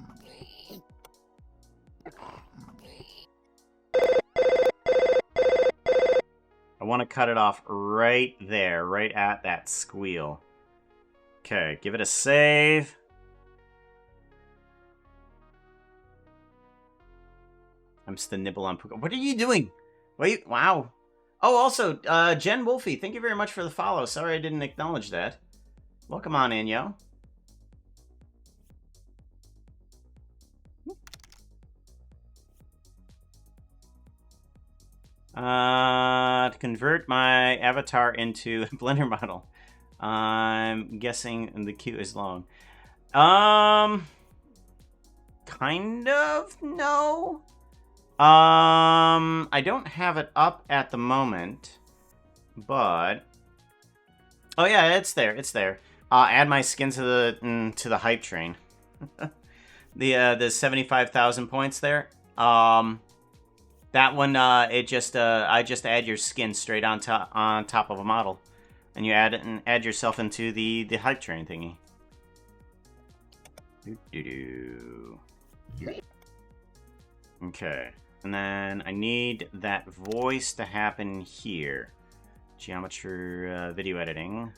I want to cut it off right there, right at that squeal. Okay, give it a save. I'm just a nibble on Puka. What are you doing? Wait, wow. Oh, also, Jen Wolfie, thank you very much for the follow. Sorry I didn't acknowledge that. Welcome on in, yo. To convert my avatar into a Blender model. I'm guessing the queue is long. Kind of? No. I don't have it up at the moment, but... oh yeah, it's there, it's there. Add my skin to the hype train. the 75,000 points there. That one, I just add your skin straight on top of a model, and you add yourself into the hype train thingy. Okay, and then I need that voice to happen here. Geometry, video editing.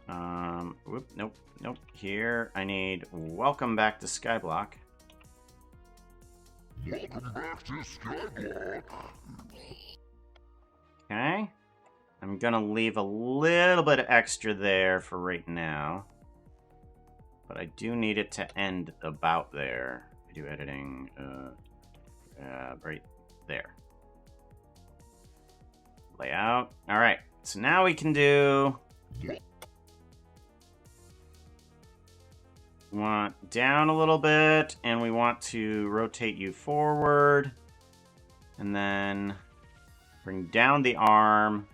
Whoop, nope. Here, I need welcome back to Skyblock. Welcome back to Skyblock. Okay. I'm gonna leave a little bit of extra there for right now. But I do need it to end about there. Video editing, right there. Layout. Alright, so now we can do... we want down a little bit, and we want to rotate you forward. And then bring down the arm,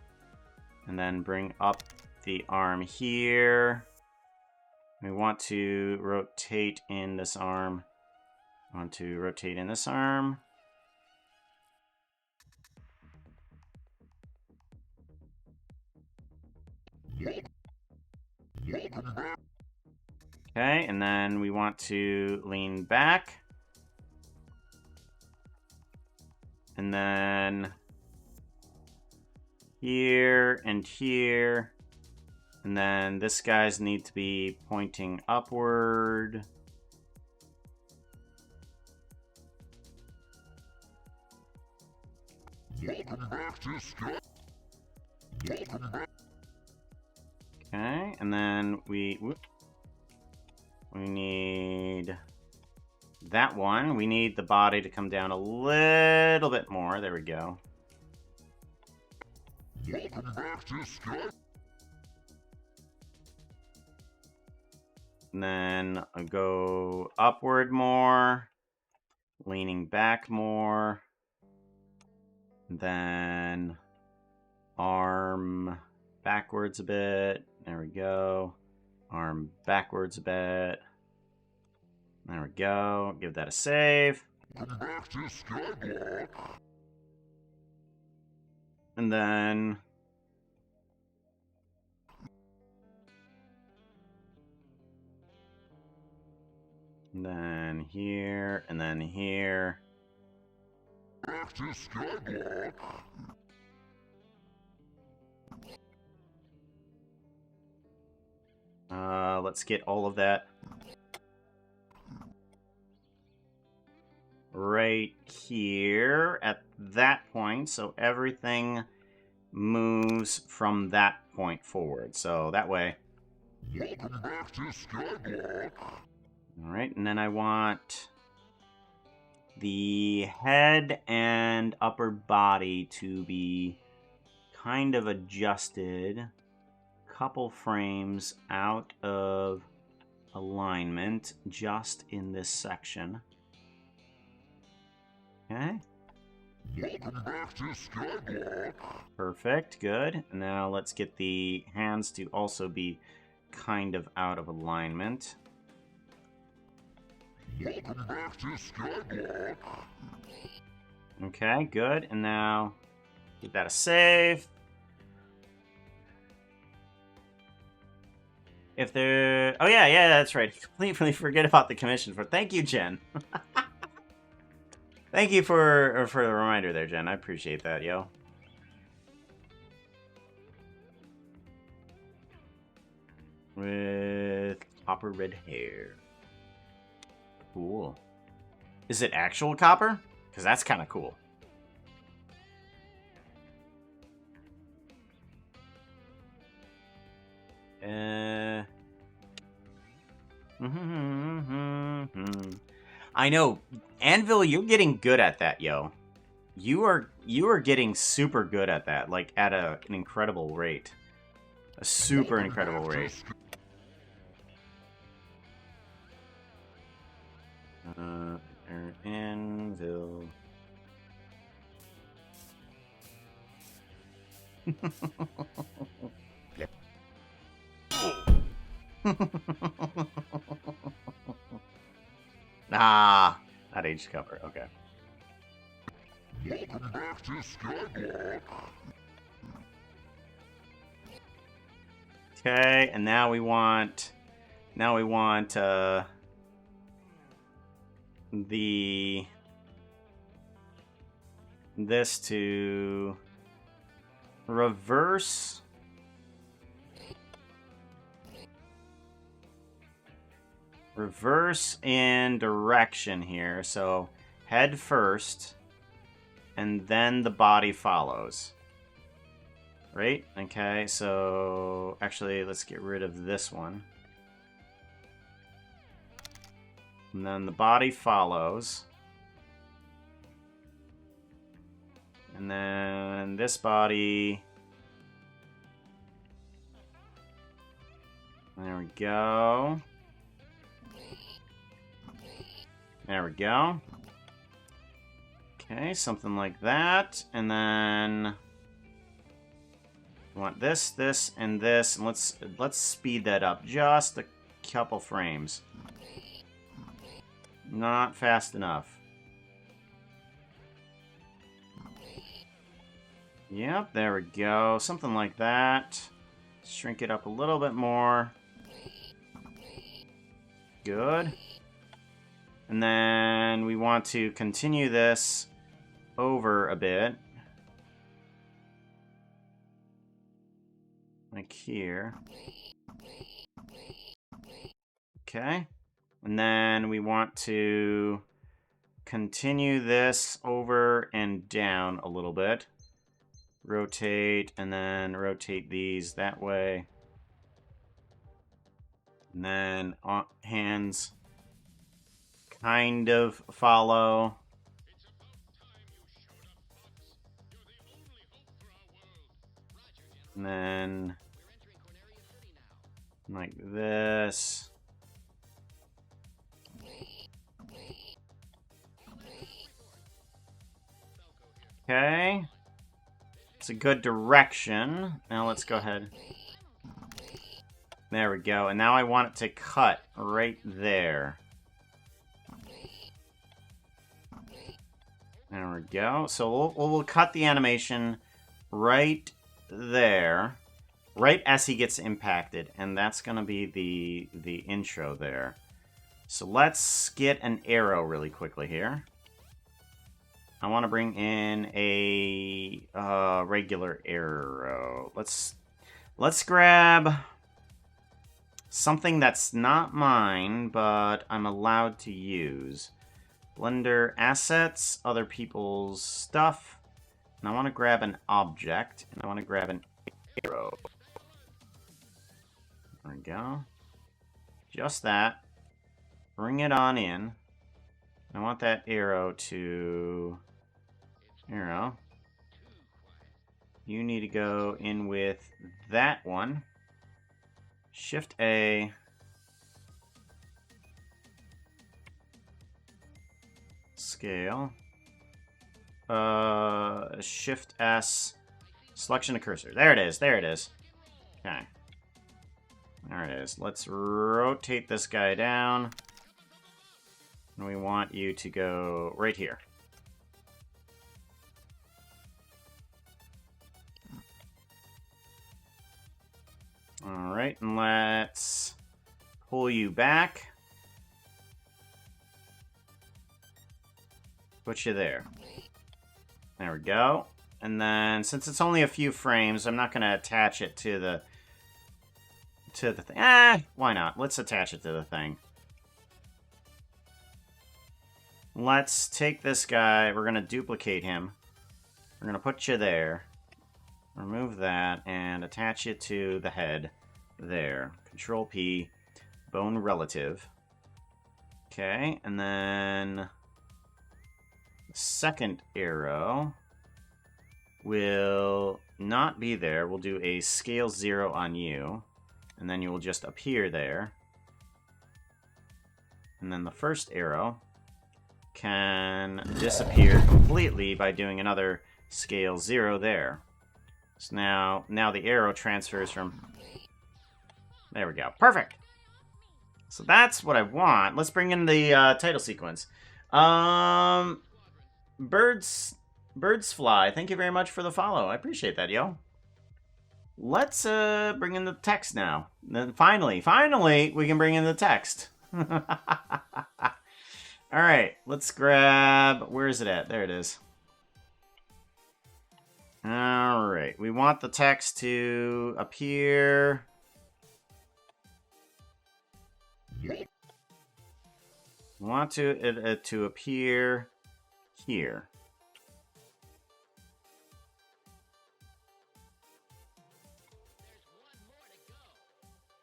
and then bring up the arm here. We want to rotate in this arm. I want to rotate in this arm. Okay, and then we want to lean back. And then here and here. And then this guy's need to be pointing upward. Okay, and then we need that one. We need the body to come down a little bit more. There we go. And then I'll go upward more, leaning back more. Then arm backwards a bit. There we go. Arm backwards a bit. There we go. Give that a save. And then here, and then here. Let's get all of that right here at that point, so everything moves from that point forward. So that way. Alright, and then I want the head and upper body to be kind of adjusted. Couple frames out of alignment just in this section. Okay. Perfect, good. Now let's get the hands to also be kind of out of alignment. Okay, good. And now give that a save. If there... Oh, yeah, that's right. Completely forget about the commission for... Thank you, Jen. Thank you for the reminder there, Jen. I appreciate that, yo. With copper red hair. Cool. Is it actual copper? Because that's kind of cool. I know, Anvil, you're getting good at that, yo. You are getting super good at that, like at an incredible rate, a super incredible rate. Anvil. Ah, not aged cover. Okay. Okay, and now we want this to reverse in direction here. So head first and then the body follows. Right? Okay, so actually let's get rid of this one. And then the body follows. And then this body. There we go. There we go. Okay, something like that. And then we want this, this, and this. And let's speed that up just a couple frames. Not fast enough. Yep, there we go. Something like that. Shrink it up a little bit more. Good. And then we want to continue this over a bit. Like here. Okay. And then we want to continue this over and down a little bit. Rotate, and then rotate these that way. And then hands kind of follow. And then like this. Okay. It's a good direction. Now let's go ahead. There we go. And now I want it to cut right there. There we go. So we'll cut the animation right there. Right as he gets impacted. And that's going to be the intro there. So let's get an arrow really quickly here. I want to bring in a regular arrow. Let's grab something that's not mine, but I'm allowed to use. Blender assets, other people's stuff. And I want to grab an object, and I want to grab an arrow. There we go. Just that. Bring it on in. I want that arrow to... Arrow. You need to go in with that one. Shift A. Scale. Shift S. Selection of cursor. There it is. There it is. Okay. There it is. Let's rotate this guy down. And we want you to go right here. Alright, and let's pull you back. Put you there. There we go. And then, since it's only a few frames, I'm not going to attach it to the thing. Why not? Let's attach it to the thing. Let's take this guy. We're going to duplicate him. We're going to put you there. Remove that and attach it to the head there. Control P. Bone relative. Okay, and then the second arrow will not be there. We'll do a scale 0 on you. And then you will just appear there. And then the first arrow can disappear completely by doing another scale 0 there. So now the arrow transfers from... There we go. Perfect! So that's what I want. Let's bring in the title sequence. Birds Fly, thank you very much for the follow. I appreciate that, yo. Let's bring in the text now. Then finally, we can bring in the text. Alright, let's grab... Where is it at? There it is. Alright, we want the text to appear... We want it to appear here.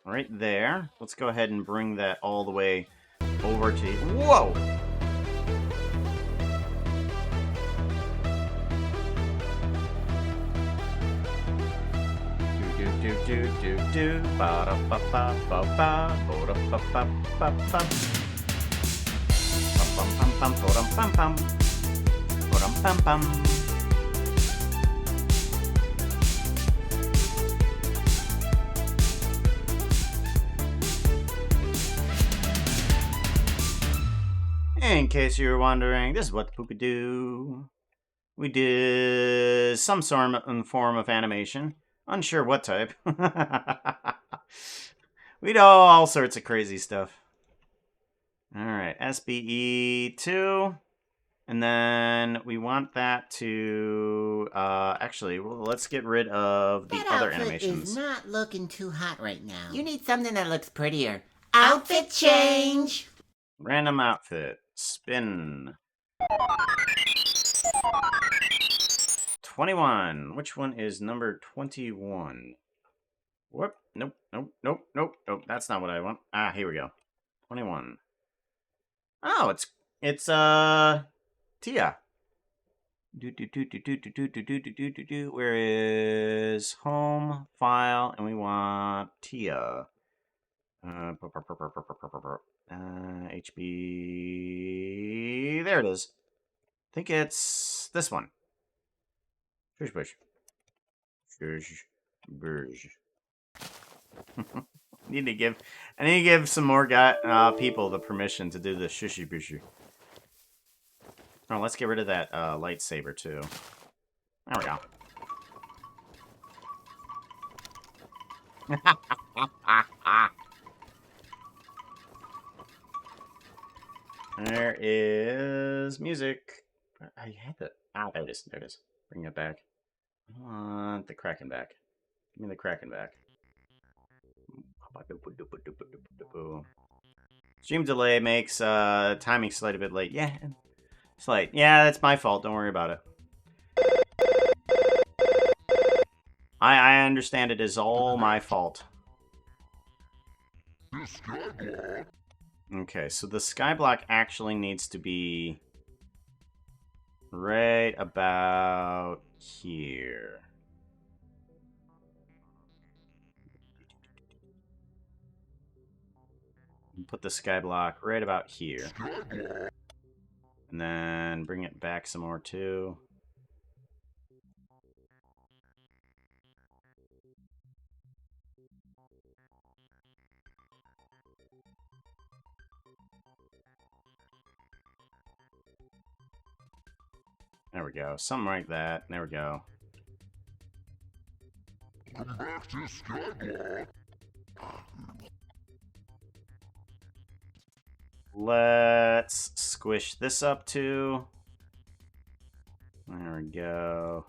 Right there. Let's go ahead and bring that all the way over to... Whoa! Do ba da ba ba ba ba ba da ba ba ba ba pam pam pam pam pam pam pam pam. In case you were wondering, this is what the Poo could do. We did some sort of form of animation. Unsure what type. We do all sorts of crazy stuff. Alright, SBE 2. And then we want that to... actually, well, let's get rid of the That other outfit animations. is not looking too hot right now. You need something that looks prettier. Outfit change! Random outfit. Spin. 21. Which one is number 21? Whoop. Nope. Nope. Nope. Nope. Nope. That's not what I want. Ah, here we go. 21. Oh, it's Tia. Where is home file? And we want Tia. HB. There it is. I think it's this one. Shush bush. Shush bush. I need to give some more people the permission to do the shushy bushy. Oh, let's get rid of that lightsaber too. There we go. There is music. I had that. Ah, there it is. There it is. Bring it back. I want the Kraken back. Give me the Kraken back. Stream delay makes timing slight a bit late. Yeah, slight. Yeah, that's my fault. Don't worry about it. I understand it is all my fault. Okay, so the skyblock actually needs to be right about here. Put the skyblock right about here. And then bring it back some more too. There we go. Something like that. There we go. Let's squish this up too. There we go.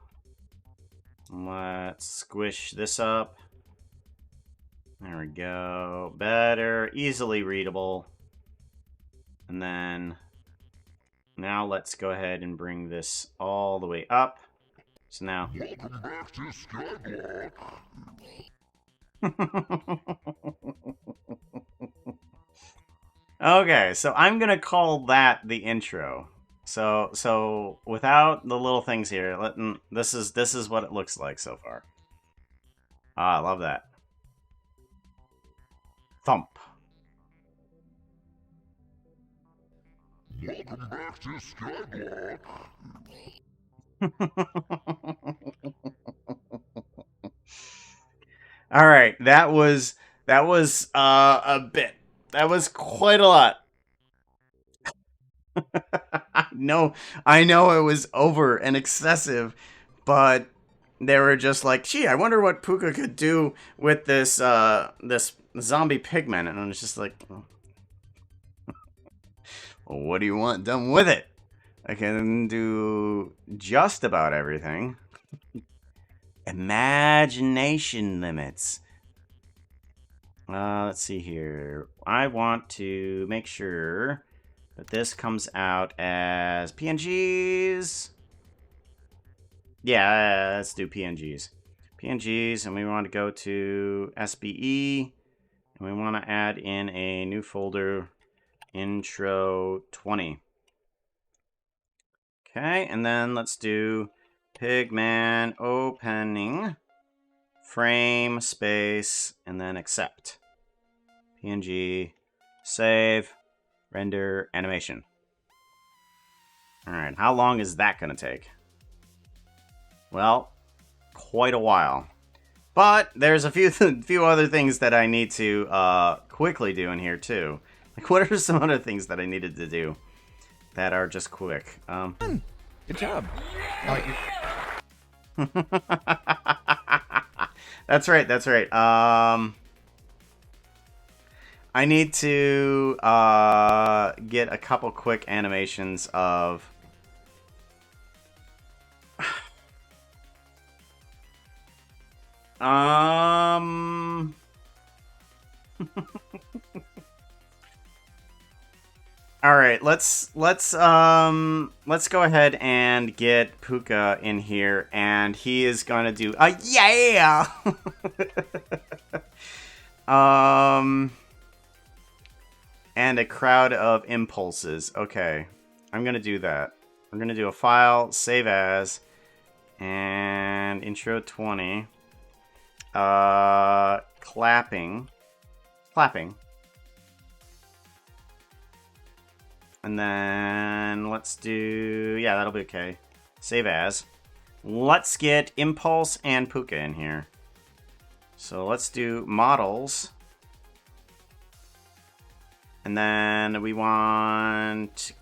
Let's squish this up. There we go. Better. Easily readable. And then... now let's go ahead and bring this all the way up. So now... Okay, so I'm gonna call that the intro. So without the little things here, this is what it looks like so far. Ah, I love that. Thump. All right, that was a bit. That was quite a lot. I know it was over and excessive, but they were just like, gee, I wonder what Puka could do with this this zombie pigman, and I was just like, well, what do you want done with it? I can do just about everything. Imagination limits. Let's see here. I want to make sure that this comes out as PNGs. Yeah, let's do PNGs. PNGs, and we want to go to SBE, and we want to add in a new folder, intro 20. Okay, and then let's do Pigman opening, frame, space, and then accept. PNG, save, render, animation. Alright, how long is that going to take? Well, quite a while. But there's a few other things that I need to quickly do in here too. Like, what are some other things that I needed to do? that are just quick. Good job. That's right. That's right. I need to get a couple quick animations of. All right, let's go ahead and get Puka in here, and he is gonna do yeah. And a crowd of impulses. Okay, I'm gonna do that. I'm gonna do a file, save as, and intro 20. Clapping. And then let's do, yeah, that'll be okay. Save as. Let's get Impulse and Puka in here. So let's do models. And then we want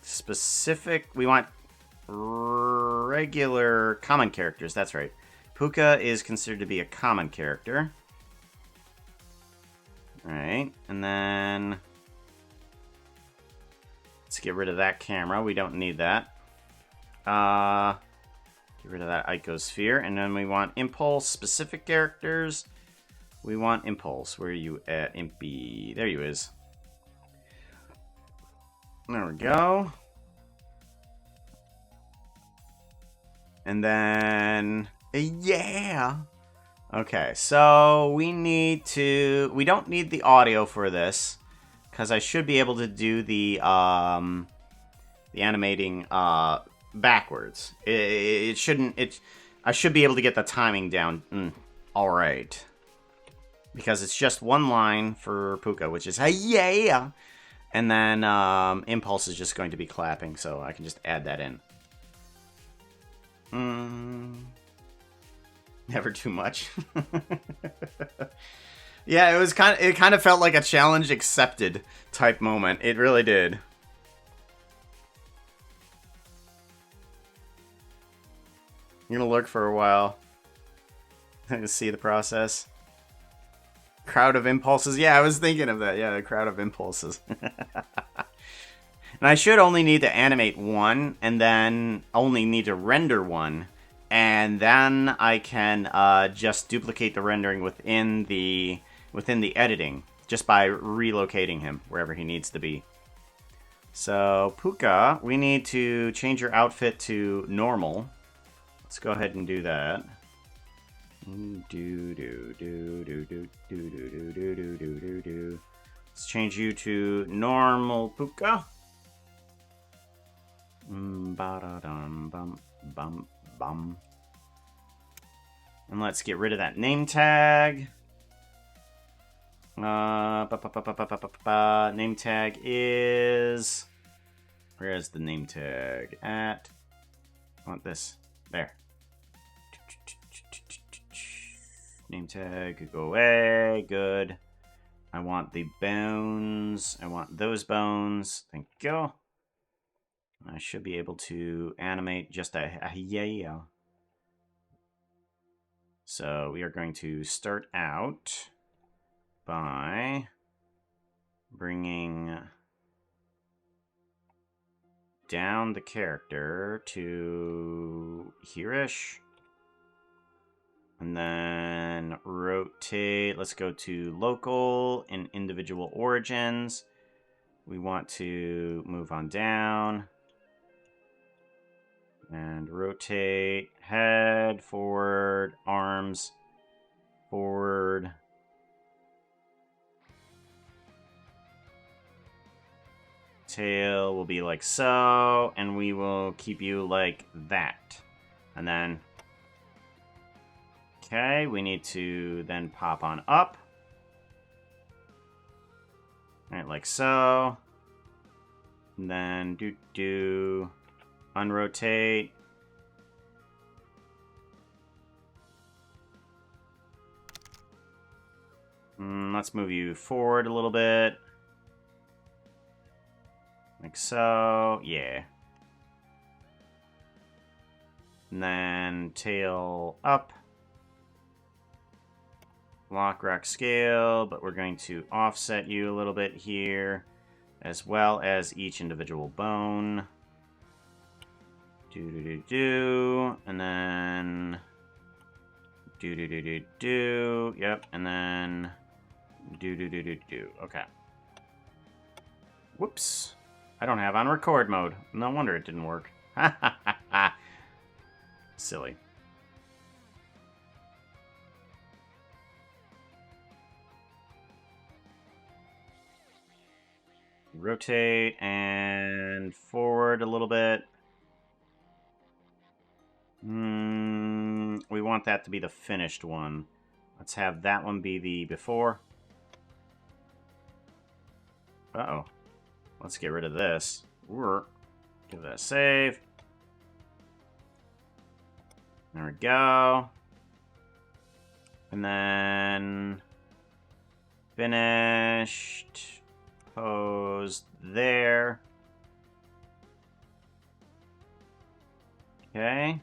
specific, we want regular common characters. That's right. Puka is considered to be a common character. Alright, and then let's get rid of that camera. We don't need that. Get rid of that icosphere. And then we want Impulse, specific characters. We want Impulse. Where are you at, Impy? There you is. There we go. And then, yeah. Okay, so we don't need the audio for this, because I should be able to do the animating backwards. I should be able to get the timing down. All right. Because it's just one line for Puka, which is, hey, yeah. And then Impulse is just going to be clapping, so I can just add that in. Never too much. Yeah, it kind of felt like a challenge accepted type moment. It really did. You're gonna lurk for a while to see the process. Crowd of impulses. Yeah, I was thinking of that. Yeah, the crowd of impulses. And I should only need to animate one, and then only need to render one, and then I can just duplicate the rendering within the editing, just by relocating him wherever he needs to be. So Puka, we need to change your outfit to normal. Let's go ahead and do that. Let's change you to normal Puka. Ba-da-dum, bum, bum. And let's get rid of that name tag. Name tag is... Where is the name tag at? I want this. There. Name tag could go away. Good. I want the bones. I want those bones. Thank you. I should be able to animate just a yeah. So we are going to start out by bringing down the character to here-ish. And then rotate. Let's go to local and individual origins. We want to move on down. And rotate, head, forward, arms, forward. Tail will be like so, and we will keep you like that. And then, okay, we need to then pop on up. Alright, like so. And then do. Unrotate. Let's move you forward a little bit. Like so, yeah. And then tail up. Lock, rock, scale, but we're going to offset you a little bit here, as well as each individual bone. Do, and then do. Yep, and then do. Okay. Whoops. I don't have on record mode. No wonder it didn't work. Ha ha ha ha. Silly. Rotate and forward a little bit. We want that to be the finished one. Let's have that one be the before. Uh-oh. Let's get rid of this. Give that a save. There we go. And then... finished. Pose there. Okay.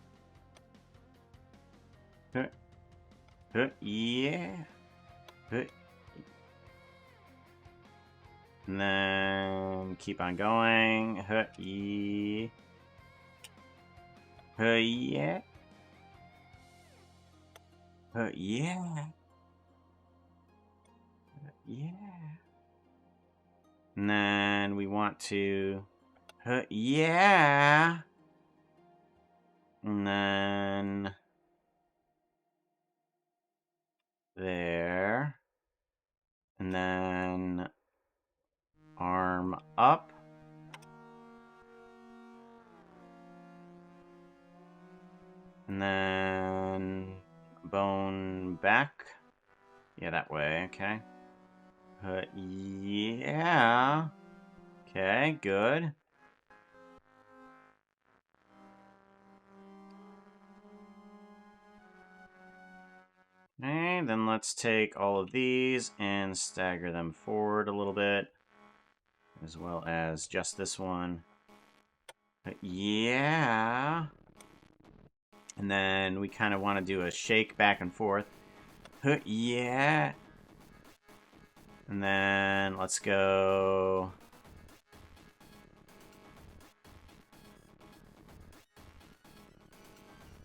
Yeah. And then keep on going. Yeah. Yeah. Yeah. Yeah. And then we want to... yeah. And then... there. And then... arm up. And then... bone back. Yeah, that way, okay. Yeah. Okay, good. Okay, then let's take all of these and stagger them forward a little bit. As well as just this one. Yeah. And then we kind of want to do a shake back and forth. Yeah. And then let's go...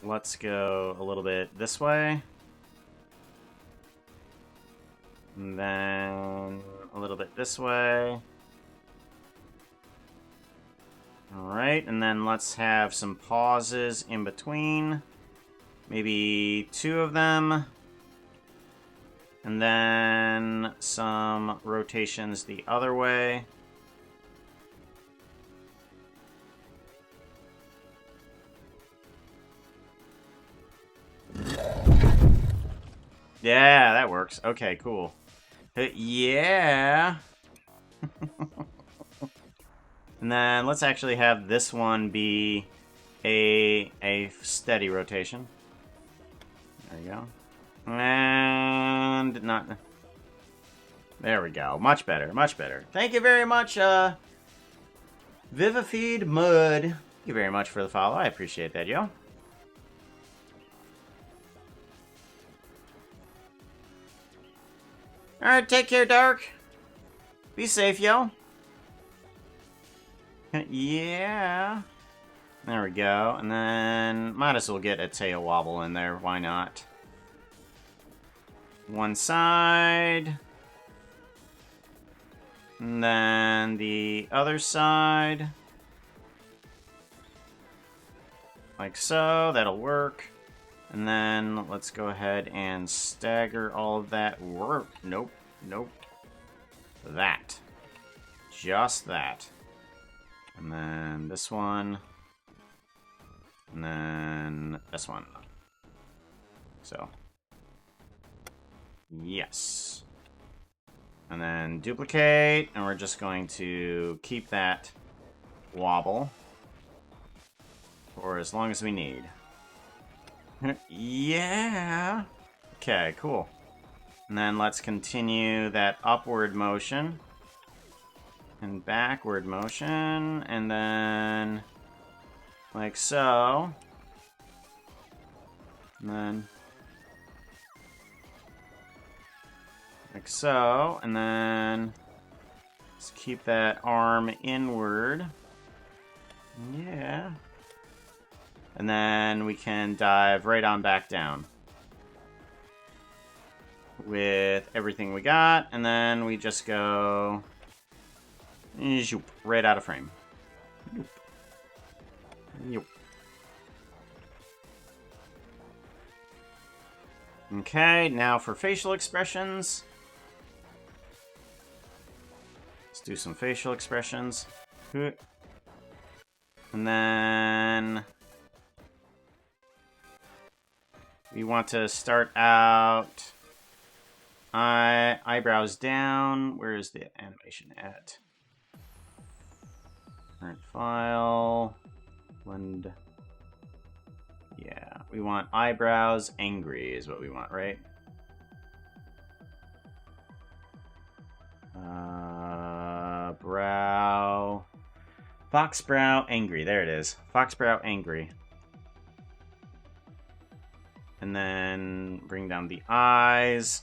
let's go a little bit this way. And then a little bit this way. Alright, and then let's have some pauses in between. Maybe 2 of them. And then some rotations the other way. Yeah, that works. Okay, cool. Yeah. And then let's actually have this one be a steady rotation. There you go. And not... there we go. Much better, much better. Thank you very much, Vivifeed Mud. Thank you very much for the follow. I appreciate that, yo. Alright, take care, Dark. Be safe, yo. Yeah. There we go. And then might as well get a tail wobble in there. Why not? One side. And then the other side. Like so. That'll work. And then let's go ahead and stagger all of that. Work. Nope. Nope. That. Just that. And then this one. And then this one. So. Yes. And then duplicate. And we're just going to keep that wobble for as long as we need. Yeah. Okay, cool. And then let's continue that upward motion. and backward motion, and then like so. And then like so, and then let's keep that arm inward. Yeah. And then we can dive right on back down with everything we got, and then we just go right out of frame. Okay, now for facial expressions. Let's do some facial expressions. And then we want to start out eyebrows down. Where is the animation at? Current file. Blend. Yeah, we want eyebrows angry is what we want, right? Brow. Fox brow angry. There it is. Fox brow angry. And then bring down the eyes.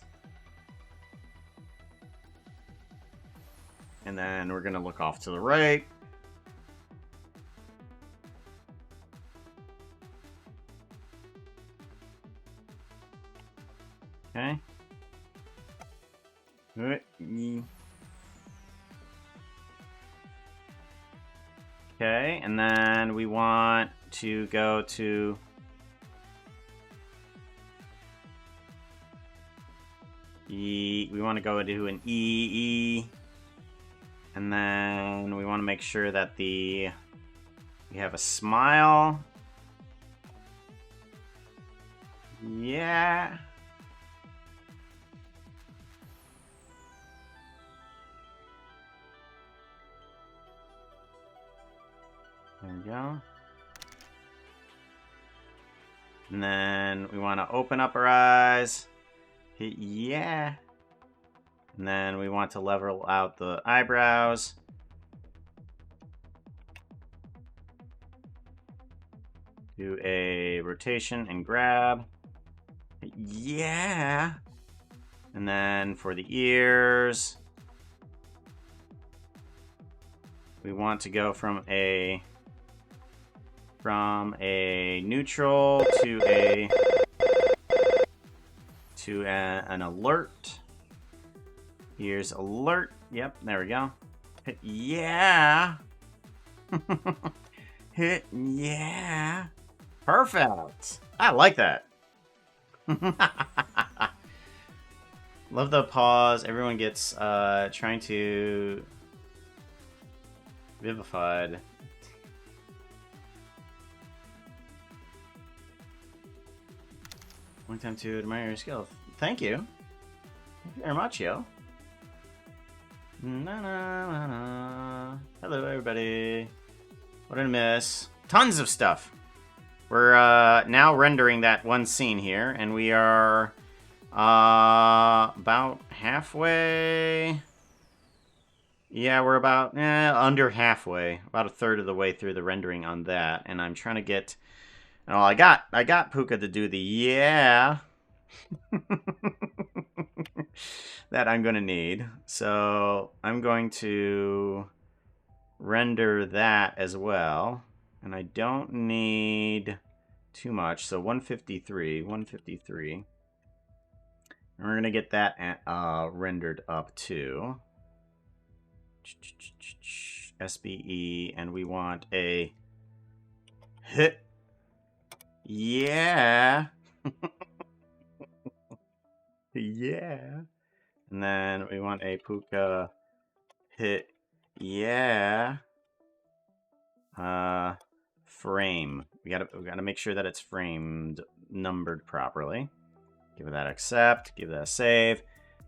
And then we're going to look off to the right. Okay. Okay, and then we want to go to E. We want to go into an E. And then we want to make sure that we have a smile. Yeah. There we go. And then we want to open up our eyes. Hit yeah. And then we want to level out the eyebrows. Do a rotation and grab. Yeah. And then for the ears, we want to go from a neutral to an alert. Here's alert. Yep, there we go. Hit yeah. Hit yeah. Perfect. I like that. Love the pause. Everyone gets trying to vivified. One time to admire your skill. Thank you. Thank you very much, yo. Na, na, na, na. Hello, everybody. What did I miss? Tons of stuff. We're now rendering that one scene here, and we are about halfway. Yeah, we're about under halfway, about a third of the way through the rendering on that, and I'm trying to get. Oh, I got Puka to do the yeah. That I'm going to need. So I'm going to render that as well. And I don't need too much. So 153. And we're going to get that rendered up too. SBE. And we want a hit. Yeah. Yeah. And then we want a Puka hit. Yeah. Frame. We gotta make sure that it's framed, numbered properly. Give that accept. Give that a save.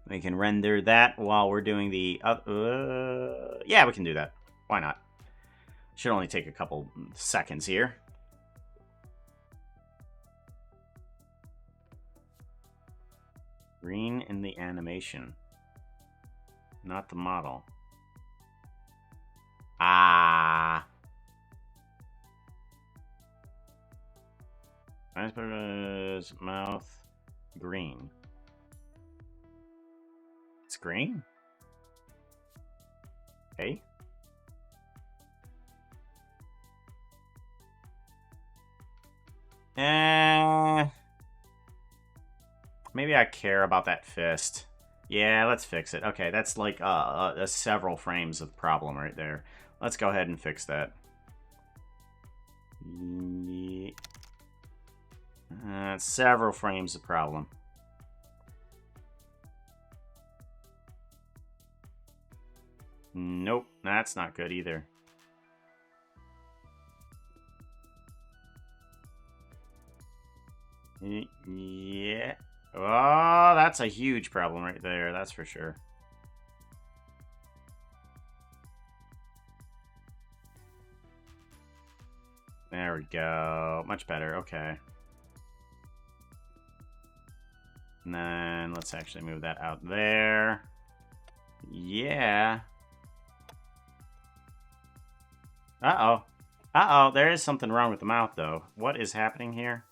We can render that while we're doing the. Yeah, we can do that. Why not? Should only take a couple seconds here. Green in the animation, not the model. Ah. I put his mouth green. It's green? Okay. Maybe I care about that fist. Yeah, let's fix it. Okay, that's like several frames of problem right there. Let's go ahead and fix that. Several frames of problem. Nope, that's not good either. Yeah. Oh, that's a huge problem right there, that's for sure. There we go. Much better, okay. And then let's actually move that out there. Yeah. Uh-oh. Uh-oh, there is something wrong with the mouth, though. What is happening here?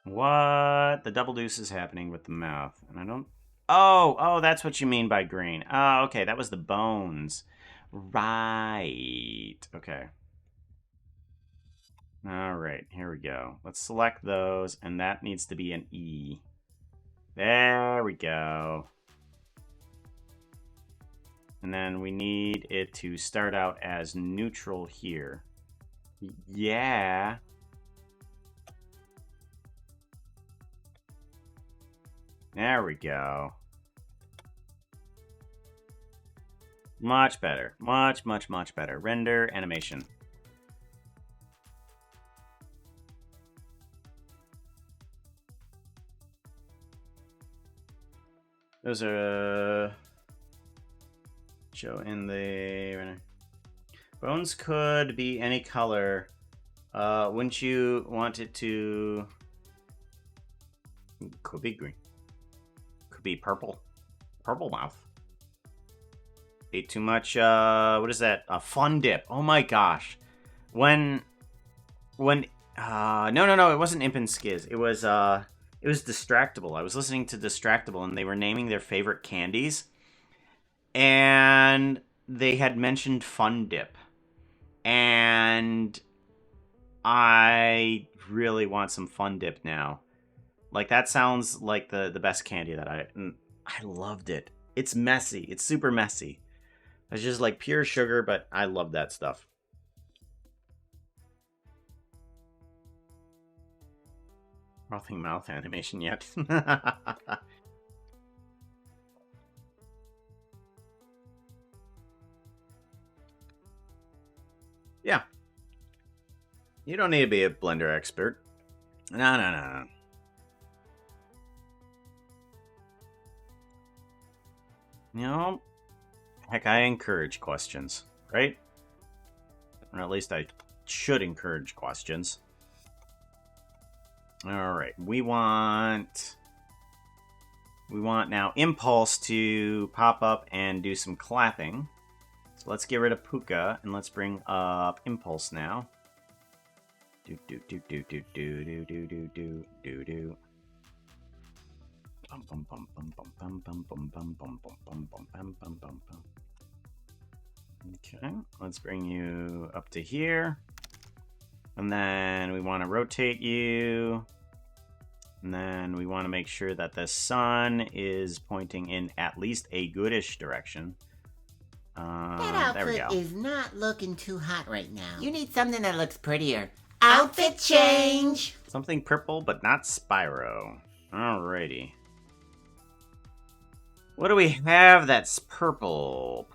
What? The double deuce is happening with the mouth. And I don't... Oh, that's what you mean by green. Oh, okay, that was the bones. Right. Okay. All right, here we go. Let's select those, and that needs to be an E. There we go. And then we need it to start out as neutral here. Yeah. There we go. Much better. Much, much, much better. Render animation. Those are... show in the... Bones could be any color. Wouldn't you want it to... Could be green. Could be purple. Purple mouth. Ate too much, what is that? A fun dip. Oh my gosh. No, it wasn't Imp and Skizz. It was Distractable. I was listening to Distractable, and they were naming their favorite candies. And they had mentioned Fun Dip. And I really want some Fun Dip now. Like, that sounds like the best candy that I loved it. It's messy. It's super messy. It's just like pure sugar, but I love that stuff. Frothing mouth animation yet. Yeah. You don't need to be a blender expert. No. You know, heck, I encourage questions, right? Or at least I should encourage questions. Alright, we want now Impulse to pop up and do some clapping. So let's get rid of Puka and let's bring up Impulse now. Do. Okay, let's bring you up to here. And then we want to rotate you. And then we want to make sure that the sun is pointing in at least a goodish direction. That there we outfit go. is not looking too hot right now. You need something that looks prettier. Outfit change! Something purple, but not Spyro. Alrighty. What do we have that's purple?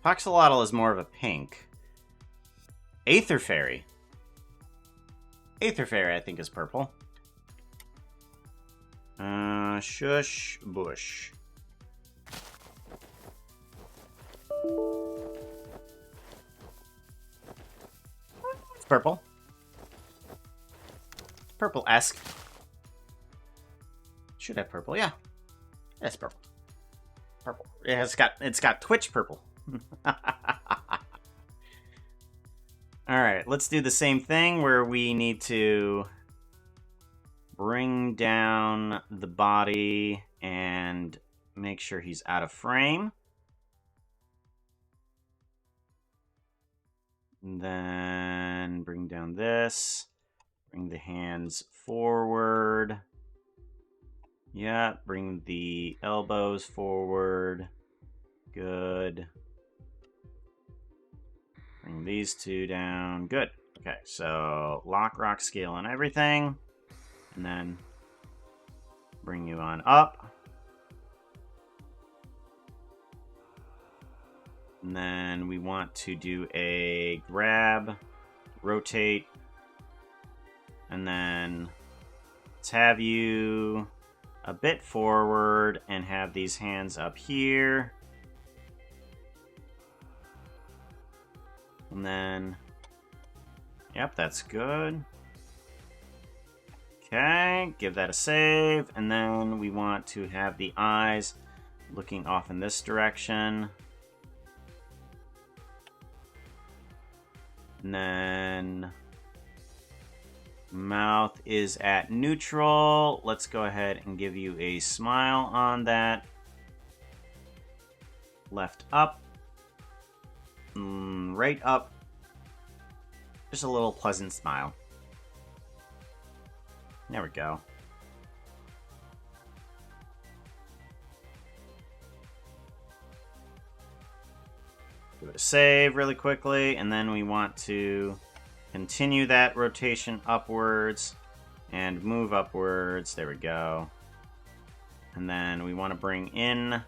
Poxolotl is more of a pink. Aether Fairy. Aether Fairy, I think, is purple. Shush Bush. It's purple. Purple-esque. Should have purple, yeah. That's purple. Purple. Yeah, it's got Twitch purple. Alright, let's do the same thing where we need to bring down the body and make sure he's out of frame. And then bring down this. Bring the hands forward. Yeah, bring the elbows forward. Good. Bring these two down. Good. Okay, so lock, rock, scale, and everything. And then bring you on up. And then we want to do a grab, rotate, and then let's have you a bit forward and have these hands up here. And then, yep, that's good. Okay, give that a save. And then we want to have the eyes looking off in this direction. And then mouth is at neutral. Let's go ahead and give you a smile on that. Left up. Right up. Just a little pleasant smile. There we go. Give it a save really quickly, and then we want to continue that rotation upwards and move upwards. There we go. And then we want to bring in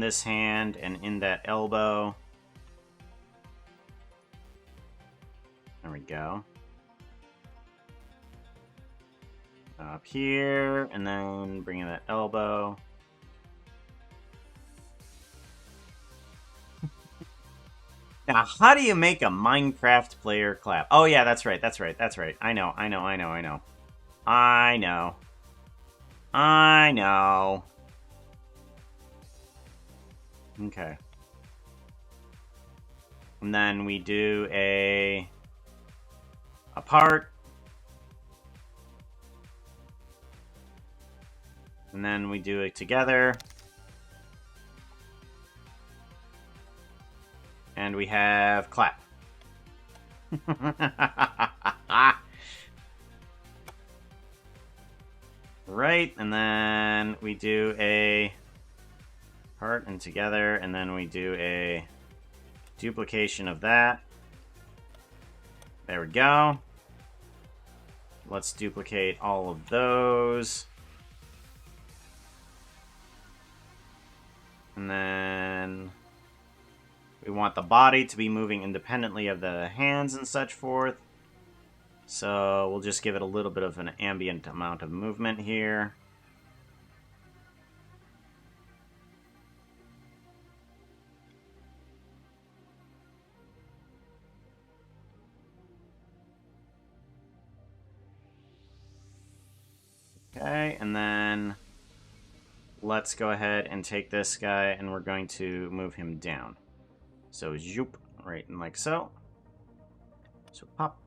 this hand and in that elbow. There we go. Up here, and then bring in that elbow. Now, how do you make a Minecraft player clap? Oh yeah, that's right. I know. Okay. And then we do a apart. And then we do it together. And we have clap. Right, and then we do a part and together, and then we do a duplication of that. There we go. Let's duplicate all of those. And then we want the body to be moving independently of the hands and such forth. So we'll just give it a little bit of an ambient amount of movement here. Okay, and then let's go ahead and take this guy and we're going to move him down. So zoop, right, and like so. So pop.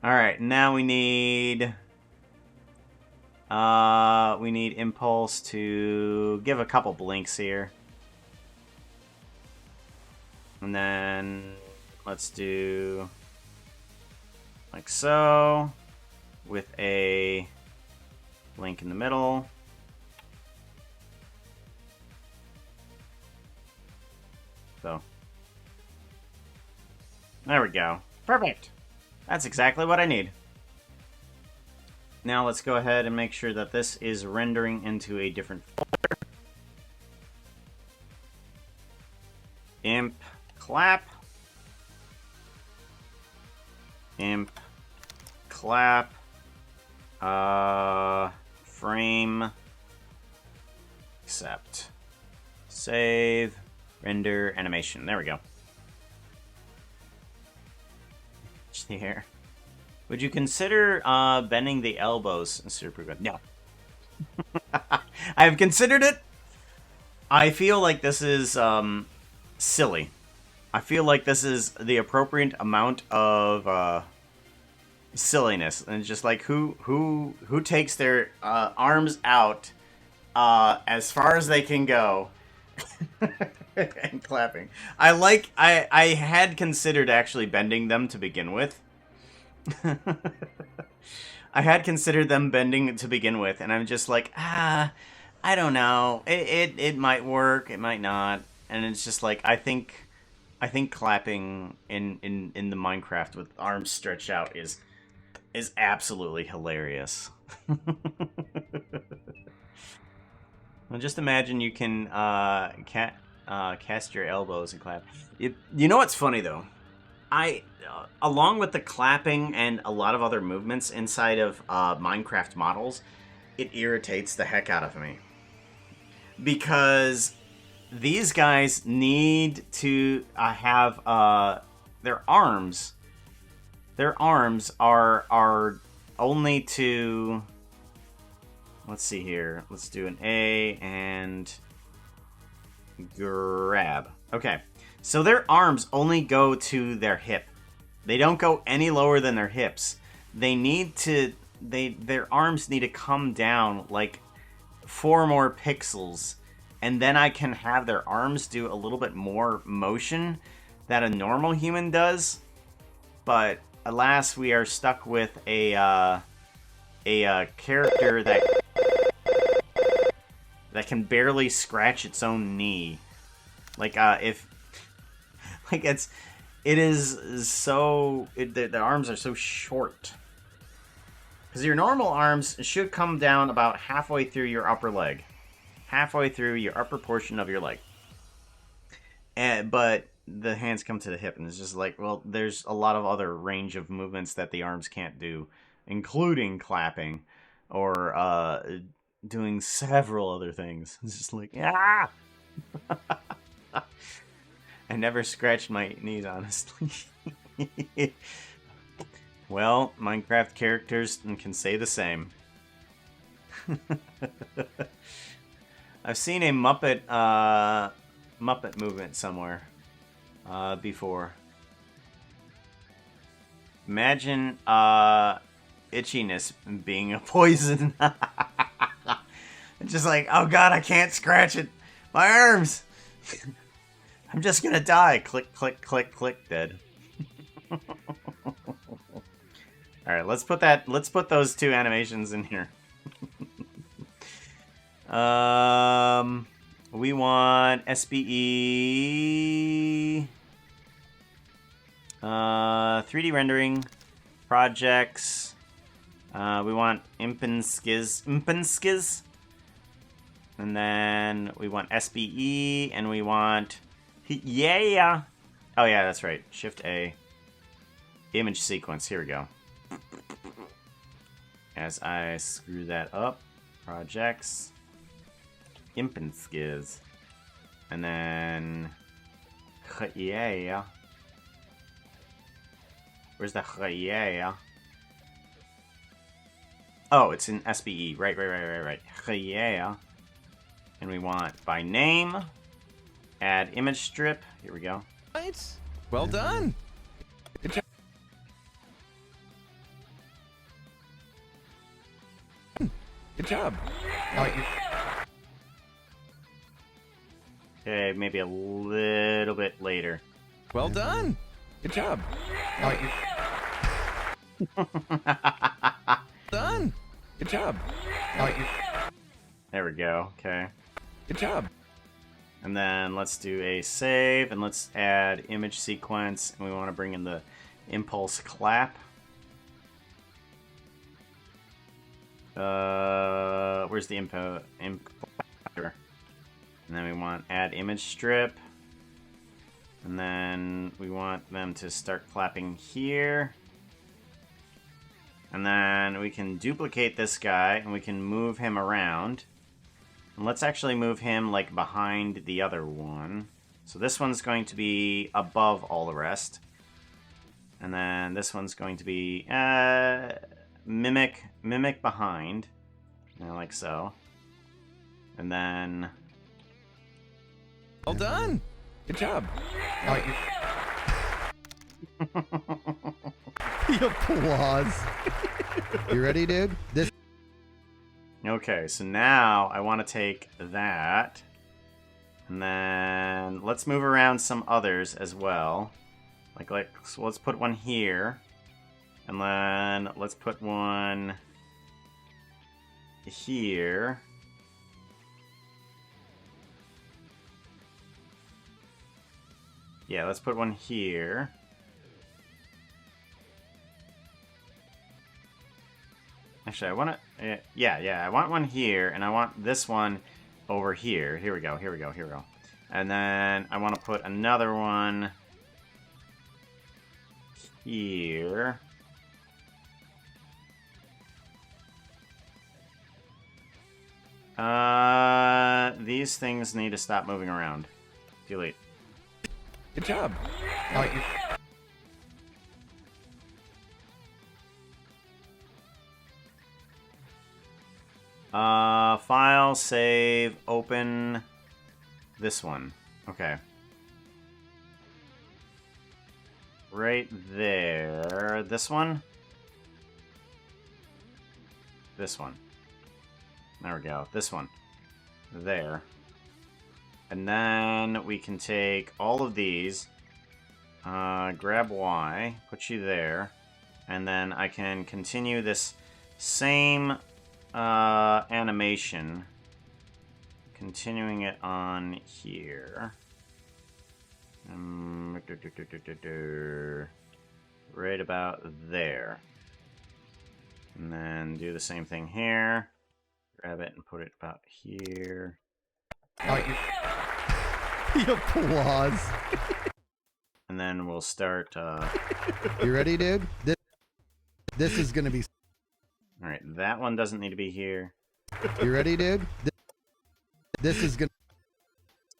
Alright, now we need Impulse to give a couple blinks here. And then let's do like so, with a blink in the middle. So there we go. Perfect. That's exactly what I need. Now let's go ahead and make sure that this is rendering into a different folder. Imp clap. Imp clap. Frame. Accept. Save. Render animation. There we go. here. Would you consider bending the elbows? Super good. No. I have considered it. I feel like this is silly. I feel like this is the appropriate amount of silliness, and it's just like who takes their arms out as far as they can go and clapping. I had considered actually bending them to begin with. I had considered them bending to begin with, and I'm just like, I don't know. It might work, it might not, and it's just like I think clapping in the Minecraft with arms stretched out is absolutely hilarious. Well, just imagine you can cast your elbows and clap. You know what's funny though? Along with the clapping and a lot of other movements inside of Minecraft models, it irritates the heck out of me. Because these guys need to have their arms. Their arms are only to... Let's see here. Let's do an A and grab. Okay. So their arms only go to their hip. They don't go any lower than their hips. They need to... Their arms need to come down like 4 more pixels. And then I can have their arms do a little bit more motion that a normal human does. But alas, we are stuck with a character that can barely scratch its own knee. Like the arms are so short. Because your normal arms should come down about halfway through your upper leg. Halfway through your upper portion of your leg. But the hands come to the hip, and it's just like, well, there's a lot of other range of movements that the arms can't do, including clapping or doing several other things. It's just like, ah! I never scratched my knees, honestly. Well, Minecraft characters can say the same. I've seen a Muppet movement somewhere before. Imagine itchiness being a poison. It's just like, oh god, I can't scratch it. My arms. I'm just gonna die. Click, click, click, click. Dead. All right, let's put those 2 animations in here. We want SBE, 3D rendering, projects. We want Imp and Skizz, and then we want SBE, and we want yeah. Oh yeah, that's right. Shift A. Image sequence. Here we go. As I screw that up, projects. Imp and Skizz. And then... yeah. Where's the yeah? Oh, it's in SBE. Right. Yeah. And we want by name. Add image strip. Here we go. Right. Well done. Good job. Good job. Okay, maybe a little bit later. Well done. Good job. Done. Good job. There we go. Okay. Good job. And then let's do a save, and let's add image sequence, and we want to bring in the impulse clap. Where's the imp clap? And then we want add image strip. And then we want them to start clapping here. And then we can duplicate this guy, and we can move him around. And let's actually move him like behind the other one. So this one's going to be above all the rest. And then this one's going to be mimic behind, like so. And then Well done. Good job. Applause. You ready, dude? This. okay, so now I want to take that, and then let's move around some others as well. So let's put one here, and then let's put one here. Yeah, let's put one here. Actually, I want to... yeah, I want one here, and I want this one over here. Here we go. And then I want to put another one here. These things need to stop moving around. Delete. Good job. File, save, open this one. Okay. Right there. This one. This one. There we go. This one. There. And then we can take all of these, grab Y, put you there, and then I can continue this same animation, continuing it on here. Right about there. And then do the same thing here. Grab it and put it about here. Applause. And then we'll start. You ready, dude? This is gonna be. All right, that one doesn't need to be here. You ready, dude? This is gonna.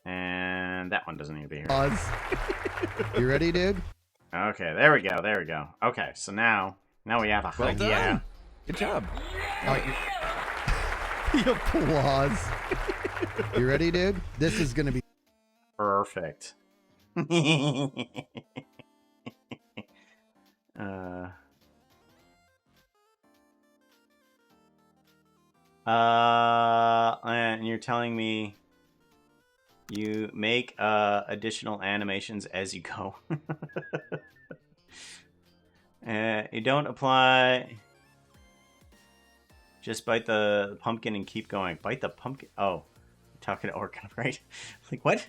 And that one doesn't need to be here. Applause. You ready, dude? Okay, there we go. Okay, so now we have a Well done. yeah. Good job. Applause. You ready, dude? This is gonna be. Perfect. And you're telling me you make additional animations as you go. You don't apply. Just bite the pumpkin and keep going. Bite the pumpkin. Oh, you're talking to Orca, right? Like what?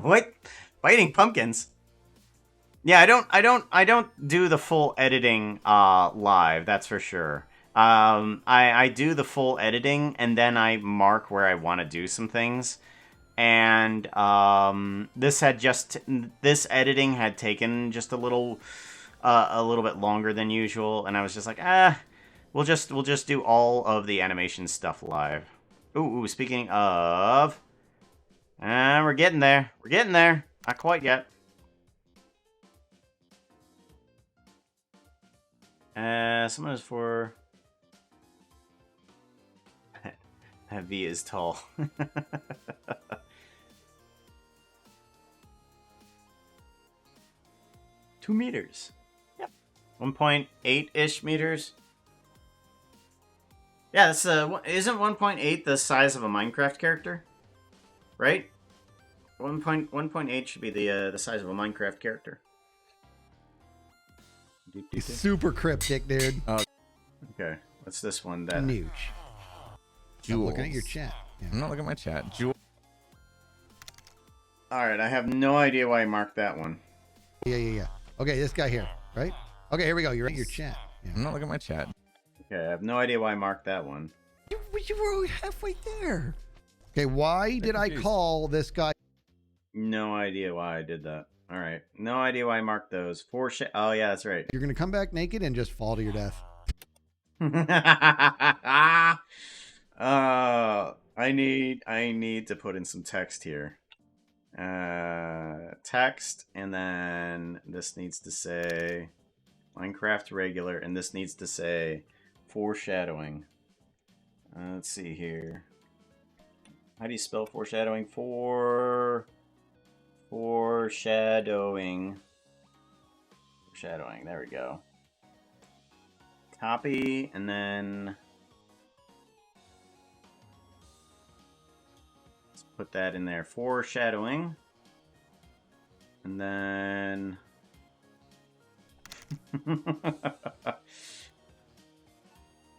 What? Biting pumpkins? Yeah, I don't do the full editing live. That's for sure. I do the full editing and then I mark where I want to do some things. And this editing had taken just a little bit longer than usual, and I was just like, we'll just do all of the animation stuff live. Ooh, speaking of, we're getting there. Not quite yet. Someone is for. That V is tall. 2 meters. Yep. 1.8-ish meters. Yeah, that's isn't 1.8 the size of a Minecraft character? Right? 1.8 should be the size of a Minecraft character. Super cryptic, dude. Okay, what's this one then? Nooch. I'm looking at your chat. Yeah. I'm not looking at my chat. Jewel. Alright, I have no idea why I marked that one. Yeah. Okay, this guy here, right? Okay, here we go. You're at your chat. Yeah. I'm not looking at my chat. Okay, I have no idea why I marked that one. You were halfway there. Okay, why did I confused. call this guy? No idea why I did that. Alright, no idea why I marked those. Oh yeah, that's right. You're gonna come back naked and just fall to your death. I need to put in some text here. Text, and then this needs to say Minecraft regular, and this needs to say foreshadowing. Let's see here. How do you spell foreshadowing? Foreshadowing. Foreshadowing. There we go. Copy, and then let's put that in there. Foreshadowing. And then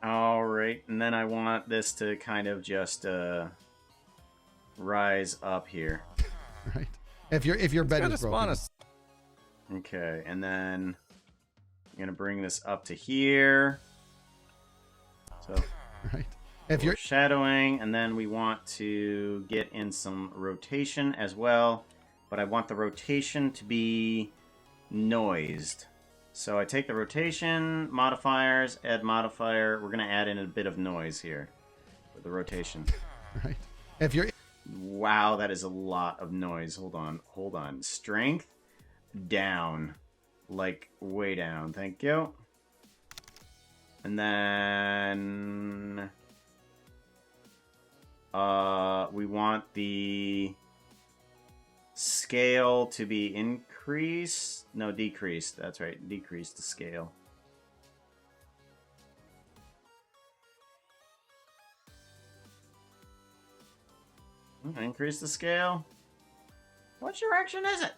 all right, and then I want this to kind of just rise up here. Right. If your bed is broken. Okay, and then I'm gonna bring this up to here. So Right. If you're shadowing, and then we want to get in some rotation as well, but I want the rotation to be noised. So I take the rotation modifiers, add modifier. We're gonna add in a bit of noise here with the rotation. right. If you're Wow, that is a lot of noise. Hold on. Strength down, like way down. Thank you. And then we want the scale to be increased. No, decreased. That's right. Decrease the scale. Increase the scale. What direction is it?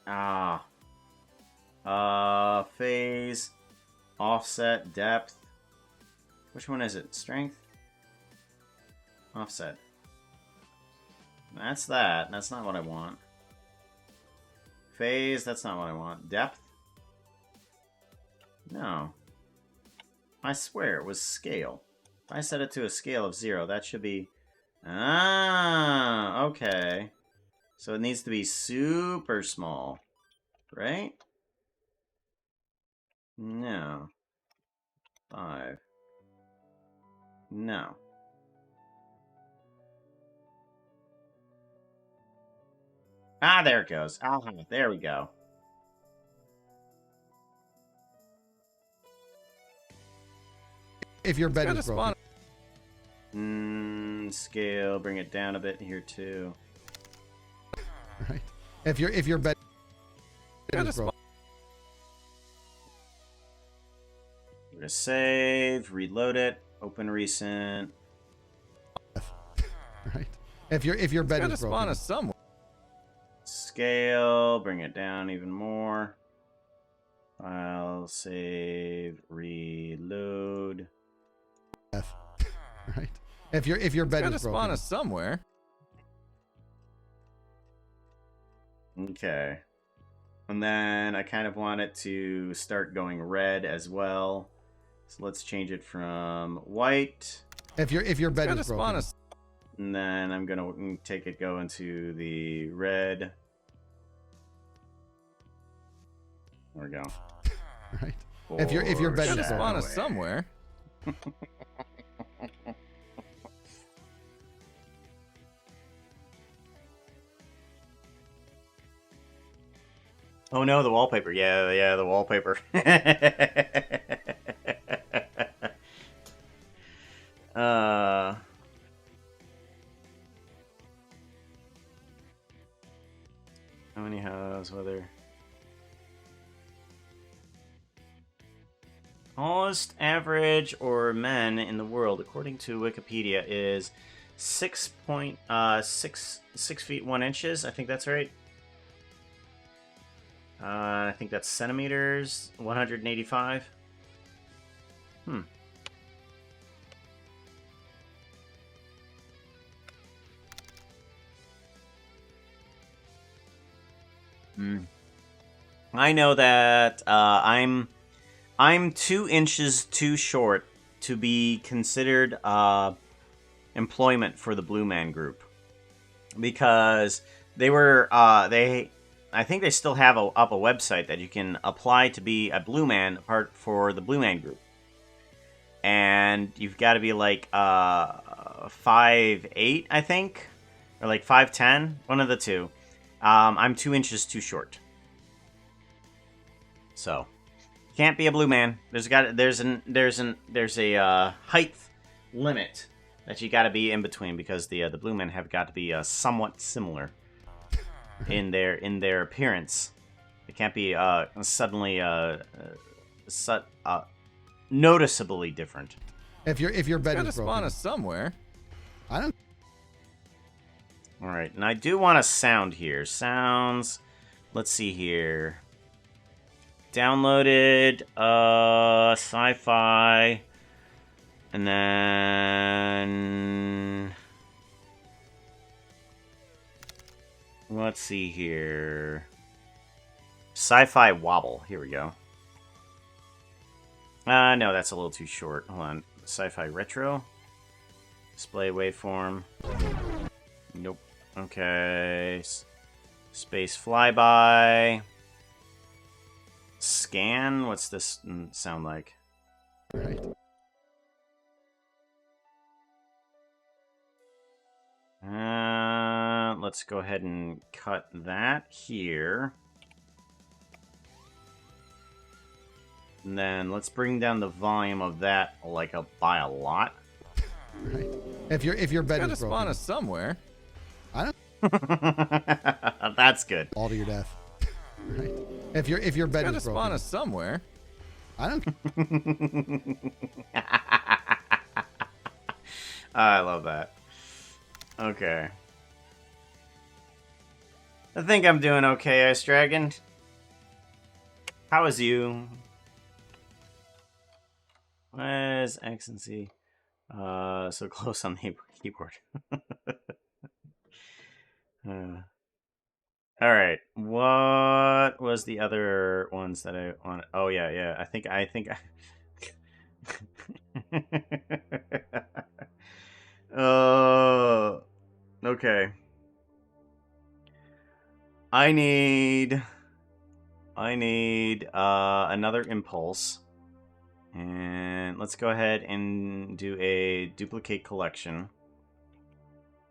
Phase, offset, depth. Which one is it? Strength? Offset. That's that. That's not what I want. Phase, that's not what I want. Depth? No. I swear it was scale. If I set it to a scale of 0, that should be... Ah, okay. So it needs to be super small, right? No. 5. No. Ah, there it goes. There we go. if your bed is broken. Scale, bring it down a bit here too. Right. If your bed is broken. We're gonna save, reload it, open recent. Right. If your bed is broken. Somewhere. Scale, bring it down even more. File, save, reload. Right. If your bed is broken. Spawn us somewhere. Okay. And then I kind of want it to start going red as well. So let's change it from white. If your bed is broken. And then I'm gonna take it go into the red. There we go. Right. If your bed is Spawn broken. us somewhere. Oh no, the wallpaper. Yeah, the wallpaper. How many house weather? Tallest average or men in the world, according to Wikipedia, is 6 feet 1 inches. I think that's right. I think that's centimeters. 185. I know that I'm 2 inches too short to be considered employment for the Blue Man Group, because they were I think they still have up a website that you can apply to be a Blue Man part for the Blue Man Group, and you've got to be like 5'8", I think, or like 5'10", one of the two. I'm 2 inches too short. So, Can't be a blue man. There's a height limit that you got to be in between, because the blue men have got to be somewhat similar in their appearance. It can't be suddenly noticeably different. If your bed Gotta is spawn broken, us somewhere. I don't. All right, and I do want a sound here. Sounds. Let's see here. Downloaded sci-fi, and then let's see here. Sci-fi wobble. Here we go. No, that's a little too short. Hold on. Sci-fi retro. Display waveform. Nope. Okay. Space flyby. Scan. What's this sound like? Right. Let's go ahead and cut that here. And then let's bring down the volume of that by a lot. Right. If your bed Gotta is spawn broken, us somewhere. I don't. That's good. All to your death. Right. If your bed Gotta is spawn broken, us somewhere. I don't. I love that. Okay. I think I'm doing okay, Ice Dragon. How is you? Where's X and C? So close on the keyboard. All right. What was the other ones that I wanted? Oh yeah. I think. Okay. I need another impulse. And let's go ahead and do a duplicate collection.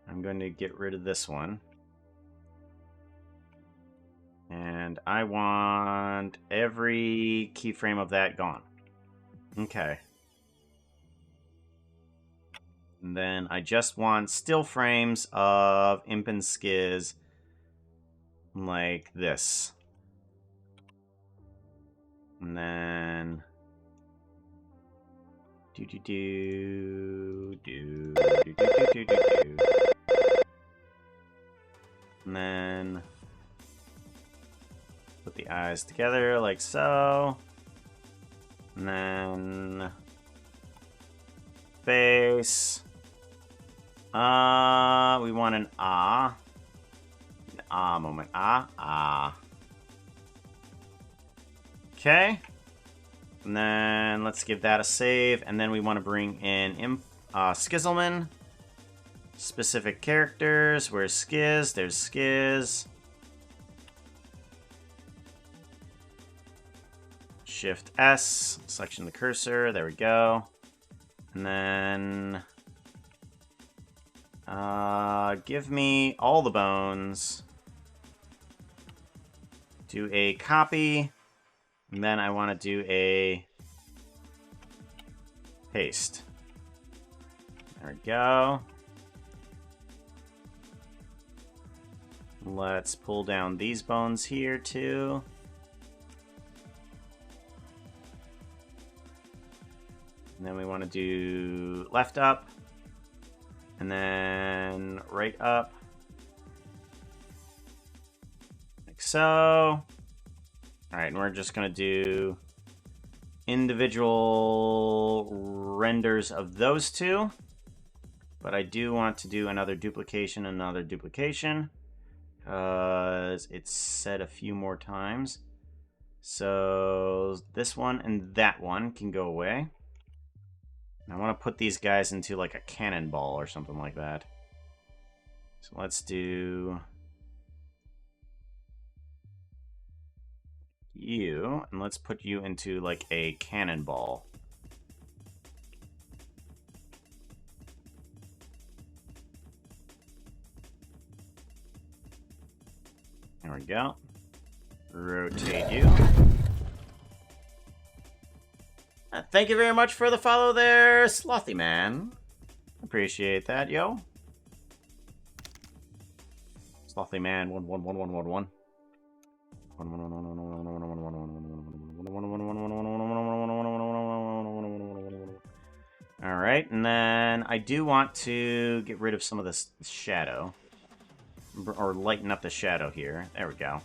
I'm going to get rid of this one. And I want every keyframe of that gone. Okay. And then I just want still frames of Imp and Skizz like this. And then and then put the eyes together like so. And then face. We want an ah. An ah moment. Ah. Okay. And then let's give that a save. And then we want to bring in Skizzleman. Specific characters. Where's Skizz? There's Skizz. Shift S. Selection the cursor. There we go. And then give me all the bones. Do a copy. And then I want to do a paste. There we go. Let's pull down these bones here too. And then we want to do left up. And then right up. Like so. Alright, and we're just going to do individual renders of those two. But I do want to do another duplication, because it's said a few more times. So this one and that one can go away. And I want to put these guys into like a cannonball or something like that. So let's do you, and let's put you into like a cannonball. There we go. Rotate you. Thank you very much for the follow there, Slothy Man. Appreciate that, yo. Slothy Man 111111. All right, and then I do want to get rid of some of this shadow, or lighten up the shadow here. There we go.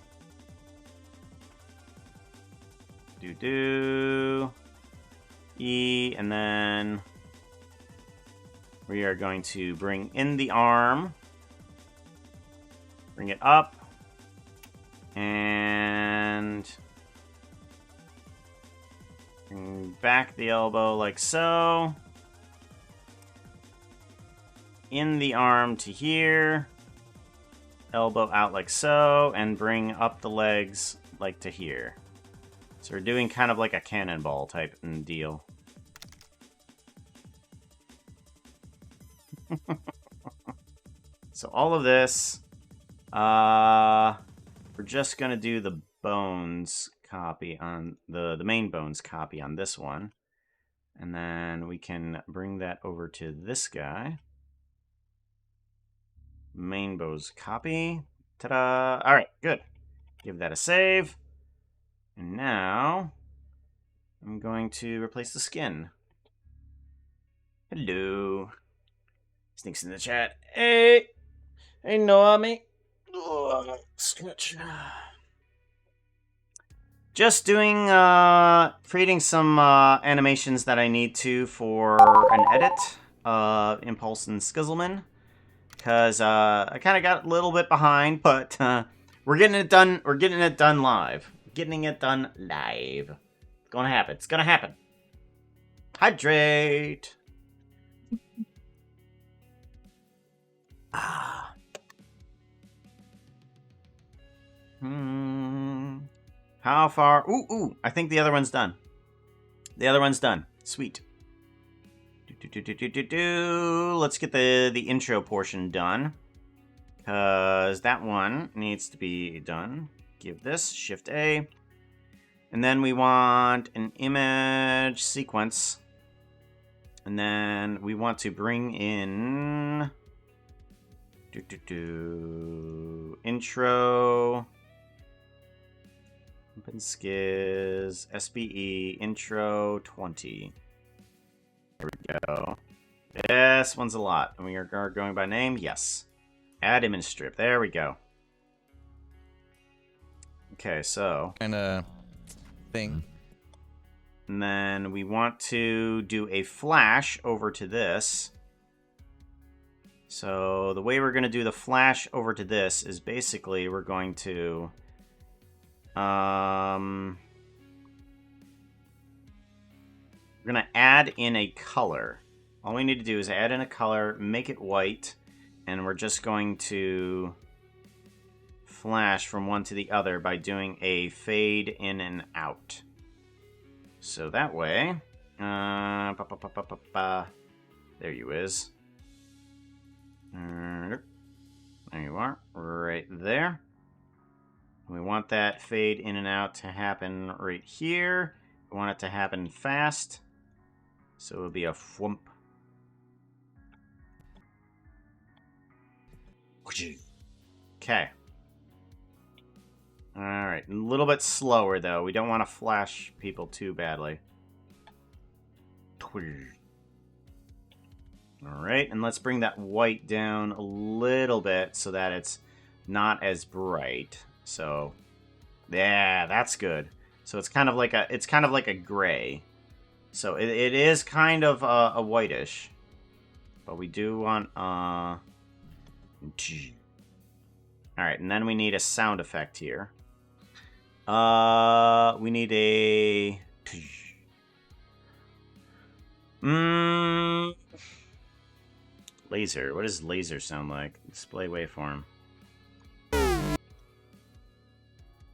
E, and then we are going to bring in the arm, bring it up, and bring back the elbow like so. In the arm to here, elbow out like so, and bring up the legs like to here. So we're doing kind of like a cannonball type deal. So all of this, we're just gonna do the bones copy on the main bones copy on this one, and then we can bring that over to this guy. Main bones copy. Ta-da! All right, good. Give that a save. And now I'm going to replace the skin. Hello. Sneaks in the chat. Hey, Noami. Sketch. Just doing, creating some animations that I need to for an edit of Impulse and Skizzleman. Because I kind of got a little bit behind, but we're getting it done. We're getting it done live. Getting it done live. It's gonna happen. It's gonna happen. Hydrate. How far? Ooh. I think the other one's done. The other one's done. Sweet. Let's get the intro portion done. Because that one needs to be done. Give this, Shift A. And then we want an image sequence. And then we want to bring in... Intro. Imp and Skizz SBE intro 20. There we go. This one's a lot. And we are going by name? Yes. Add image strip. There we go. Okay, so... Kind of thing. And then we want to do a flash over to this. So the way we're going to do the flash over to this is basically we're going to... we're going to add in a color. All we need to do is add in a color, make it white, and we're just going to flash from one to the other by doing a fade in and out. So that way, there you is. There you are, right there. We want that fade in and out to happen right here. We want it to happen fast. So it'll be a whoomp. Okay. Alright, a little bit slower though. We don't want to flash people too badly. Alright, and let's bring that white down a little bit so that it's not as bright. So, yeah, that's good. So it's kind of like a gray. So it is kind of a whitish. But we do want Alright, and then we need a sound effect here. We need a laser. What does laser sound like? Display waveform.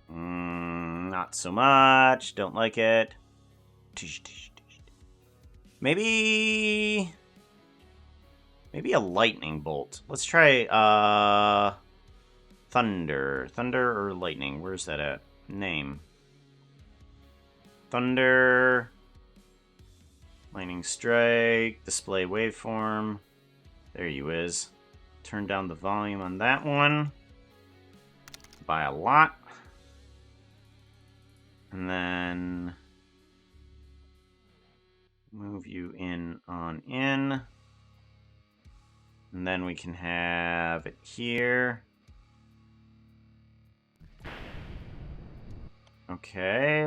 Not so much. Don't like it. Maybe a lightning bolt. Let's try thunder. Thunder or lightning? Where's that at? Name. Thunder. Lightning strike, display waveform. There you is. Turn down the volume on that one by a lot. And then move you in on in. And then we can have it here. Okay.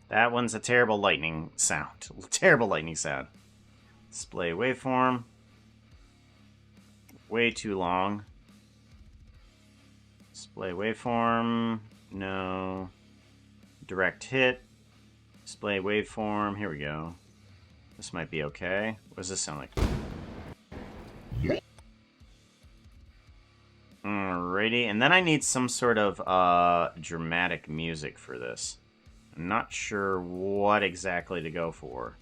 That one's a terrible lightning sound. Terrible lightning sound. Display waveform. Way too long. Display waveform. No. Direct hit. Display waveform. Here we go. This might be okay. What does this sound like? Alrighty. And then I need some sort of dramatic music for this. I'm not sure what exactly to go for.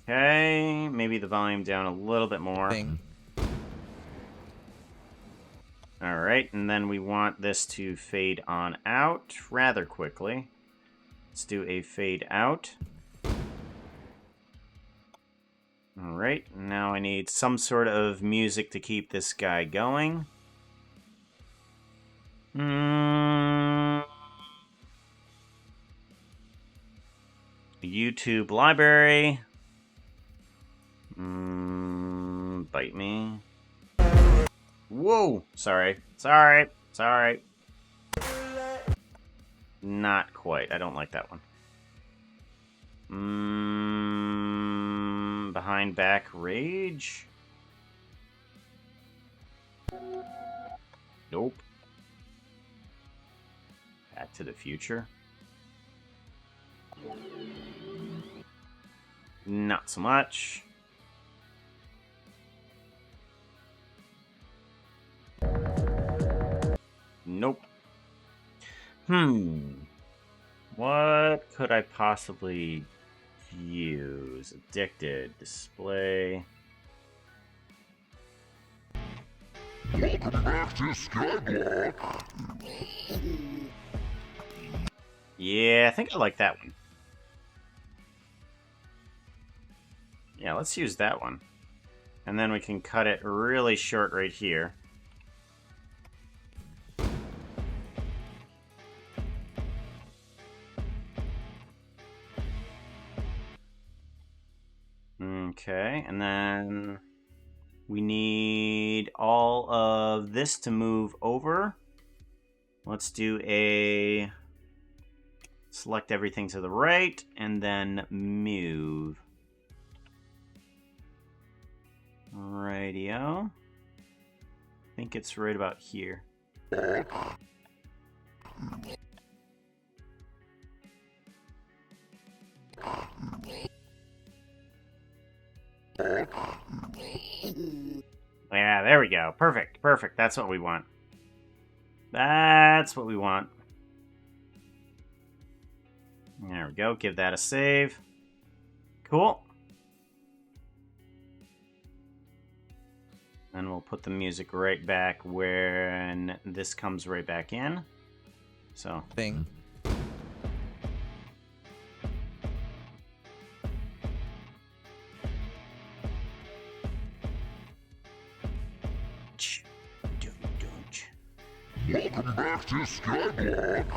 Okay, maybe the volume down a little bit more. Thing. Alright, and then we want this to fade on out rather quickly. Let's do a fade out. Alright, now I need some sort of music to keep this guy going. YouTube library. Bite me. Whoa! Sorry. Not quite. I don't like that one. Behind back rage. Nope. Back to the Future. Not so much. Nope. What could I possibly use? Addicted. Display. Welcome back to Skyblock. Yeah, I think I like that one. Yeah, let's use that one. And then we can cut it really short right here. Okay, and then we need all of this to move over. Let's do a select everything to the right and then move. Radio. I think it's right about here. Yeah, there we go. Perfect. That's what we want. There we go. Give that a save. Cool. And we'll put the music right back when this comes right back in. So. Thing. Welcome back to Skyblock.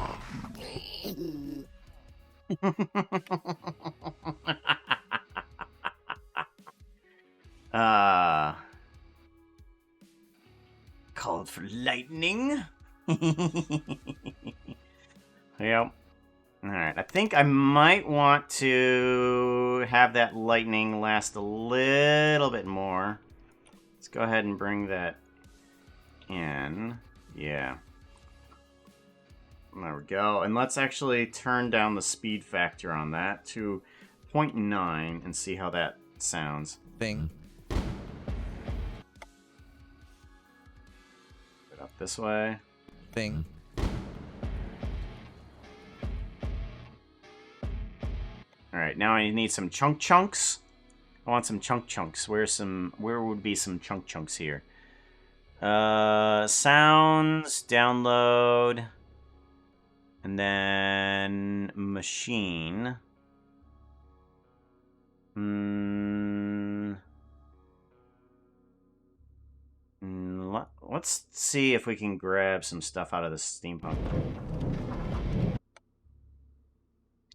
Called for lightning. Yep. Alright, I think I might want to have that lightning last a little bit more. Let's go ahead and bring that in. Yeah. There we go. And let's actually turn down the speed factor on that to 0.9 and see how that sounds. Thing. Put it up this way. Thing. Alright, now I need some chunks. I want some chunks. Where would be some chunks here? Sounds, download, and then machine. Let's see if we can grab some stuff out of the steampunk.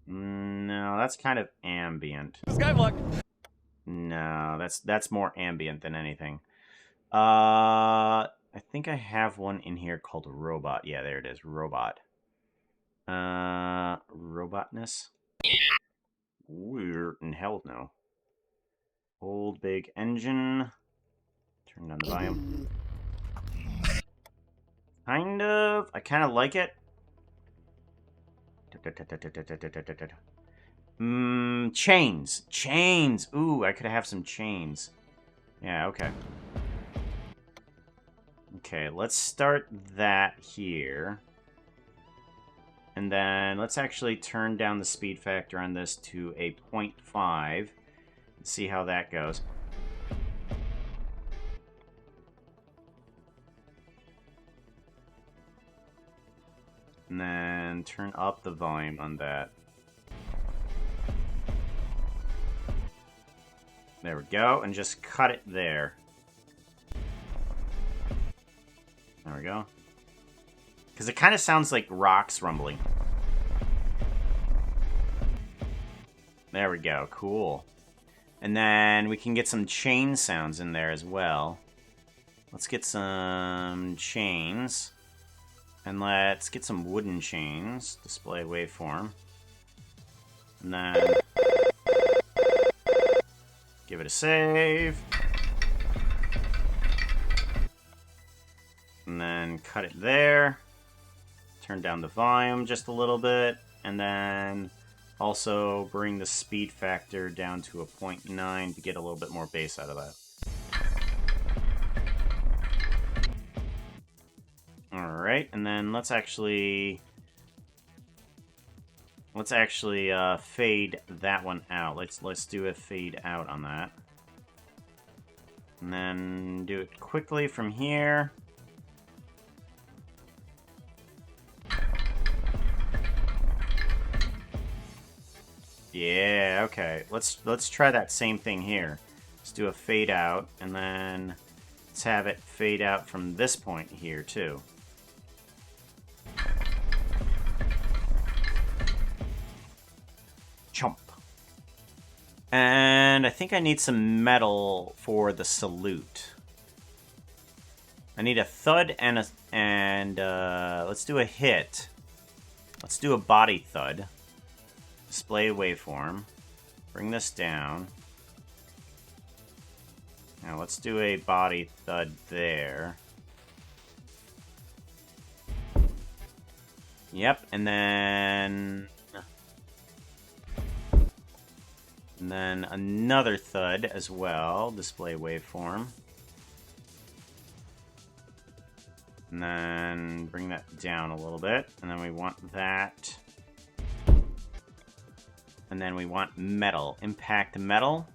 No, that's kind of ambient. Skyblock. No, that's more ambient than anything. I think I have one in here called robot. Yeah, there it is, robot. Robotness. Weird in hell no. Old big engine. Turn down the volume. Kind of. I kind of like it. Chains. Chains. Ooh, I could have some chains. Yeah, okay. Okay, let's start that here. And then let's actually turn down the speed factor on this to a 0.5. And see how that goes. And then turn up the volume on that. There we go, and just cut it there. There we go. Because it kind of sounds like rocks rumbling. There we go, cool. And then we can get some chain sounds in there as well. Let's get some chains. And let's get some wooden chains. Display waveform. And then give it a save. And then cut it there. Turn down the volume just a little bit. And then also bring the speed factor down to a 0.9 to get a little bit more bass out of that. Alright, and then let's actually fade that one out. Let's do a fade out on that. And then do it quickly from here. Yeah, okay. Let's try that same thing here. Let's do a fade out, and then let's have it fade out from this point here too. Chomp. And I think I need some metal for the salute. I need a thud and let's do a hit. Let's do a body thud. Display waveform. Bring this down. Now let's do a body thud there. Yep, and then another thud as well. Display waveform. And then bring that down a little bit. And then we want that. And then we want metal. Impact metal.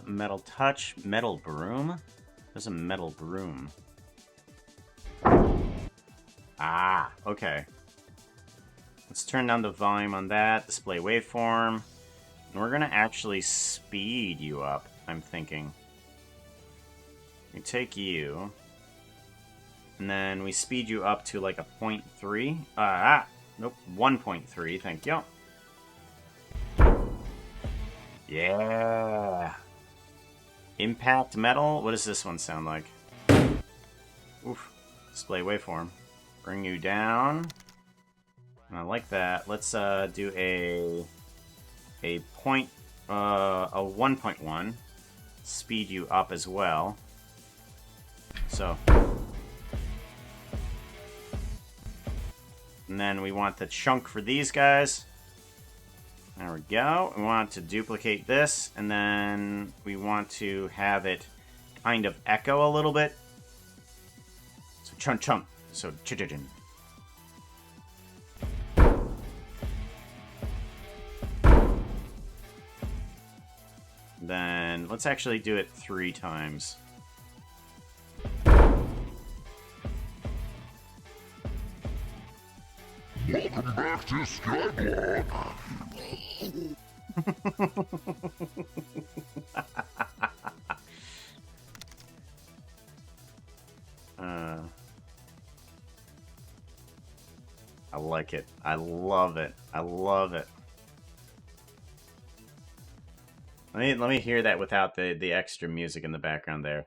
Metal touch. Metal broom. There's a metal broom. Ah, okay. Let's turn down the volume on that. Display waveform. And we're going to actually speed you up, I'm thinking. We take you. And then we speed you up to like a 0.3. Nope, 1.3, thank you. Yeah. Impact metal. What does this one sound like? Oof. Display waveform. Bring you down. I like that. Let's do a 1.1. Speed you up as well. So. And then we want the chunk for these guys. There we go. We want to duplicate this, and then we want to have it kind of echo a little bit. So chunk chunk. So chijin. Then then let's actually do it 3 times. Welcome back to Skyblock. I like it. I love it. I love it. Let me hear that without the extra music in the background there.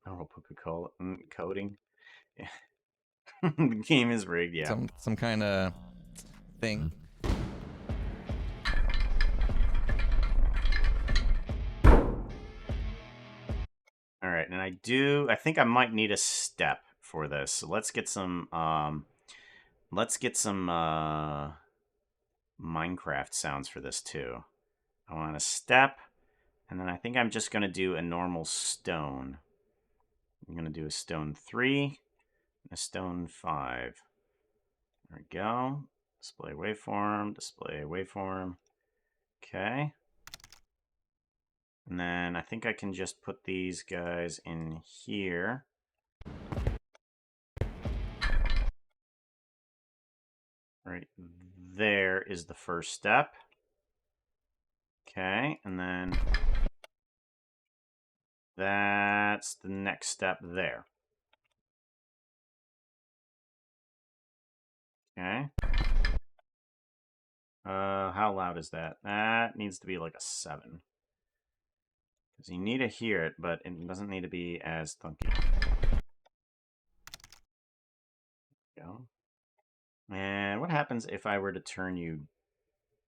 Normal Coca-Cola coding. Yeah. The game is rigged. Yeah. Some kind of thing. All right, and I think I might need a step for this. So let's get some Minecraft sounds for this too. I want a step, and then I think I'm just going to do a normal stone. I'm going to do a stone 3, and a stone 5. There we go. Display waveform, display waveform. Okay. And then I think I can just put these guys in here. Right there is the first step. Okay, and then that's the next step there. Okay. How loud is that? That needs to be like a 7. Because you need to hear it, but it doesn't need to be as thunky. Go. And what happens if I were to turn you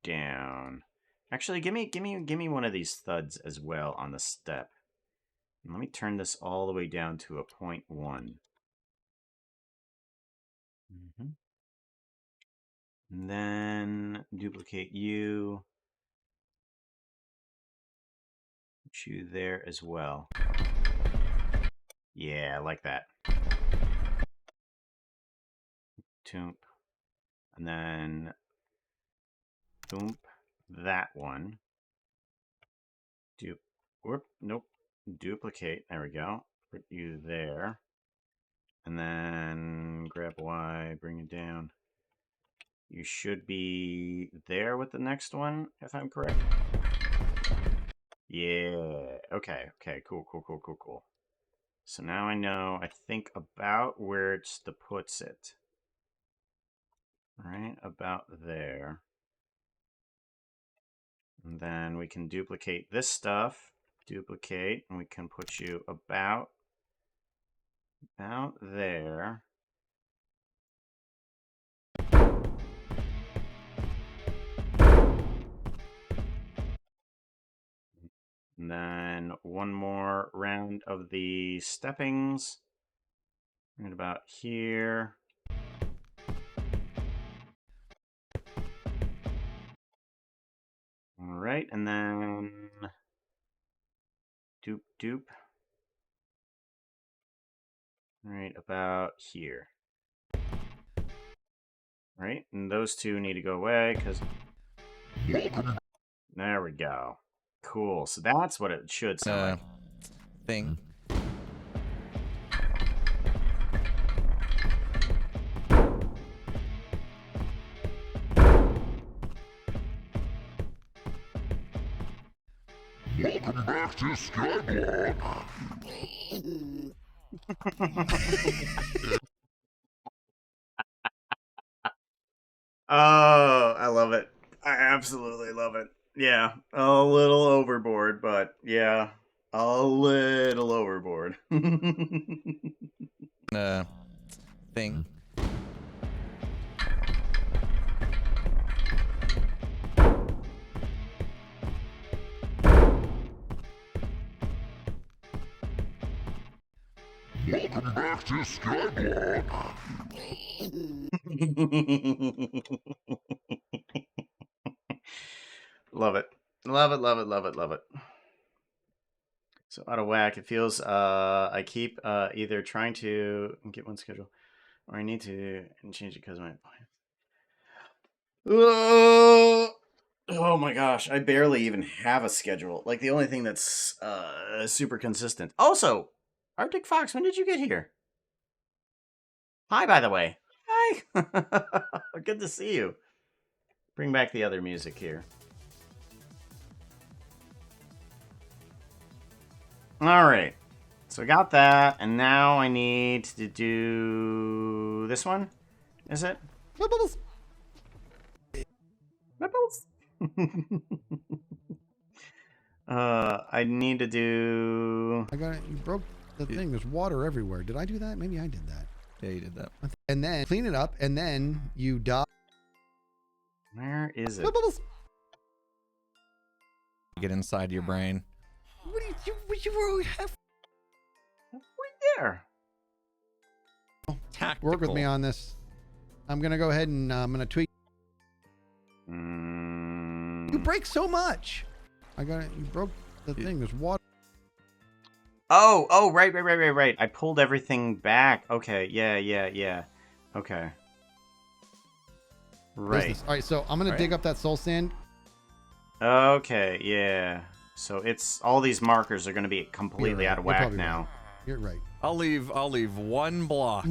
down? Actually, give me one of these thuds as well on the step. And let me turn this all the way down to a 0.1. Mm-hmm. And then duplicate you. Put you there as well. Yeah, I like that. Toomp. And then boom, that one. Whoop, nope. Duplicate. There we go. Put you there. And then grab Y, bring it down. You should be there with the next one, if I'm correct. Yeah. Okay. Okay. Cool. Cool. Cool. Cool. Cool. So now I know. I think about where it's to puts it. Right about there. And then we can duplicate this stuff. Duplicate, and we can put you about there. And then one more round of the steppings. Right about here. All right, and then dupe. Right about here. Right, and those two need to go away because there we go. Cool. So that's what it should sound like. Thing. Welcome back to Skyblock. Oh, I love it. I absolutely love it. Yeah, a little overboard, but yeah, a little overboard. Thing. Welcome back to Skyblock. Love it. Love it, love it, love it, love it. So out of whack, it feels I keep either trying to get one schedule or I need to change it because of my Oh my gosh, I barely even have a schedule. Like, the only thing that's super consistent. Also, Arctic Fox, when did you get here? Hi, by the way. Hi. Good to see you. Bring back the other music here. All right. So I got that, and now I need to do this one. Is it? Bubbles. Ripples. I need to do. I got it. You broke the thing. There's water everywhere. Did I do that? Maybe I did that. Yeah, you did that. And then clean it up, and then you dot. Where is it? Bubbles. Get inside your brain. What do you have? Right there. Tactical. Work with me on this. I'm gonna go ahead and I'm gonna tweak. You break so much. I got it. You broke the thing. There's water. Oh, right. I pulled everything back. Okay, yeah. Okay. Right. Business. All right, so I'm gonna dig up that soul sand. Okay, yeah. So it's all these markers are going to be completely out of You're whack probably now. right. You're right. I'll leave one block.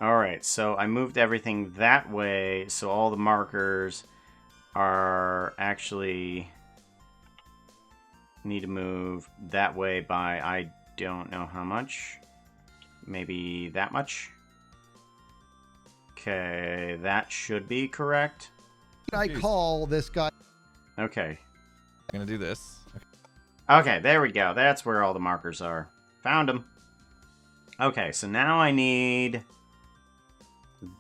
All right, so I moved everything that way, so all the markers are actually need to move that way by I don't know how much. Maybe that much. Okay, that should be correct. I call this guy. Okay. I'm gonna do this. Okay, there we go. That's where all the markers are. Found them. Okay, so now I need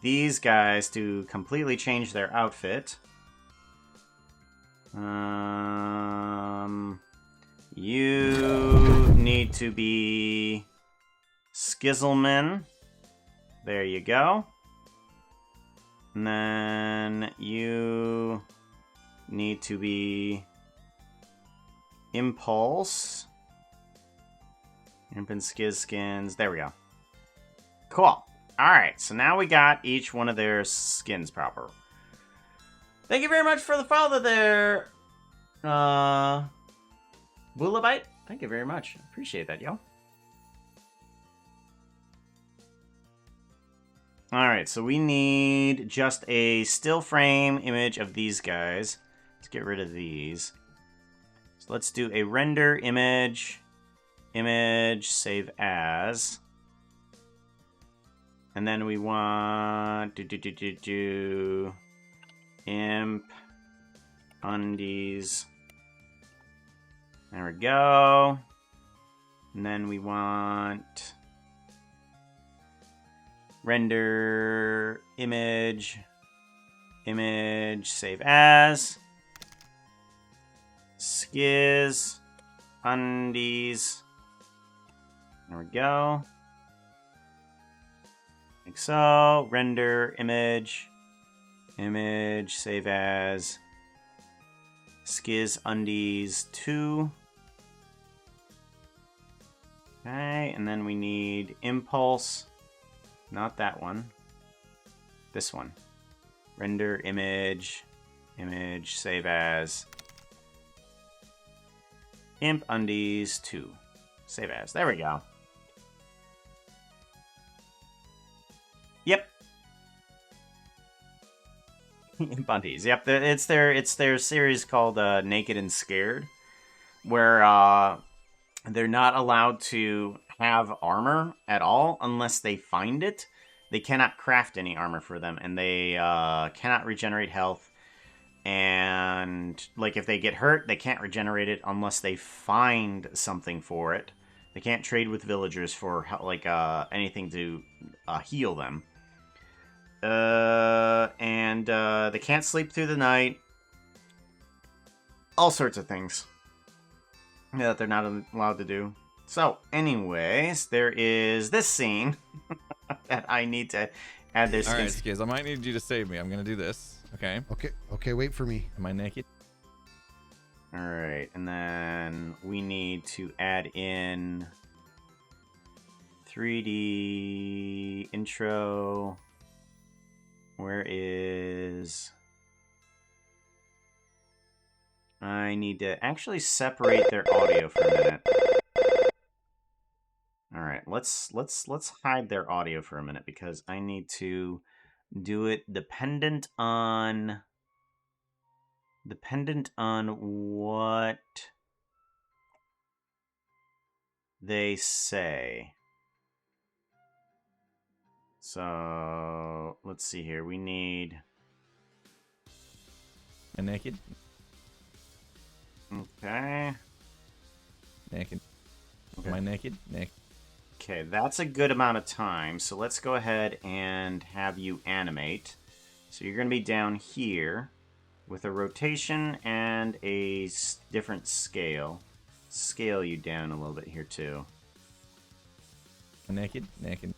these guys to completely change their outfit. You need to be Skizzleman. There you go. And then you need to be Impulse. Imp and Skizz skins. There we go. Cool. Alright, so now we got each one of their skins proper. Thank you very much for the follow there, Woolabite. Thank you very much. Appreciate that, yo. Alright, so we need just a still frame image of these guys. Let's get rid of these. So let's do a render image, save as. And then we want imp undies. There we go. And then we want render image, save as. Skizz undies. There we go. Like so. Render image, save as. Skizz undies 2. Okay, and then we need impulse. Not that one. This one. Render image, save as. Imp undies 2. Save as. There we go. Yep. Imp undies. Yep. It's their series called Naked and Scared, where they're not allowed to have armor at all unless they find it. They cannot craft any armor for them, and they cannot regenerate health. And like if they get hurt, they can't regenerate it unless they find something for it. They can't trade with villagers for like anything to heal them. And they can't sleep through the night. All sorts of things that they're not allowed to do. So, anyways, there is this scene that I need to add their skins. All right, Skizz, I might need you to save me. I'm gonna do this. Okay. Okay, wait for me. Am I naked? Alright, and then we need to add in 3D intro Where is... I need to actually separate their audio for a minute. All right, let's hide their audio for a minute because I need to do it dependent on what they say. So let's see here. We need... And naked. Okay. Naked. Okay. Am I naked? Naked. Okay, that's a good amount of time. So let's go ahead and have you animate. So you're going to be down here with a rotation and a different scale. Scale you down a little bit here too. Naked. Naked.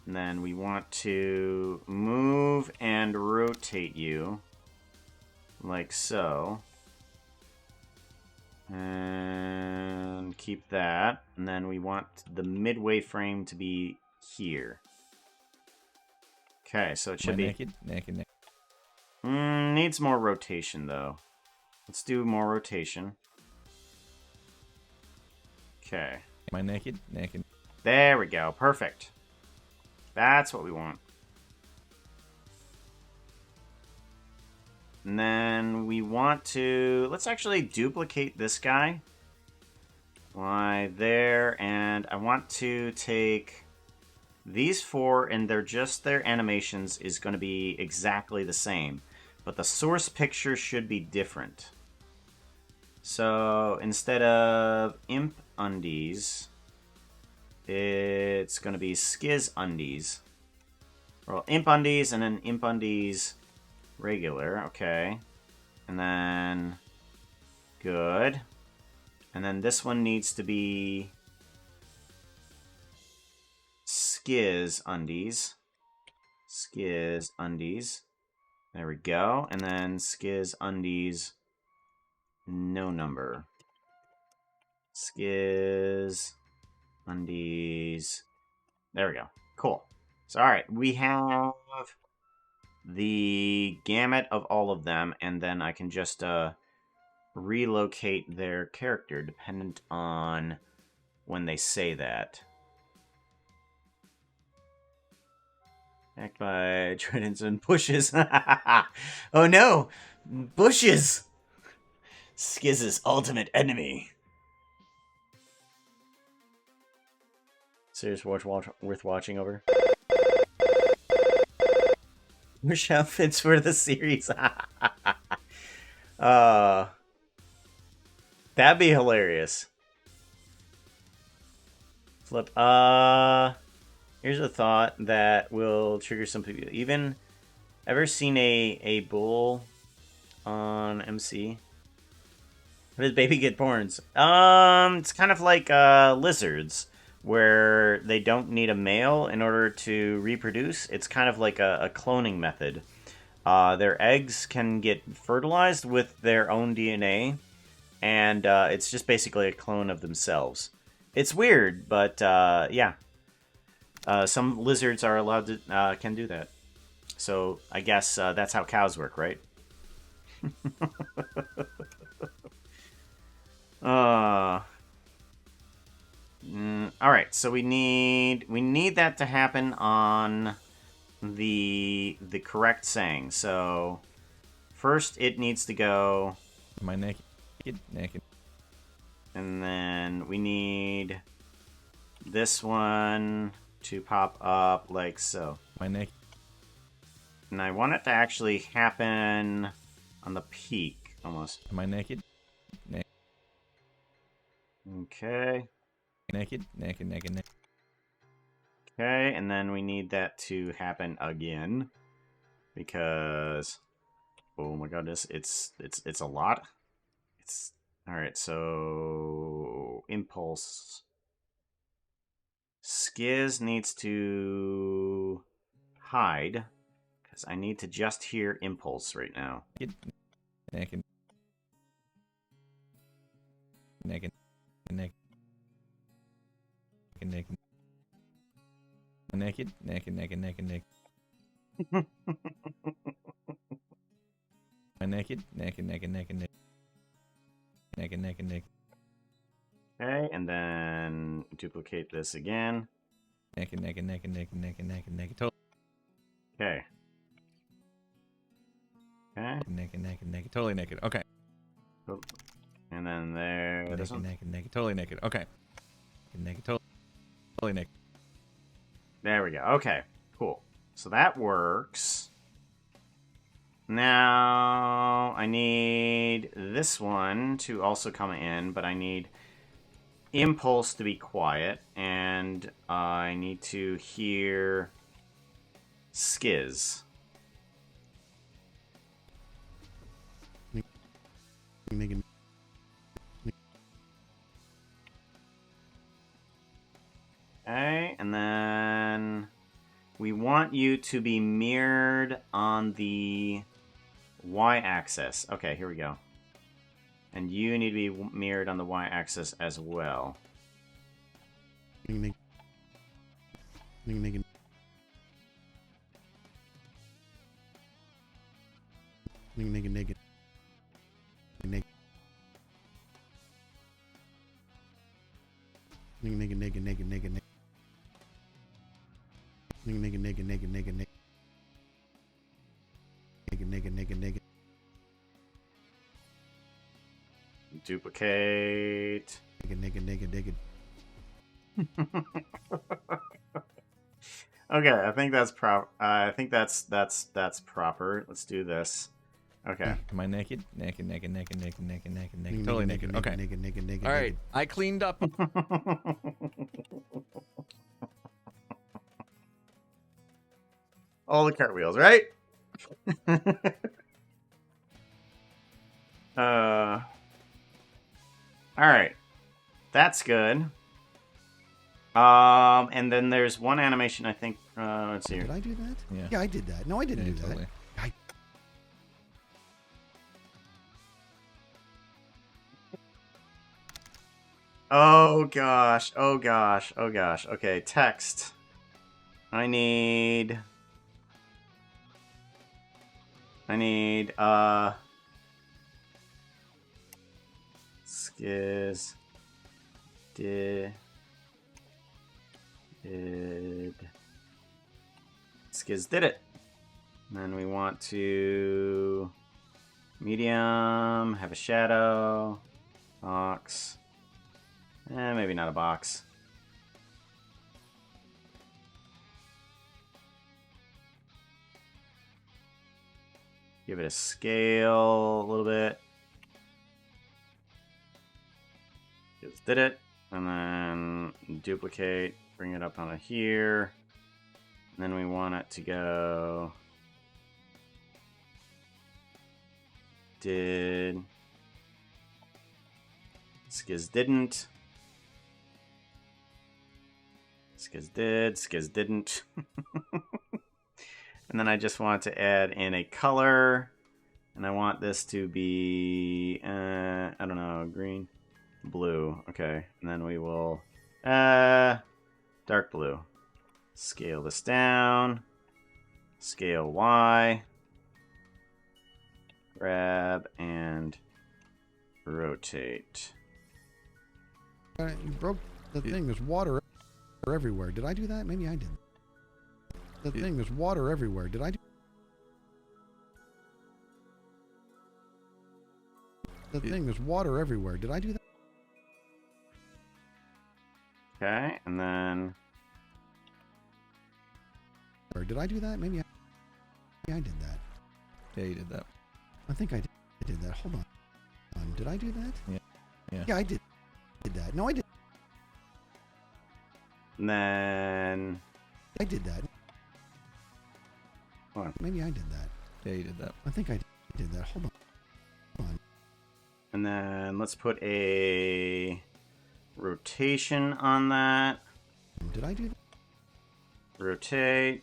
And then we want to move and rotate you like so. And keep that. And then we want the midway frame to be here. Okay, so it should be... Naked. Naked. Naked. Needs more rotation, though. Let's do more rotation. Okay. Am I naked? Naked. There we go. Perfect. That's what we want. And then we want to... Let's actually duplicate this guy. Why, there. And I want to take these four, and their animations is going to be exactly the same. But the source picture should be different. So instead of Imp Undies, it's going to be Skizz Undies. Well, Imp Undies and then Imp Undies regular. Okay. And then... Good. And then this one needs to be Skizz Undies. Skizz Undies. There we go. And then Skizz Undies, no number. Skizz Undies. There we go. Cool. So, alright. We have the gamut of all of them. And then I can just relocate their character dependent on when they say that. Backed by tridents and bushes. Oh no! Bushes! Skizz's ultimate enemy. Serious worth watching over. Wish outfits for the series. That'd be hilarious. Flip. Here's a thought that will trigger some people. Even, ever seen a bull on MC? How does baby get horns? It's kind of like lizards, where they don't need a male in order to reproduce. It's kind of like a cloning method. Their eggs can get fertilized with their own DNA, and it's just basically a clone of themselves. It's weird, but yeah. Some lizards are allowed to can do that. So I guess that's how cows work, right? All right, so we need that to happen on the correct saying. So first it needs to go. Am I naked? Naked. And then we need this one to pop up like so. Am I naked? And I want it to actually happen on the peak, almost. Am I naked? Naked. Okay. Naked. Naked. Naked. Naked. Okay, and then we need that to happen again. Because... Oh my goodness, it's a lot. It's... Alright, so... Impulse... Skizz needs to hide, because I need to just hear Impulse right now. Naked. Naked. Naked. Naked. Naked. Naked. Naked. Naked. Naked. Am I naked? Naked, naked, naked, naked. Naked, naked, naked. Okay, and then duplicate this again. Naked, naked, naked, naked, naked, naked, naked. Totally Okay. Okay. naked, naked, naked. Totally naked. Okay. And then there. This Naked, one. naked, naked. Totally naked. Okay. Naked, totally naked. There we go. Okay, cool. So that works. Now I need this one to also come in, but I need impulse to be quiet, and I need to hear Skizz. Making. Okay, and then we want you to be mirrored on the y-axis. Okay, here we go. And you need to be mirrored on the y-axis as well. Making. Making. Naked. Naked. Naked, naked, naked, naked, naked. Naked, naked, naked, naked, naked. Naked, naked, naked, naked. Duplicate. Naked, naked, naked, naked. Okay, I think that's that's proper. Let's do this. Okay. Am I naked? Naked, naked, naked, naked, naked, naked, naked. Naked, Totally naked, naked. Okay. naked, naked, naked, All right. naked. I cleaned up. All the cartwheels, right? All right. That's good. And then there's one animation I think. Let's see Did here. I do that? Yeah. Yeah, I did that. No, I didn't Yeah, do totally. that. Oh gosh. Oh gosh. Oh gosh. Okay, text. I need Skizz did Skizz did it. And then we want to medium, have a shadow, box. Maybe not a box. Give it a scale a little bit. Just did it. And then duplicate, bring it up on here. And then we want it to go. Did. Skizz didn't. Skizz did. Skizz didn't. And then I just want to add in a color. And I want this to be, I don't know, green, blue. Okay. And then we will, dark blue. Scale this down. Scale Y. Grab and rotate. You broke the thing. There's water everywhere. Did I do that? Maybe I did. The thing. There's water everywhere. Did I do? The thing. There's water everywhere. Did I do that? Okay, and then Or did I do that? Maybe I did that. Yeah, you did that. I think I did that. Hold on. Did I do that? Yeah. Yeah. Yeah, I did that. No, I did. and then I did that. Hold on. Maybe I did that. Yeah, you did that. I think I did that. Hold on. and then let's put a rotation on that. Did I do Rotate.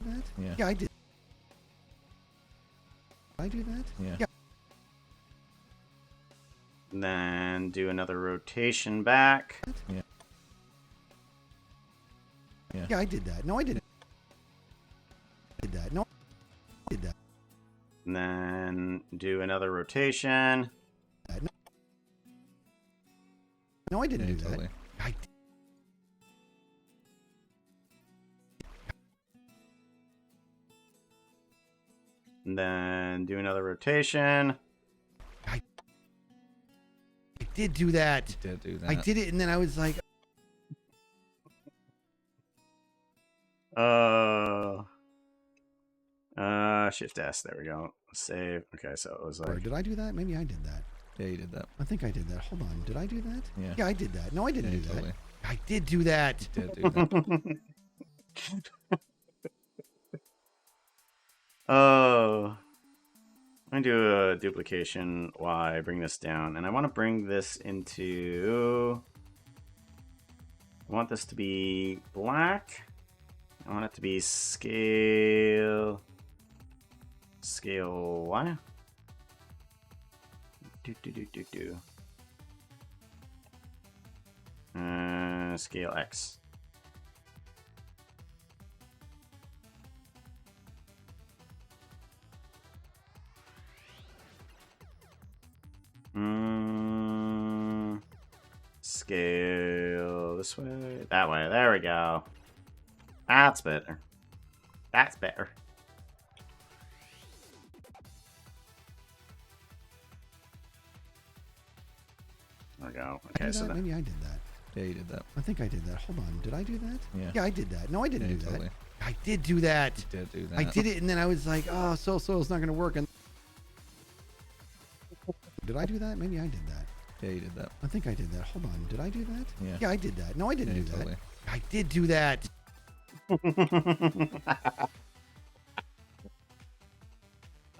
that? Yeah. Yeah, I did. Did I do that? Yeah. Yeah. And then do another rotation back. Yeah. Yeah, I did that. No, I didn't. And then do another rotation. No, I didn't Yeah, do totally. that. I And then do another rotation. did do that. You did do that. I did it, and then I was like, Shift S. There we go. Save. Okay, so it was like. did I do that? Maybe I did that. Yeah, you did that. I think I did that. Hold on. Did I do that? Yeah. Yeah, I did that. No, I didn't Yeah, do totally. that. I did do that. You did do that. Oh. I'm going to do a duplication while I bring this down. And I want to bring this into... I want this to be black. I want it to be scale... Scale what? Scale X. Scale this way, that way. There we go. That's better. That's better. There we go. I Okay, did so that? then, Maybe I did that. Yeah, you did that. I think I did that. Hold on. Did I do that? Yeah. Yeah, I did that. No, I didn't Yeah, do totally. that. I did do that. You did do that. I did it, and then I was like, oh, so it's not going to work. And did I do that? Maybe I did that. Yeah, you did that. I think I did that. Hold on. Did I do that? Yeah. Yeah, I did that. No, I didn't Yeah, do totally. that. I did do that.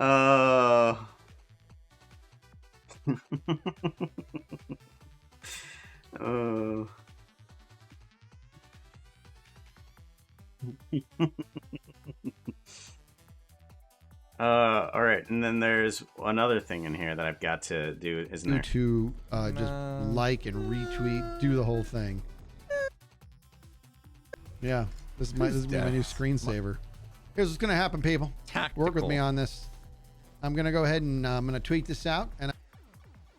Oh. All right, and then there's another thing in here that I've got to do, isn't there? To just like and retweet, do the whole thing. Yeah, this is my new screensaver. Here's what's gonna happen, people. Work with me Tactical. on this. I'm gonna go ahead and I'm gonna tweet this out, and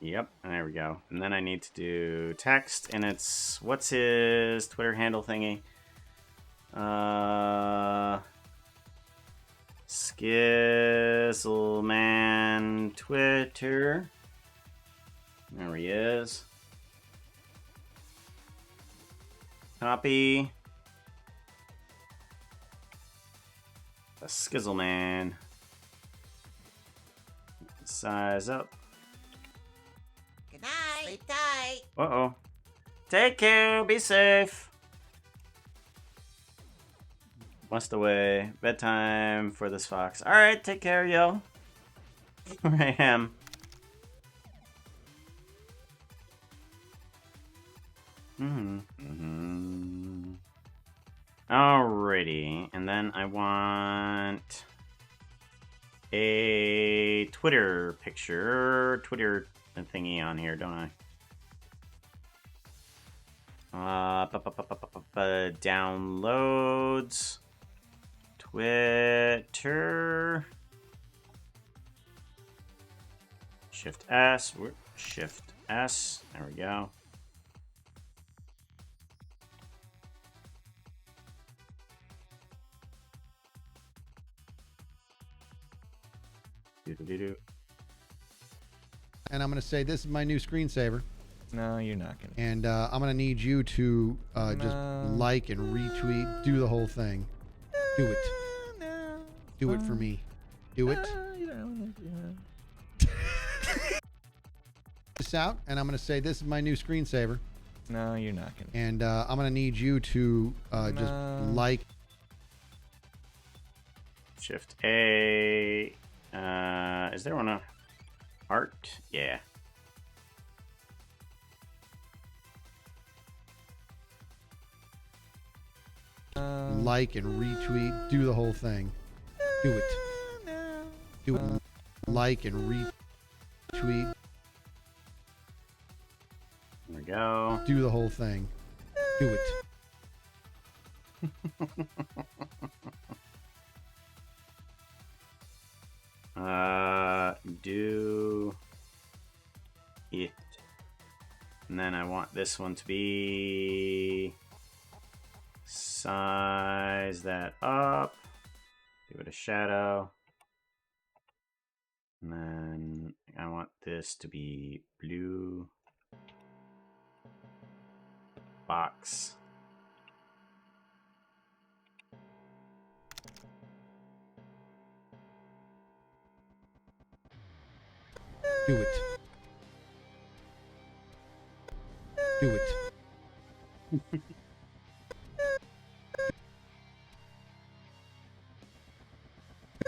Yep, there we go. And then I need to do text, and it's what's his Twitter handle thingy? Skizzleman Twitter. There he is. Copy. The Skizzleman. Size up. Good night. Sleep tight. Uh-oh. Take care. Be safe. Must away. Bedtime for this fox. Alright, take care, yo. Here I am. Alrighty. And then I want a Twitter picture. Twitter thingy on here, don't I? Downloads. Twitter. Shift S. Shift S. There we go. Do-do-do-do. I'm gonna say this is my new screensaver, No, you're not gonna. and I'm gonna need you to just No. like and retweet, do the whole thing. Do it. No. Do it for me. Do it. You don't know. This out, and I'm gonna say this is my new screensaver, No, you're not gonna. and I'm gonna need you to just No. like. Shift A. Is there one? Art? Yeah. Like and retweet, do the whole thing. Do it. Do it. Like and retweet, There we go. do the whole thing. Do it. Do it. And then I want this one to be... Size that up. Give it a shadow. And then I want this to be blue. Box. Do it. Do it.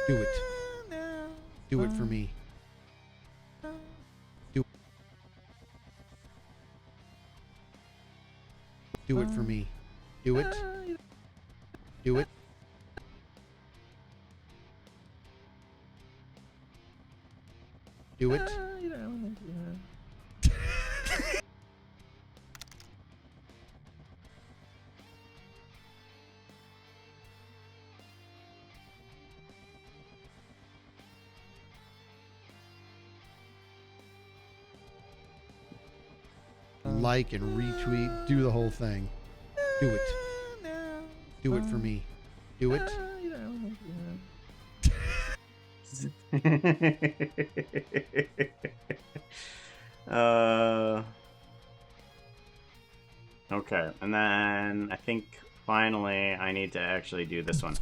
Do it. Do it for me. Do it for me. Do it. Do it. Do it. Like and retweet. Do the whole thing. Do it. Do it for me. Do it. Okay, and then I think finally I need to actually do this one.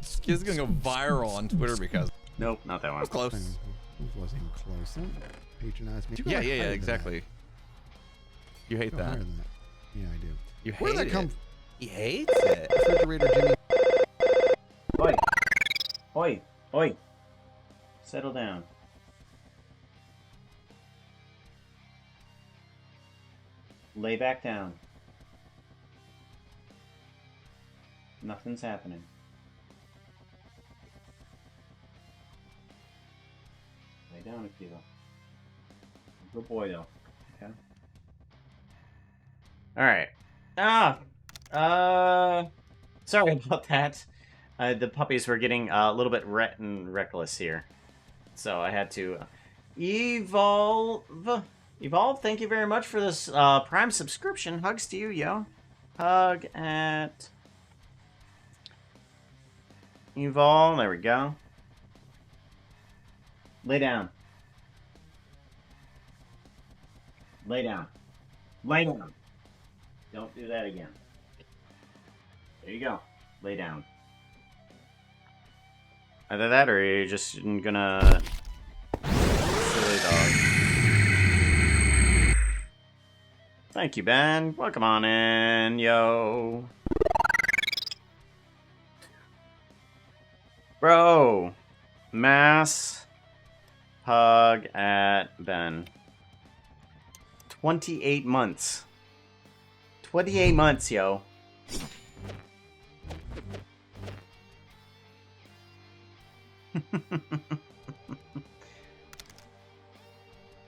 Skizz is gonna go viral on Twitter because. Nope, not that one. Close. It wasn't even close. Don't patronize me. Yeah, exactly. You hate that. Yeah, I do. You hate Where did that it. come? He hates it. Refrigerator Jimmy. Oi! Oi! Oi! Settle down. Lay back down. Nothing's happening. Lay down, Akiva. Good boy, though. Okay. Alright. Sorry about that. The puppies were getting a little bit reckless here. So I had to evolve. Evolve, thank you very much for this Prime subscription. Hugs to you, yo. Hug at Evolve. There we go. Lay down. Lay down. Lay down. Don't do that again. There you go. Lay down. Either that or you're just gonna... Silly dog. Thank you, Ben. Welcome on in, yo. Bro. Mass hug at Ben. 28 months. 28 months, yo.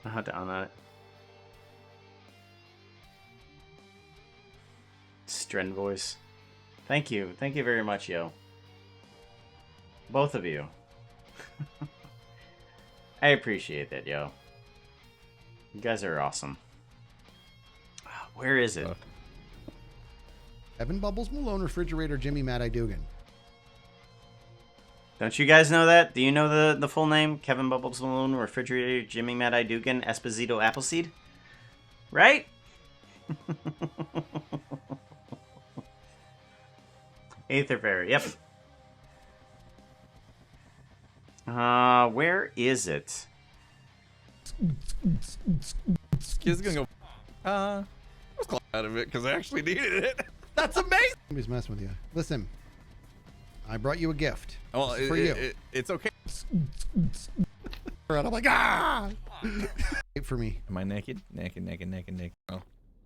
I had to on it. Stren voice. Thank you. Thank you very much, yo. Both of you. I appreciate that, yo. You guys are awesome. Where is it? Evan Bubbles Malone, Refrigerator Jimmy Mad Eye Dugan. Don't you guys know that? Do you know the full name? Kevin Bubbles Malone, Refrigerator Jimmy Mad Eye Dugan, Esposito Appleseed? Right? Aether Fairy, yep. Where is it? Skizz is gonna go. I was glad out of it because I actually needed it. That's amazing. Nobody's messing with you. Listen, I brought you a gift. Well, for you. It's okay. I'm like, ah! Wait for me. Am I naked? Naked. Oh.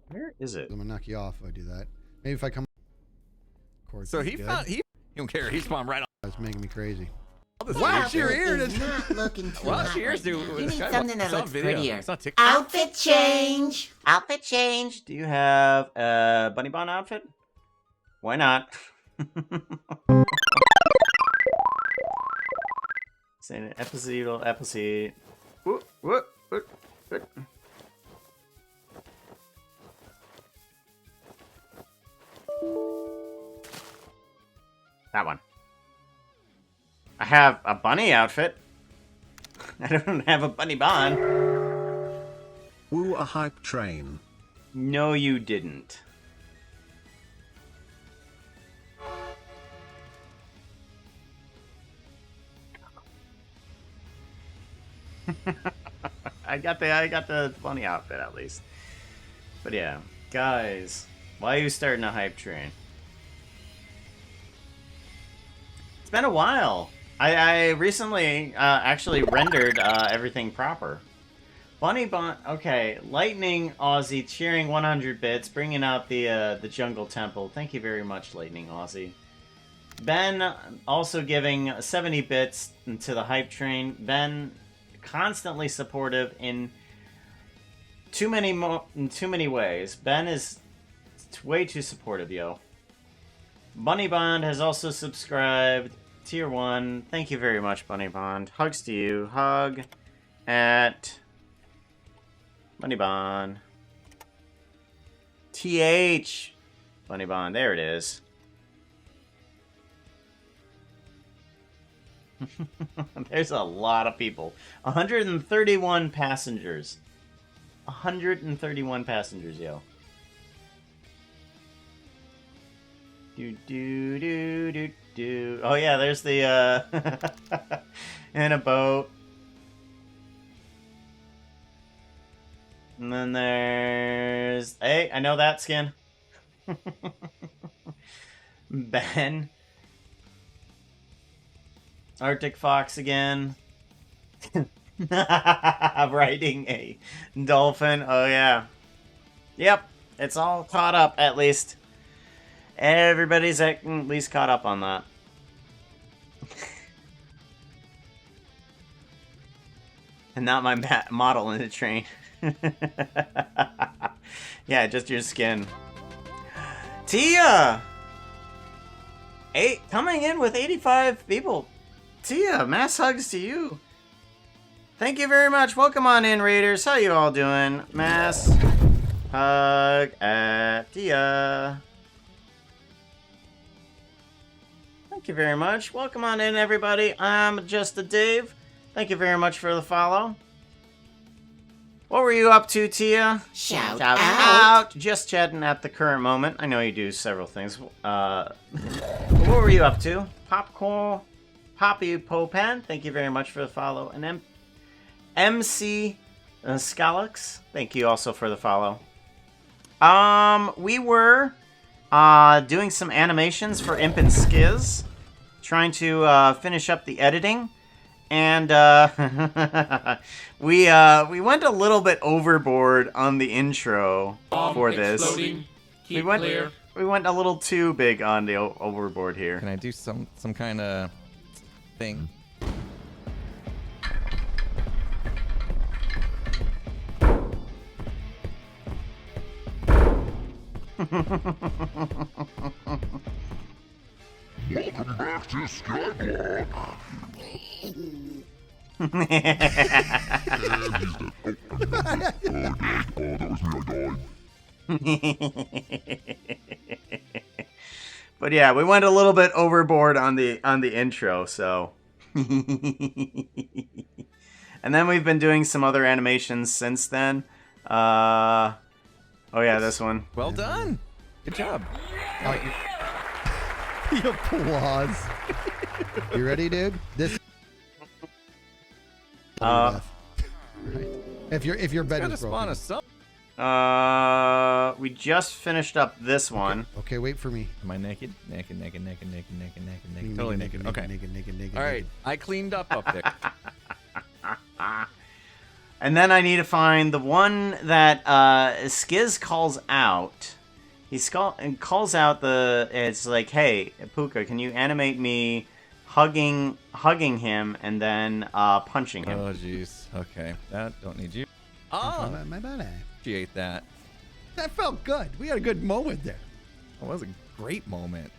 Where is it? I'm gonna knock you off if I do that. Maybe if I come. So he found he don't care. He spawned right on. That's making me crazy. Wash your ear. Is not looking too Wash hot your ears, right dude. now. You need something that looks prettier. It's not TikTok. Outfit change. Outfit change. Do you have a Bunny Bun outfit? Why not? Saying episodal, episode. Whoop, whoop, whoop, whoop. That one. I have a bunny outfit. I don't have a bunny bond. Woo a hype train. No, you didn't. I got the bunny outfit at least. But yeah, guys, why are you starting a hype train? It's been a while. I recently actually rendered everything proper. Bunny Bond. Okay, Lightning Aussie cheering 100 bits, bringing out the Jungle Temple. Thank you very much, Lightning Aussie. Ben also giving 70 bits to the hype train. Ben constantly supportive in too many ways. Ben is way too supportive, yo. Bunny Bond has also subscribed. Tier 1. Thank you very much, Bunny Bond. Hugs to you. Hug at Bunny Bond. TH Bunny Bond. There it is. There's a lot of people. 131 passengers. 131 passengers, yo. Do do do do do. Oh yeah, there's the in a boat. And then there's hey, I know that skin. Ben. Arctic Fox again. Riding a dolphin. Oh yeah. Yep, it's all caught up at least. Everybody's at least caught up on that. And not my model in the train. Yeah, just your skin. Tia! Coming in with 85 people. Tia, mass hugs to you. Thank you very much. Welcome on in, Raiders. How you all doing? Mass hug at Tia. Thank you very much. Welcome on in, everybody. I'm just a Dave. Thank you very much for the follow. What were you up to, Tia? Shout out. Just chatting at the current moment. I know you do several things. What were you up to? Popcorn, Poppy Popan. Thank you very much for the follow. And MC Scalix. Thank you also for the follow. We were doing some animations for Imp and Skizz, trying to finish up the editing, and we went a little bit overboard on the intro for this. We went a little too big on the overboard here. Can I do some kind of thing? Welcome back to Skyblock. And he's dead. That was me, I died. But yeah, we went a little bit overboard on the intro, so. And then we've been doing some other animations since then. Oh yeah, this one. Well done. Good job. The applause. You ready, dude? This. Right. If your bed is broken. We just finished up this one. Okay, wait for me. Am I naked? Naked. Totally naked. Okay. Naked. All right. I cleaned up there. And then I need to find the one that Skizz calls out. He calls out it's like, hey, Puka, can you animate me hugging him and then punching him? Oh, jeez. Okay. That don't need you. Oh, my bad. Appreciate that. That felt good. We had a good moment there. It was a great moment.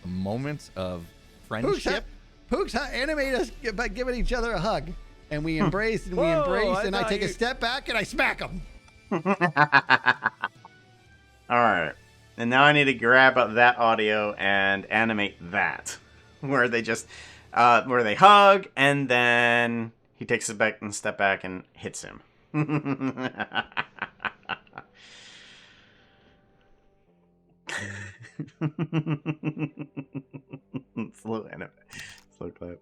A moment of friendship. Hooks animate us by giving each other a hug. And we embrace and we Whoa, embrace, I and I thought take a you- step back and I smack him. Alright. And now I need to grab up that audio and animate that. Where they just, where they hug, and then he takes a step back and hits him. Slow clap.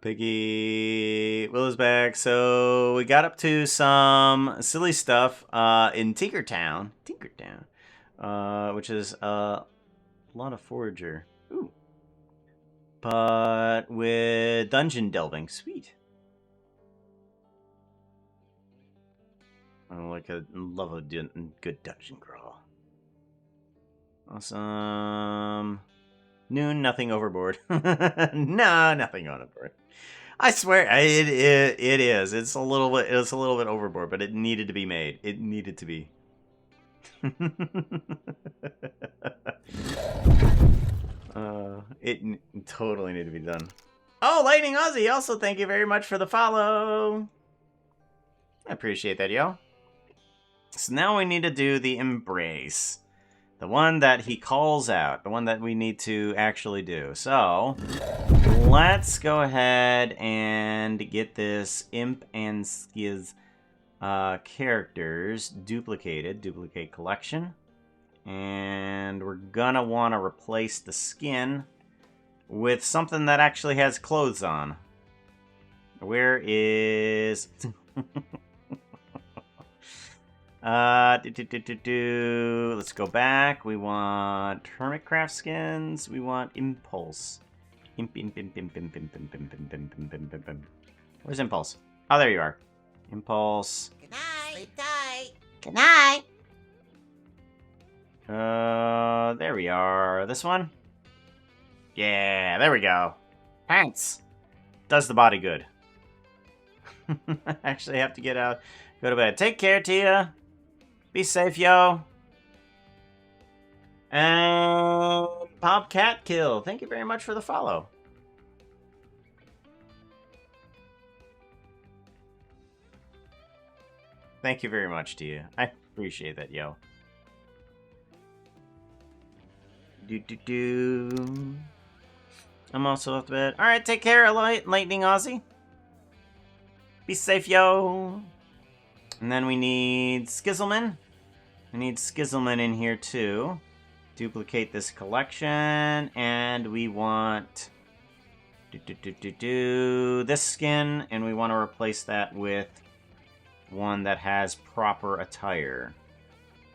Piggy Willow's back. So we got up to some silly stuff in Tinkertown, which is a lot of forager. Ooh, but with dungeon delving, sweet. I love a good dungeon crawl. Awesome. Noon, nothing overboard. No, nothing overboard. I swear, it is. It's a little bit overboard, but it needed to be made. It needed to be. It totally needed to be done. Oh, Lightning Aussie! Also, thank you very much for the follow. I appreciate that, yo. So now we need to do the embrace. The one that he calls out. The one that we need to actually do. So, let's go ahead and get this Imp and Skizz characters duplicated. Duplicate collection. And we're gonna want to replace the skin with something that actually has clothes on. Where is... Let's go back. We want Hermitcraft skins. We want Impulse. Imp. Where's Impulse? Oh, there you are. Impulse. Good night. Sleep tight. Good night. There we are. This one? Yeah, there we go. Pants. Does the body good. Actually have to get out. Go to bed. Take care, Tia. Be safe, yo. And Pop Cat Kill. Thank you very much for the follow. Thank you very much, Tia. I appreciate that, yo. I'm also off to bed. Alright, take care, Lightning Aussie. Be safe, yo. And then we need Skizzleman. We need Skizzleman in here, too. Duplicate this collection. And we want... this skin. And we want to replace that with one that has proper attire.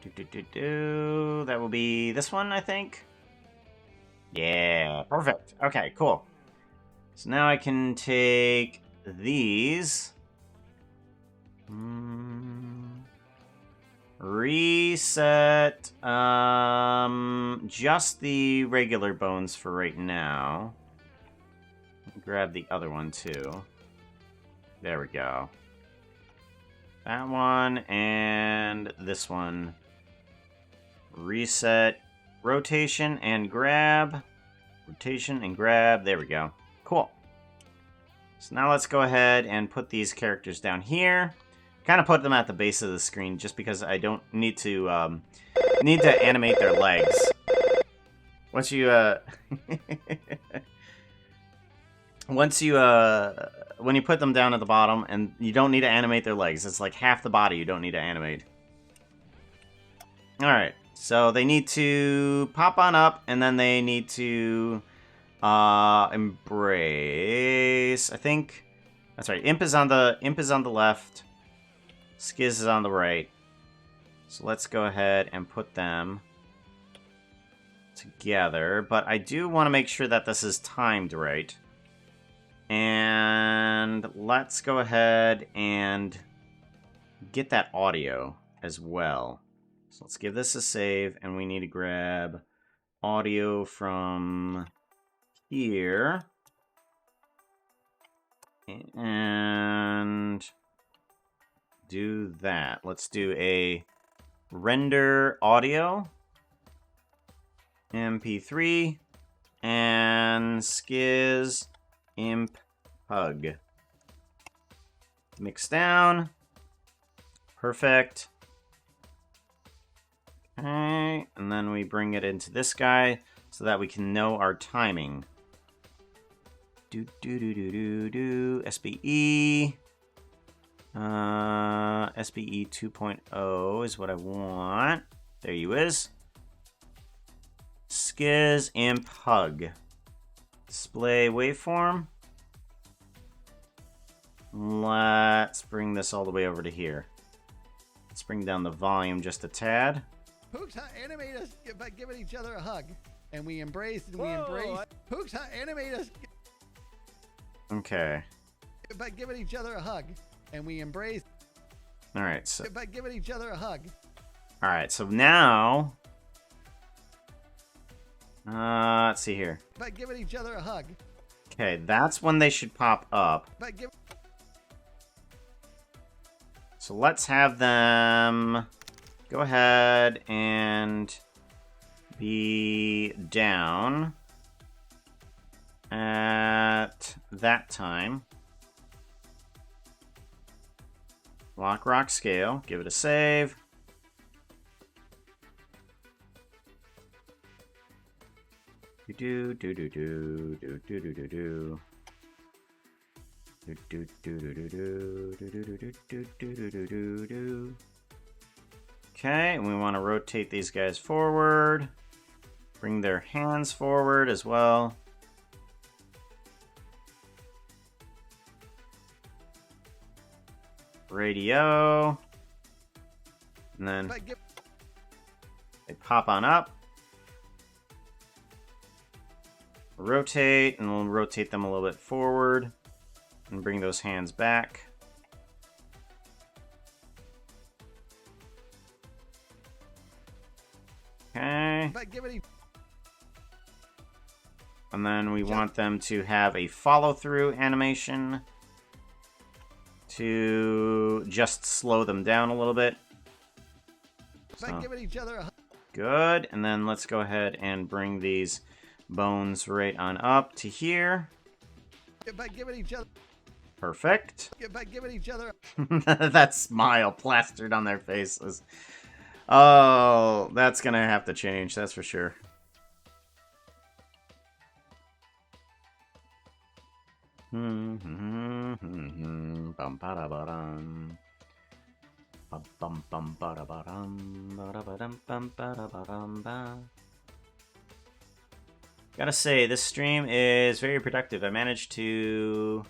That will be this one, I think. Yeah, perfect. Okay, cool. So now I can take these. Reset just the regular bones for right now. Grab the other one too. There we go. That one and this one. Reset rotation and grab. Rotation and grab. There we go. Cool. So now let's go ahead and put these characters down here. Kind of put them at the base of the screen just because I don't need to animate their legs. Once you when you put them down at the bottom, and you don't need to animate their legs. It's like half the body you don't need to animate. Alright, so they need to pop on up, and then they need to embrace. I think that's right. Imp is on the left. Skizz is on the right. So let's go ahead and put them together. But I do want to make sure that this is timed right. And let's go ahead and get that audio as well. So let's give this a save, and we need to grab audio from here. And do that. Let's do a render audio. MP3. and Skizz Imp Hug. Mix down. Perfect. Okay, and then we bring it into this guy so that we can know our timing. Do do do do do do. SBE. SBE 2.0 is what I want. There you is. Skizz Imp Hug. Display waveform. Let's bring this all the way over to here. Let's bring down the volume just a tad. Pooks animate us by giving each other a hug, and we embrace and we embrace. Pooks animate us Okay. by giving each other a hug, and we embrace All right. So. by giving each other a hug. All right. So now. Let's see here. By giving each other a hug. Okay, that's when they should pop up. By giving. So let's have them go ahead and be down at that time. Lock, rock, scale. Give it a save. Do do do do do do do do do. Okay, and we want to rotate these guys forward. Bring their hands forward as well. Radio. And then they pop on up. Rotate, and we'll rotate them a little bit forward. And bring those hands back. Okay. And then we want them to have a follow-through animation to just slow them down a little bit. So, good. And then let's go ahead and bring these bones right on up to here. Perfect. By giving each other. That smile plastered on their faces. Oh, that's gonna have to change, that's for sure. Bum ba da ba dum. Bum bum ba da ba dum. Ba da ba dum bum ba da ba dum ba. Gotta say, this stream is very productive. I managed to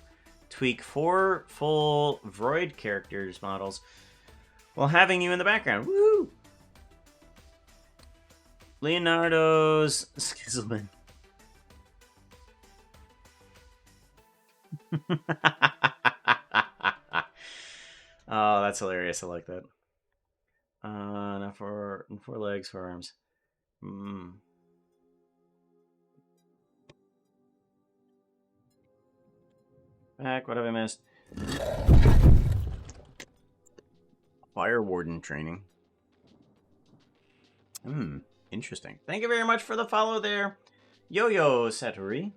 tweak 4 full Vroid characters models while having you in the background. Woo! Leonardo's Skizzleman. Oh, that's hilarious. I like that. Not for 4 legs, 4 arms. Back, what have I missed? Fire Warden training. Interesting. Thank you very much for the follow there, Yo-Yo Satori.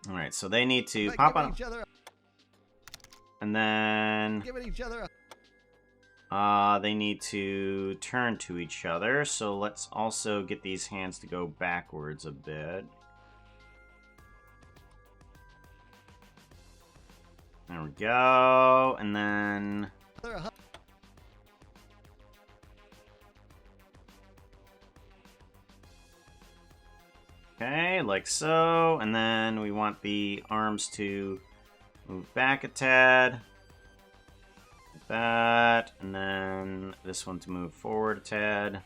Alright, so they need to pop on. And then they need to turn to each other. So let's also get these hands to go backwards a bit. There we go. And then okay, like so. And then we want the arms to move back a tad. Like that. And then this one to move forward a tad.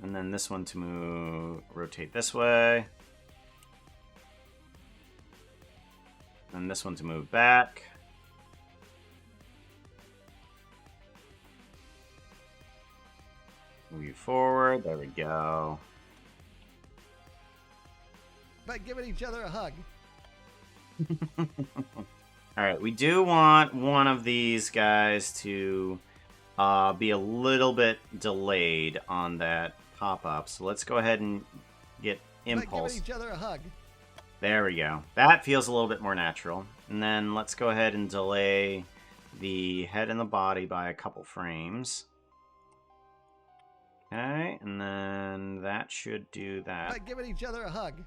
And then this one to move, rotate this way. And this one to move back. Move you forward. There we go. By giving each other a hug. Alright, we do want one of these guys to be a little bit delayed on that pop-up. So let's go ahead and get Impulse. Giving each other a hug. There we go. That feels a little bit more natural. And then let's go ahead and delay the head and the body by a couple frames. Okay, and then that should do that. Giving each other a hug.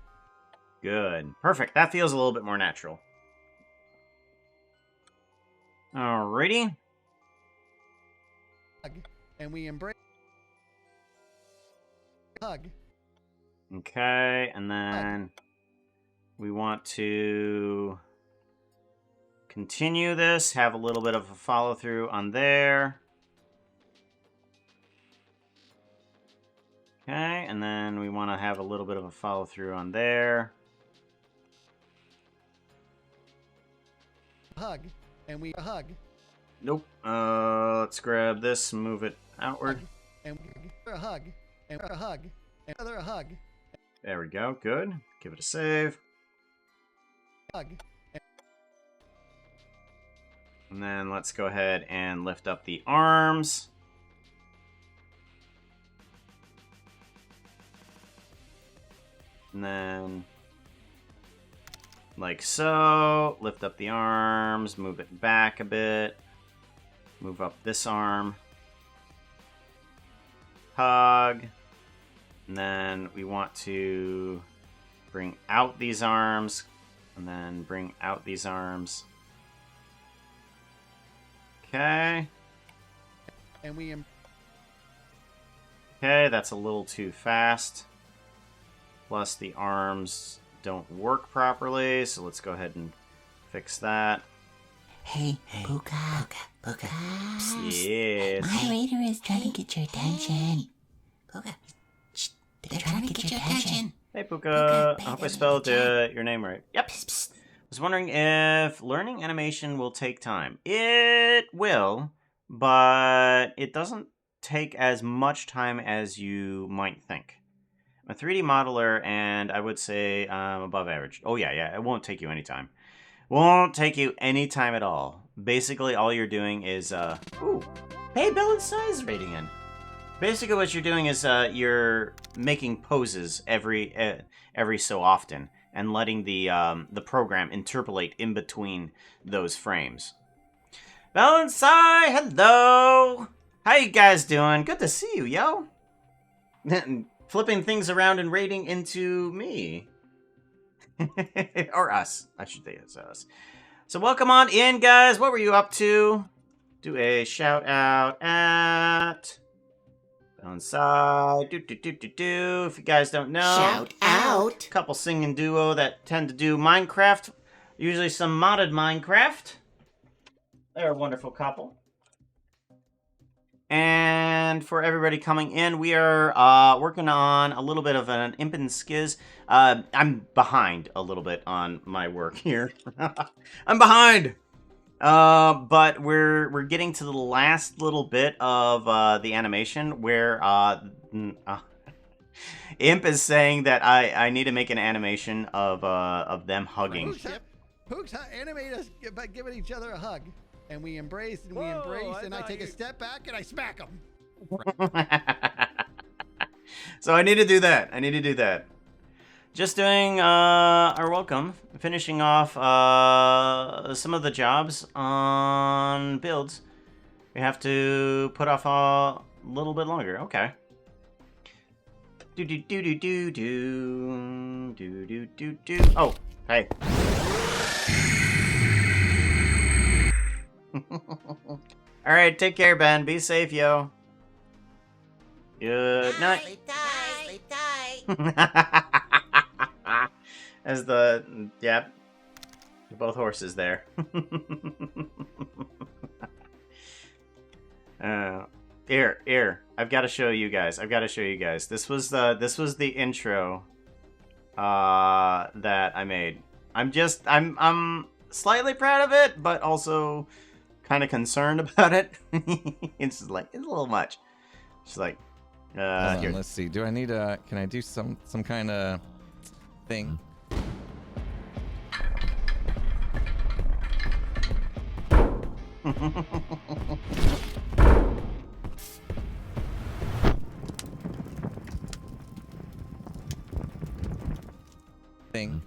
Good. Perfect. That feels a little bit more natural. Alrighty. And we embrace. Hug. Okay, and then we want to continue this, have a little bit of a follow-through on there. Okay, and then we want to have a little bit of a follow-through on there. Hug. And we hug. Nope. Let's grab this, move it outward. And a hug. And a hug. And another hug. There we go. Good. Give it a save. Hug. And then let's go ahead and lift up the arms. And then, like so, lift up the arms, move it back a bit, move up this arm, hug, and then we want to bring out these arms, and then bring out these arms. Okay. And we Okay, that's a little too fast. Plus the arms don't work properly, so let's go ahead and fix that. Hey, Puka. Puka. Yes. My reader is trying to get your attention. Puka. Shh. They're trying to get your attention. Hey, Puka. I hope I spelled your name right. Yep. Psst. I was wondering if learning animation will take time. It will, but it doesn't take as much time as you might think. I'm a 3D modeler, and I would say I'm above average. Oh, yeah, it won't take you any time. Won't take you any time at all. Basically, all you're doing is, ooh, hey, balance size rating in. Basically, what you're doing is, you're making poses every so often, and letting the program interpolate in between those frames. Balance size, hello! How you guys doing? Good to see you, yo! Flipping things around and rating into me. Or us. I should say it's us. So welcome on in, guys. What were you up to? Do a shout out at Downside. If you guys don't know. Shout out. Couple singing duo that tend to do Minecraft. Usually some modded Minecraft. They're a wonderful couple. And for everybody coming in, we are working on a little bit of an Imp and Skizz. I'm behind a little bit on my work here. I'm behind! But we're getting to the last little bit of the animation where Imp is saying that I need to make an animation of them hugging. Pooks animate us by giving each other a hug. And we embrace, and we embrace, and I take a step back, and I smack them. So I need to do that. Just doing our welcome. Finishing off some of the jobs on builds. We have to put off a little bit longer. Okay. Oh, hey. Alright, take care, Ben. Be safe, yo. Good night. Sleep tight. As the... Yep. Both horses there. Here. I've got to show you guys. This was the intro that I made. I'm slightly proud of it, but also kind of concerned about it. It's just like, it's a little much. Just like, Hold on, here. let's see. Do I need a? Can I do some kind of thing? thing.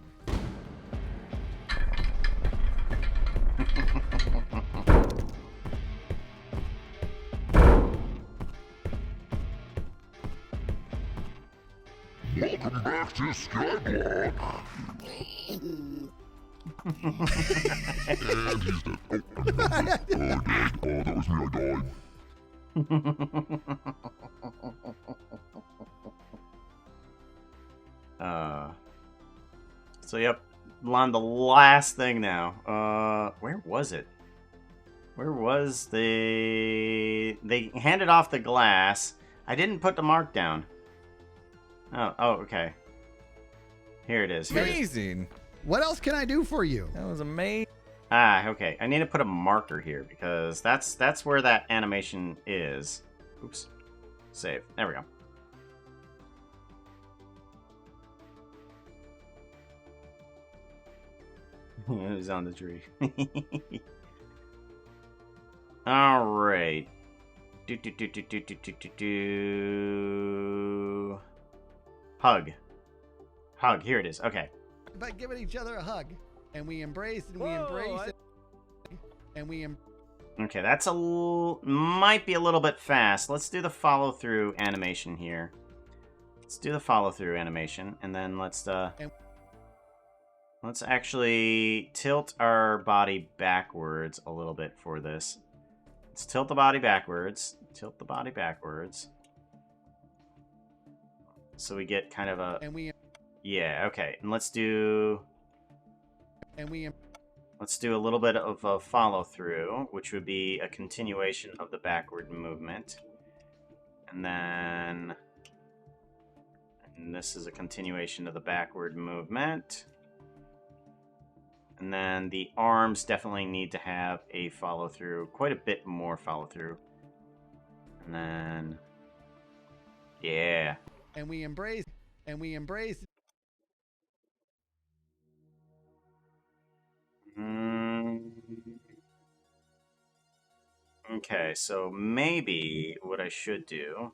Welcome back to Skyblock. And he's dead. Oh, I'm dead. That was me, I died. So yep, on the last thing now. Where was it? Where was they handed off the glass. I didn't put the mark down. Oh, okay. Here it is. Here it is. Amazing. What else can I do for you? That was amazing. Ah, okay. I need to put a marker here because that's where that animation is. Oops. Save. There we go. It was on the tree. All right. Hug. Hug. Here it is. Okay. By giving each other a hug, and we embrace and we embrace, and we. Okay, that's might be a little bit fast. Let's do the follow through animation here. Let's do the follow through animation, and then let's actually tilt our body backwards a little bit for this. Let's tilt the body backwards. Tilt the body backwards. So we get kind of a. Yeah. Okay, and let's do. Let's do a little bit of a follow through, which would be a continuation of the backward movement. And then... And this is a continuation of the backward movement. And then the arms definitely need to have a follow through, quite a bit more follow through. And then... Yeah. And we embrace, and we embrace. Okay, so maybe what I should do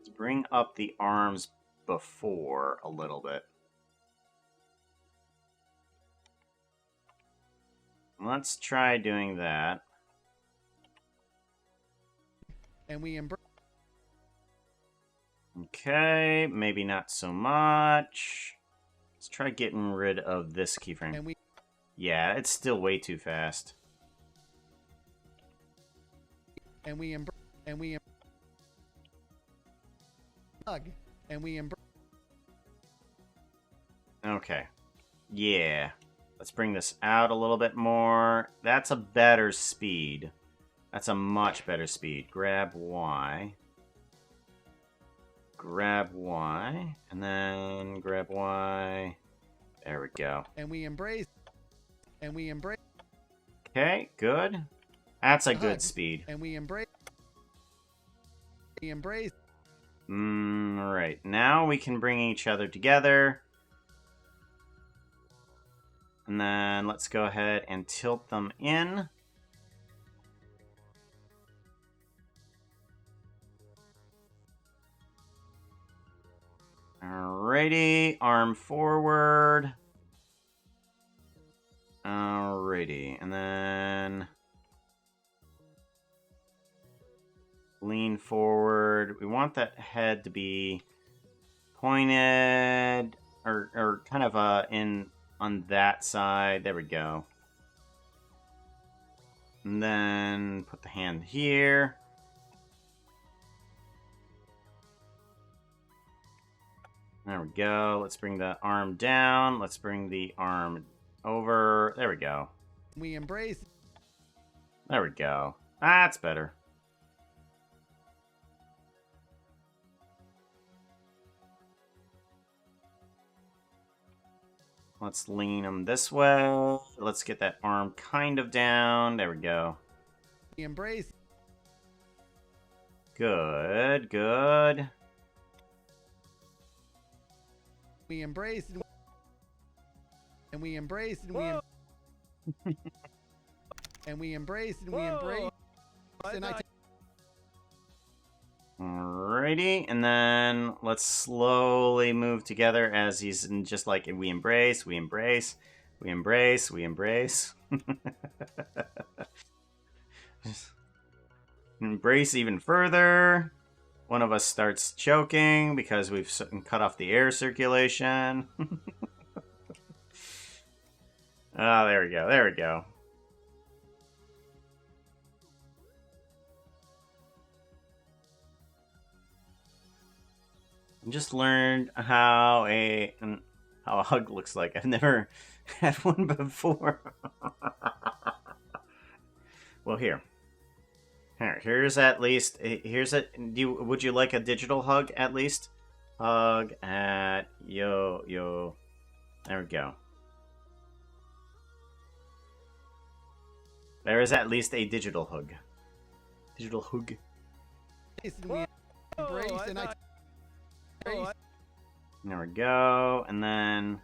is bring up the arms before a little bit. Let's try doing that. And we embrace. Okay, maybe not so much. Let's try getting rid of this keyframe. And we. Yeah, it's still way too fast. And we embrace. And we hug. And we embrace. Okay. Yeah. Let's bring this out a little bit more. That's a better speed. That's a much better speed. Grab Y. Grab Y. And then grab Y. There we go. And we embrace. And we embrace. Okay, good. That's a hug. good speed. And we embrace. We embrace. Right. Now we can bring each other together. And then let's go ahead and tilt them in. Alrighty, arm forward. Alrighty, and then lean forward. We want that head to be pointed or kind of in on that side. There we go. And then put the hand here. There we go. Let's bring the arm down. Let's bring the arm over. There we go. We embrace. There we go. That's better. Let's lean them this way. Let's get that arm kind of down. There we go. We embrace. Good, good. We embrace. And we embrace. And we and we embrace. And we embrace. And I Alrighty. Alrighty, and then let's slowly move together as he's in just like we embrace, we embrace, we embrace, we embrace. Embrace even further. One of us starts choking because we've cut off the air circulation. Ah, there we go, there we go. Just learned how a hug looks like. I've never had one before. Well, here's at least would you like a digital hug at least? Hug at yo. There we go. There is at least a digital hug. Digital hug. There we go, and then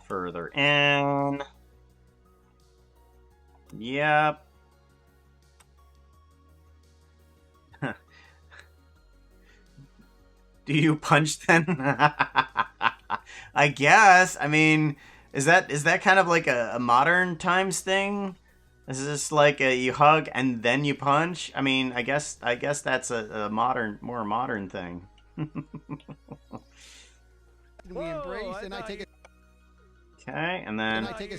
further in. Yep. Do you punch then? I guess. I mean, is that kind of like a modern times thing? Is this like you hug and then you punch? I mean, I guess that's a more modern thing. We embrace, and I take a. Okay, and then. And I take a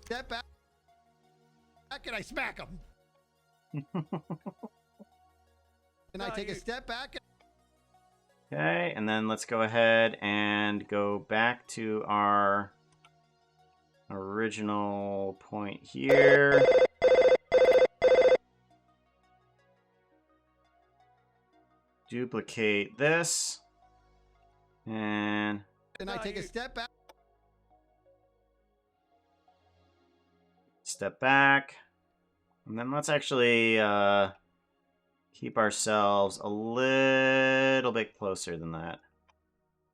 step back, and I smack him. And I take a step back. Okay, and then let's go ahead and go back to our original point here. Duplicate this. And I take a step back. Step back. And then let's actually keep ourselves a little bit closer than that.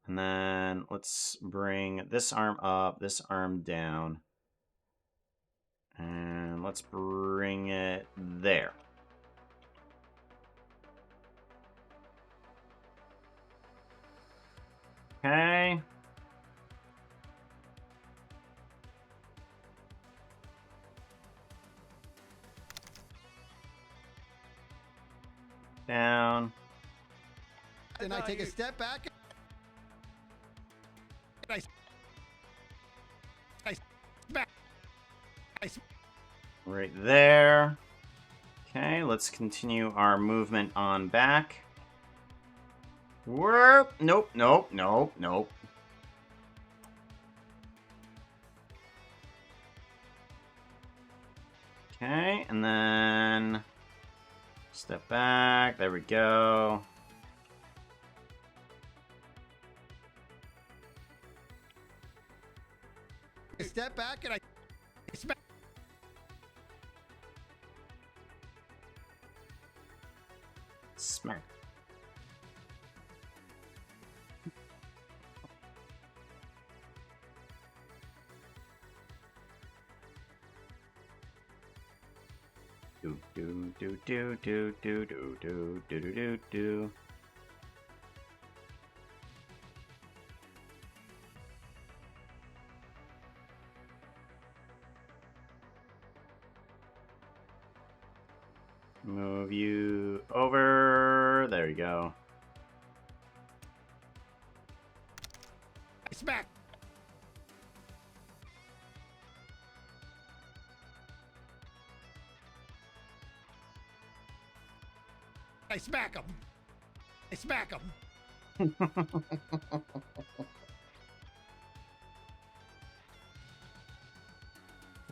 And then let's bring this arm up, this arm down. And let's bring it there. Okay. Down. And I take a step back. And I smack. Right there. Okay, let's continue our movement on back. Whoop. Nope. Okay, and then step back. There we go. Step back, and I smack. Smack. Do. Move you over. There you go. I smack. I smack him. I smack him.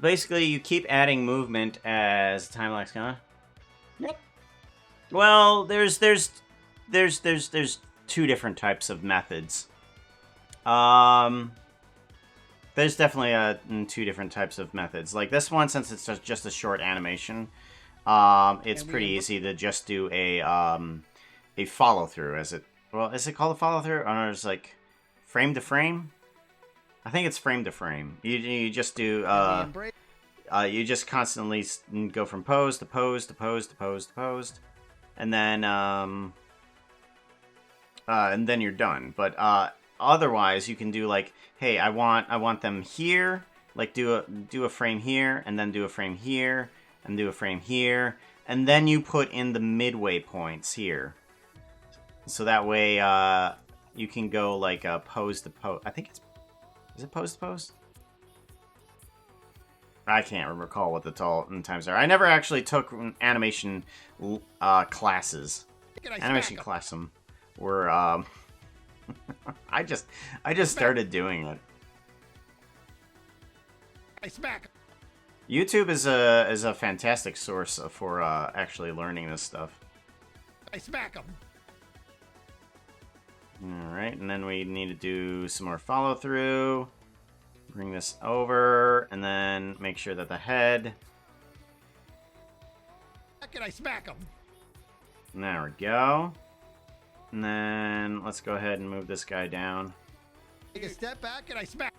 Basically, you keep adding movement as time lags on. Yep. Well, there's two different types of methods. There's definitely two different types of methods. Like this one, since it's just a short animation, it's pretty easy to just do a follow through. Is it called a follow through? Or no, it's like frame to frame. I think it's frame to frame. You just do you just constantly go from pose to pose to pose to pose to pose. and then you're done. But otherwise, you can do like, hey, I want them here. Like do a frame here, and then do a frame here, and do a frame here, and then you put in the midway points here. So that way, you can go like pose to pose. I think is it pose to pose? I can't recall what the times are. I never actually took animation classes. Animation class them were I just started doing it. I smack. YouTube is a fantastic source for actually learning this stuff. I smack them. All right, and then we need to do some more follow through. Bring this over, and then make sure that the head. And I smack them. There we go. And then let's go ahead and move this guy down. Take a step back and I smack.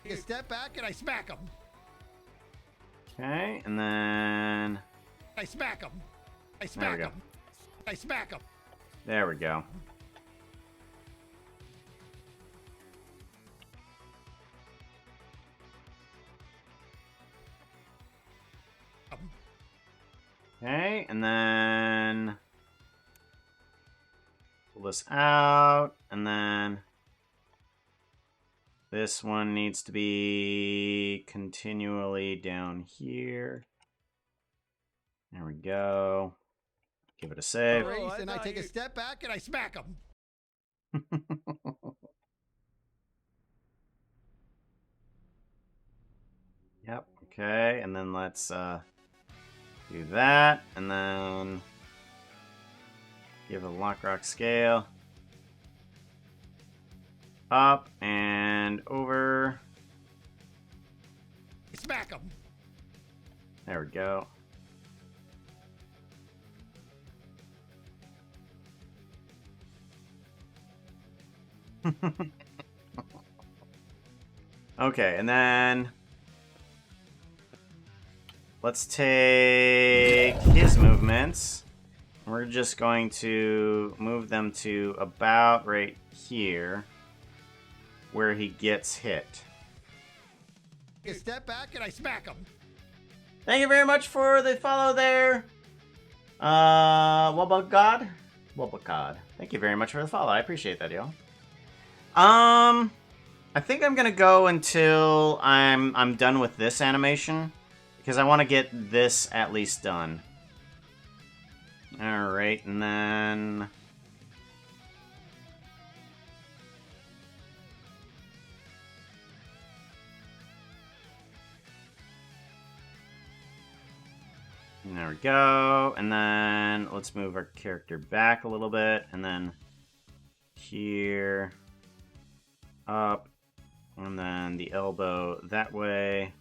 Take a step back and I smack them. Okay, and then I smack them. I smack them. I smack them. there we go. Okay, and then pull this out, and then this one needs to be continually down here. There we go. Give it a save. And I take a step back and I smack them. Yep. Okay, and then let's do that, and then give a lock rock scale up and over. Smack them. There we go. Okay, and then let's take his movements. We're just going to move them to about right here where he gets hit. Take a step back and I smack him. Thank you very much for the follow there. Wabagod? Wabagod. Thank you very much for the follow. I appreciate that, y'all. I think I'm gonna go until I'm done with this animation, because I want to get this at least done. All right, and then there we go, and then let's move our character back a little bit, and then here, up, and then the elbow that way.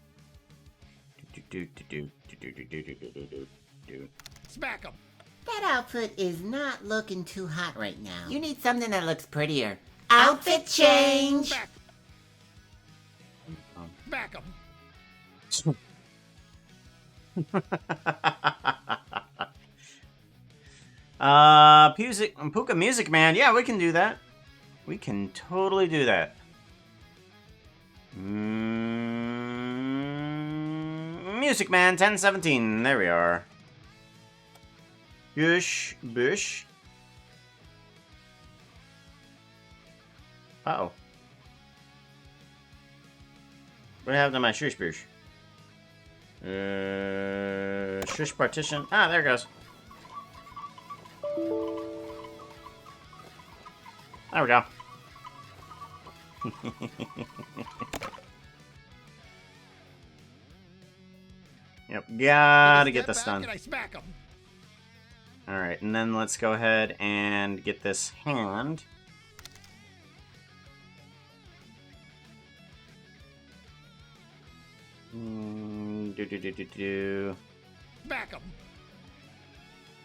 Smack him. That outfit is not looking too hot right now. You need something that looks prettier. Outfit change! Smack him. Puka Music Man. Yeah, we can do that. We can totally do that. Music Man 1017. There we are. Yush, bush. Uh-oh. What happened to my shush bush? Shush partition. Ah, there it goes. There we go. Yep, gotta get this done. Alright, and then let's go ahead and get this hand. Back him.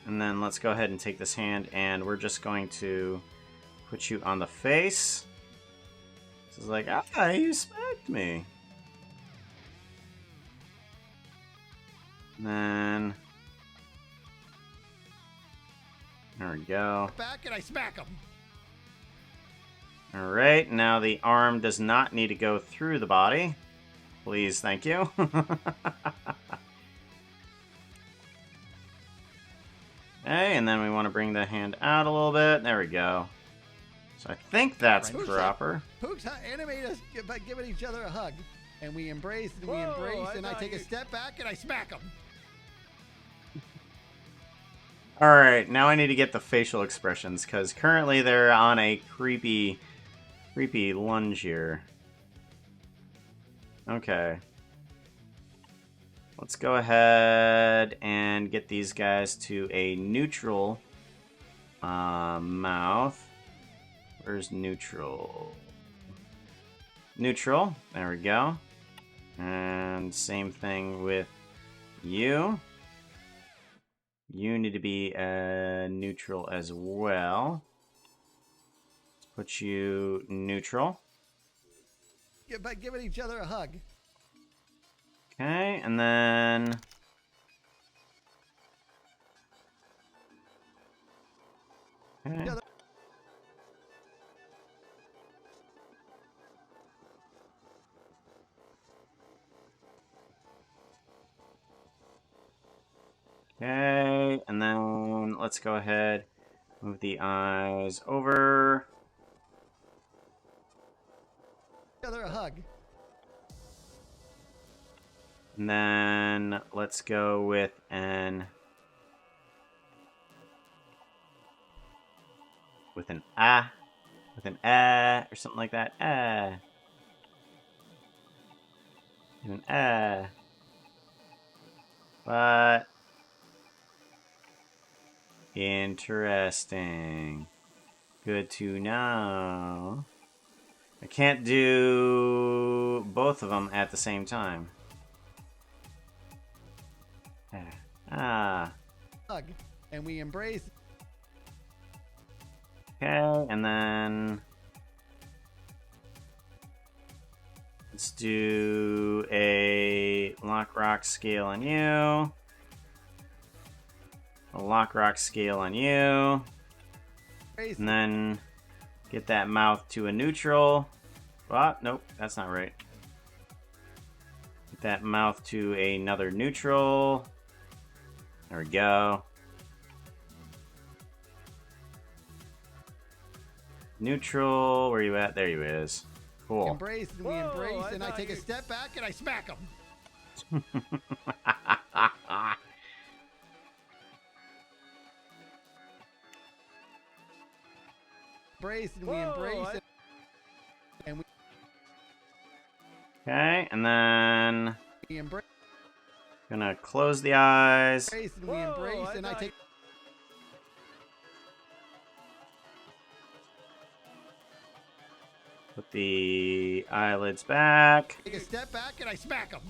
And then let's go ahead and take this hand, and we're just going to put you on the face. This is like, ah, you smacked me. Then there we go. Back and I smack him. All right, now the arm does not need to go through the body. Please, thank you. Okay, and then we want to bring the hand out a little bit. There we go. So I think that's proper. Pooks animate us by giving each other a hug. And we embrace and we embrace, and I take a step back and I smack him. All right, now I need to get the facial expressions because currently they're on a creepy lunge here. Okay. Let's go ahead and get these guys to a neutral mouth. Where's neutral? Neutral. There we go. And same thing with you. You need to be neutral as well. Let's put you neutral. By giving each other a hug. Okay, and then okay. Okay, and then let's go ahead, move the eyes over. Other a hug. And then let's go with an or something like that. Do an But interesting. Good to know. I can't do both of them at the same time. Hug. And we embrace. Okay, and then let's do a lock rock scale on you. A lock rock scale on you. And then get that mouth to a neutral. Oh, nope, that's not right. Get that mouth to another neutral. There we go. Neutral, where you at? There you is. Cool. Embrace and we embrace, and I take a step back and I smack him. Embrace and we embrace it. And we Okay, and then embrace. Gonna close the eyes. And we embrace, and I take. Put the eyelids back. Take a step back and I smack him.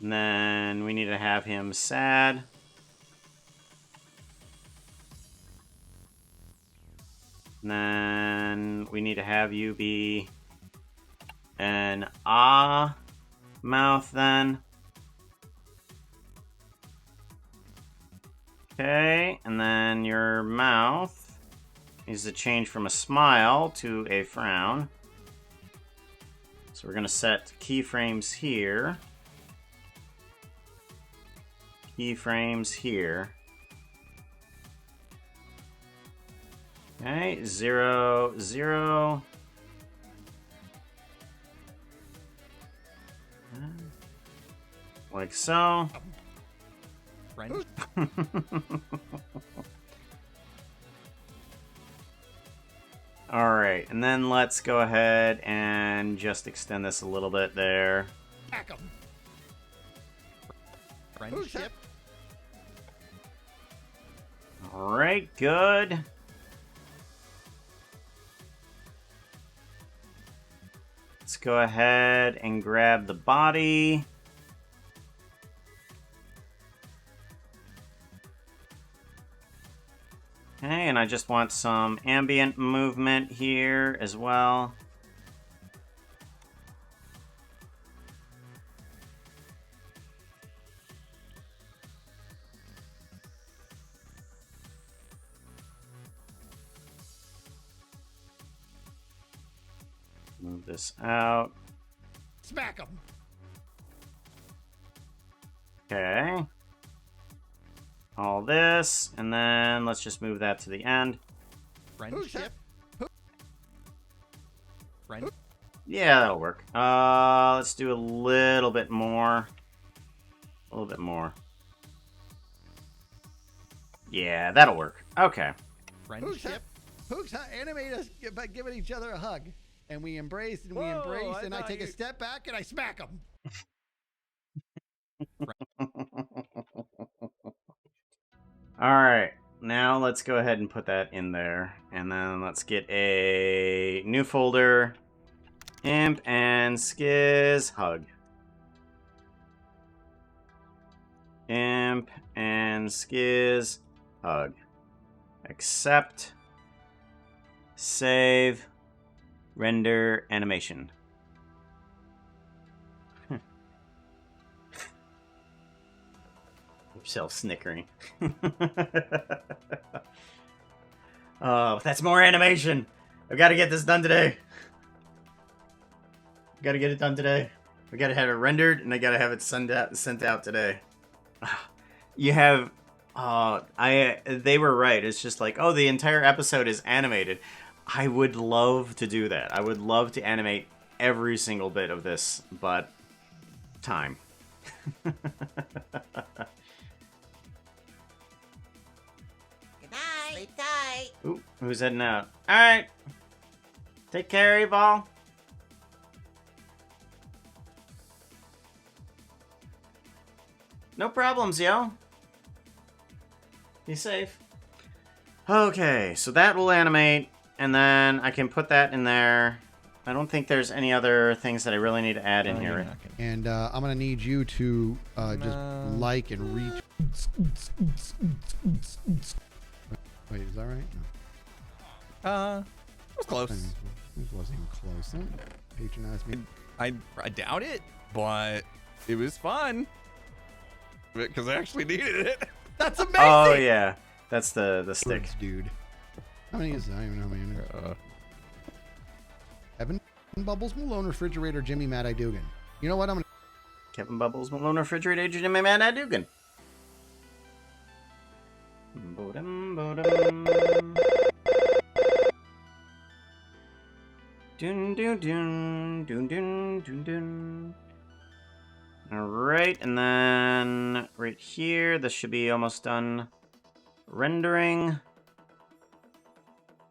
And then we need to have him sad. And then we need to have you be an ah mouth then. Okay, and then your mouth needs to change from a smile to a frown. So we're gonna set keyframes here. Keyframes here. Okay, 0, 0. Like so. Friend. Alright, and then let's go ahead and just extend this a little bit there. Smack him. Friendship. Alright, good. Let's go ahead and grab the body. Okay, and I just want some ambient movement here as well. Move this out. Smack him. Okay. All this, and then let's just move that to the end. Friendship. Friend. Yeah, that'll work. Let's do a little bit more. A little bit more. Yeah, that'll work. Okay. Friendship. Hooks animate us by giving each other a hug. And we embrace and we Whoa, embrace, I and I thought take a you- step back and I smack him. Alright, now let's go ahead and put that in there. And then let's get a new folder. Imp and Skizz hug. Imp and Skizz hug. Accept. Save. Render animation. Yourself snickering. Oh, that's more animation. I've got to get this done today. Got to get it done today. We got to have it rendered, and I got to have it sent out today. You have, they were right. It's just like, oh, the entire episode is animated. I would love to do that. I would love to animate every single bit of this, but time. Good night. Sleep tight. Ooh, who's heading out? All right. Take care, Evol. No problems, yo. Be safe. Okay, so that will animate, and then I can put that in there. I don't think there's any other things that I really need to add in here. And I'm going to need you to just No. like and reach. Wait, is that right? No. It was close. It wasn't even close. Don't patronize me. I doubt it, but it was fun. Because I actually needed it. That's amazing. Oh yeah, that's the stick. Words, dude. How many is that? I don't even know how many. Evan Bubbles Malone, Refrigerator, Jimmy, Mad Eye Dugan. You know what? I'm gonna. Kevin Bubbles, Malone, Refrigerator, Jimmy, Man, I Dugan. Bodum, bodum. Dun dun dun dun dun dun dun. Alright, and then right here, this should be almost done rendering.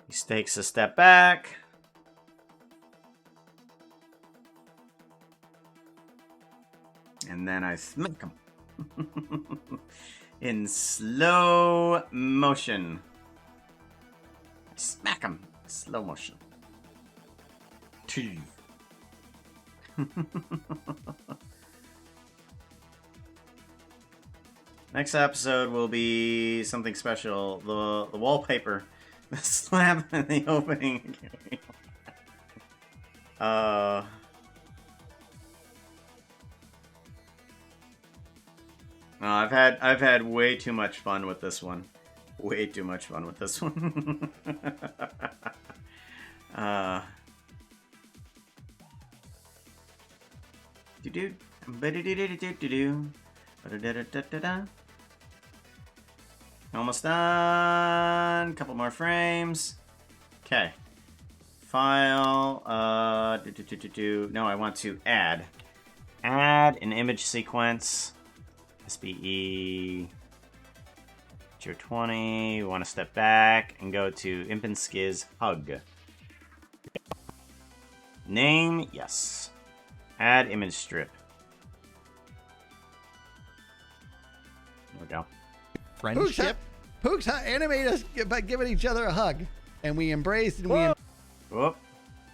He takes a step back. And then I smack him. In slow motion. I smack him. Slow motion. Two. Next episode will be something special. The wallpaper. The slab in the opening. I've had way too much fun with this one. Way too much fun with this one. Do almost done. Couple more frames. Okay. File. No, I want to add an image sequence. SBE. Tier 20. We want to step back and go to Imp and Skizz hug. Name, yes. Add image strip. There we go. Friendship. Hooks animate us by giving each other a hug. And we embrace and we Whoop.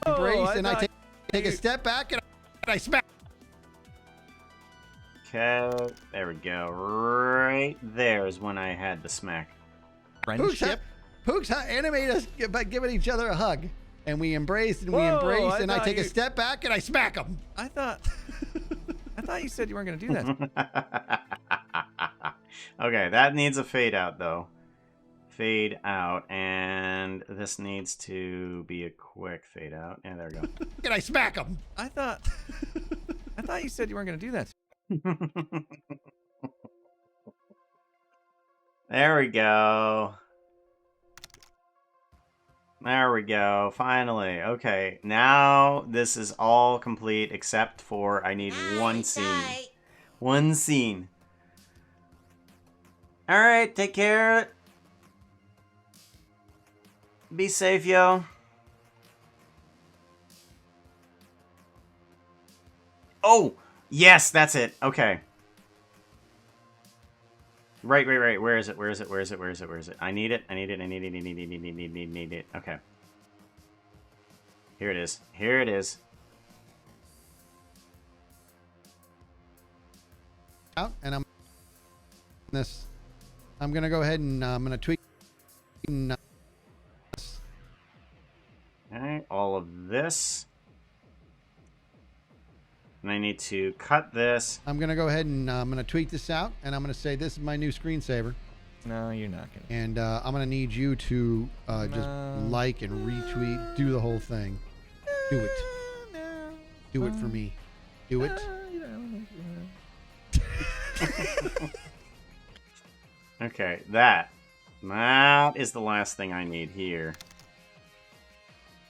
embrace, and I thought take a step back and I smack. Okay, there we go. Right there is when I had the smack. Friendship. Hooks animate us by giving each other a hug. And we embrace and we Whoa, embrace, I and I thought take a you- step back and I smack him. I thought you said you weren't gonna do that. Okay, that needs a fade out though. fade out, and this needs to be a quick fade out. And there we go. Can I smack him? I thought you said you weren't going to do that. There we go. There we go. Finally. Okay. Now this is all complete except for I need one scene. Night. One scene. Alright, take care. Be safe, yo. Oh! Yes, that's it. Okay. Right. Where is it? Where is it? Where is it? Where is it? Where is it? I need it. I need it. I need it. I need it. Need it. Okay. Here it is. Here it is. Out, and I'm gonna go ahead and I'm gonna tweak. Alright, all of this. And I need to cut this. I'm gonna go ahead and I'm gonna tweak this out, and I'm gonna say this is my new screensaver. No, you're not going to. And I'm gonna need you to just like and retweet, do the whole thing. Do it. Do it for me. Do it. Okay, that is the last thing I need here.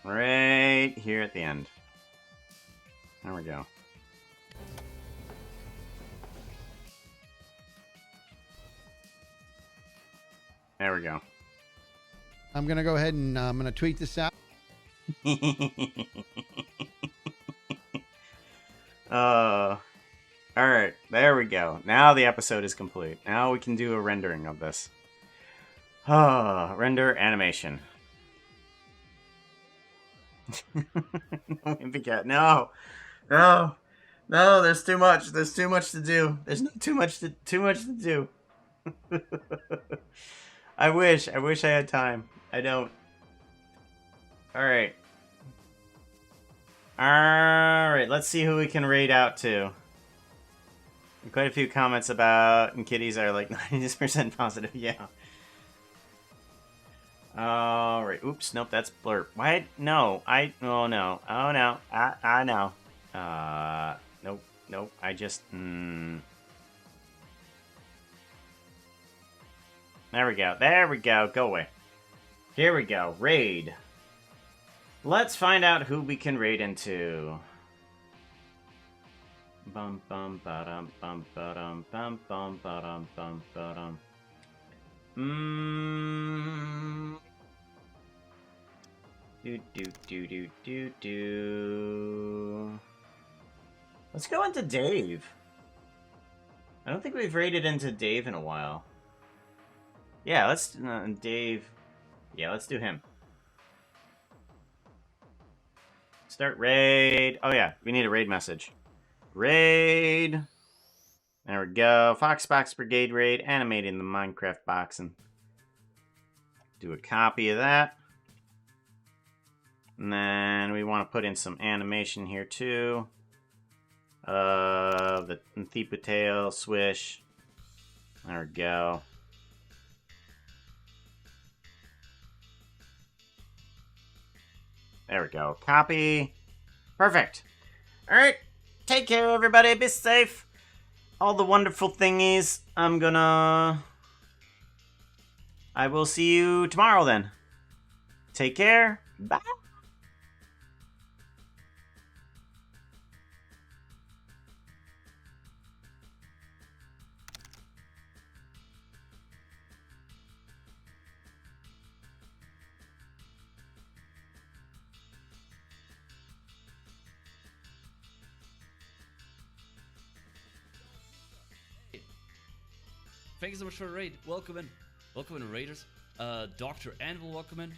Right here at the end. There we go. There we go. I'm gonna go ahead and I'm gonna tweak this out. Alright, there we go. Now the episode is complete. Now we can do a rendering of this. Render animation. No, there's too much. There's too much to do. There's not too much to do. I wish I had time. I don't. Alright, let's see who we can raid out to. Quite a few comments about, and kitties are like 90% positive, yeah. Alright, oops, nope, that's blurb. Why? No, oh no, I know. Nope, I just, There we go, go away. Here we go, raid. Let's find out who we can raid into. Bum bum ba-dum bum ba-dum bum bum ba-dum bum ba-dum. Do. Let's go into Dave. I don't think we've raided into Dave in a while. Yeah, let's Dave. Yeah, let's do him. Start raid. Oh yeah, we need a raid message. Raid. There we go. Foxbox Brigade raid. Animating the Minecraft box and do a copy of that. And then we want to put in some animation here too. The Thipa tail swish. There we go. There we go. Copy. Perfect. Alright. Take care, everybody. Be safe. All the wonderful thingies. I will see you tomorrow then. Take care. Bye. Thank you so much for the raid. Welcome in, raiders. Dr. Anvil, welcome in.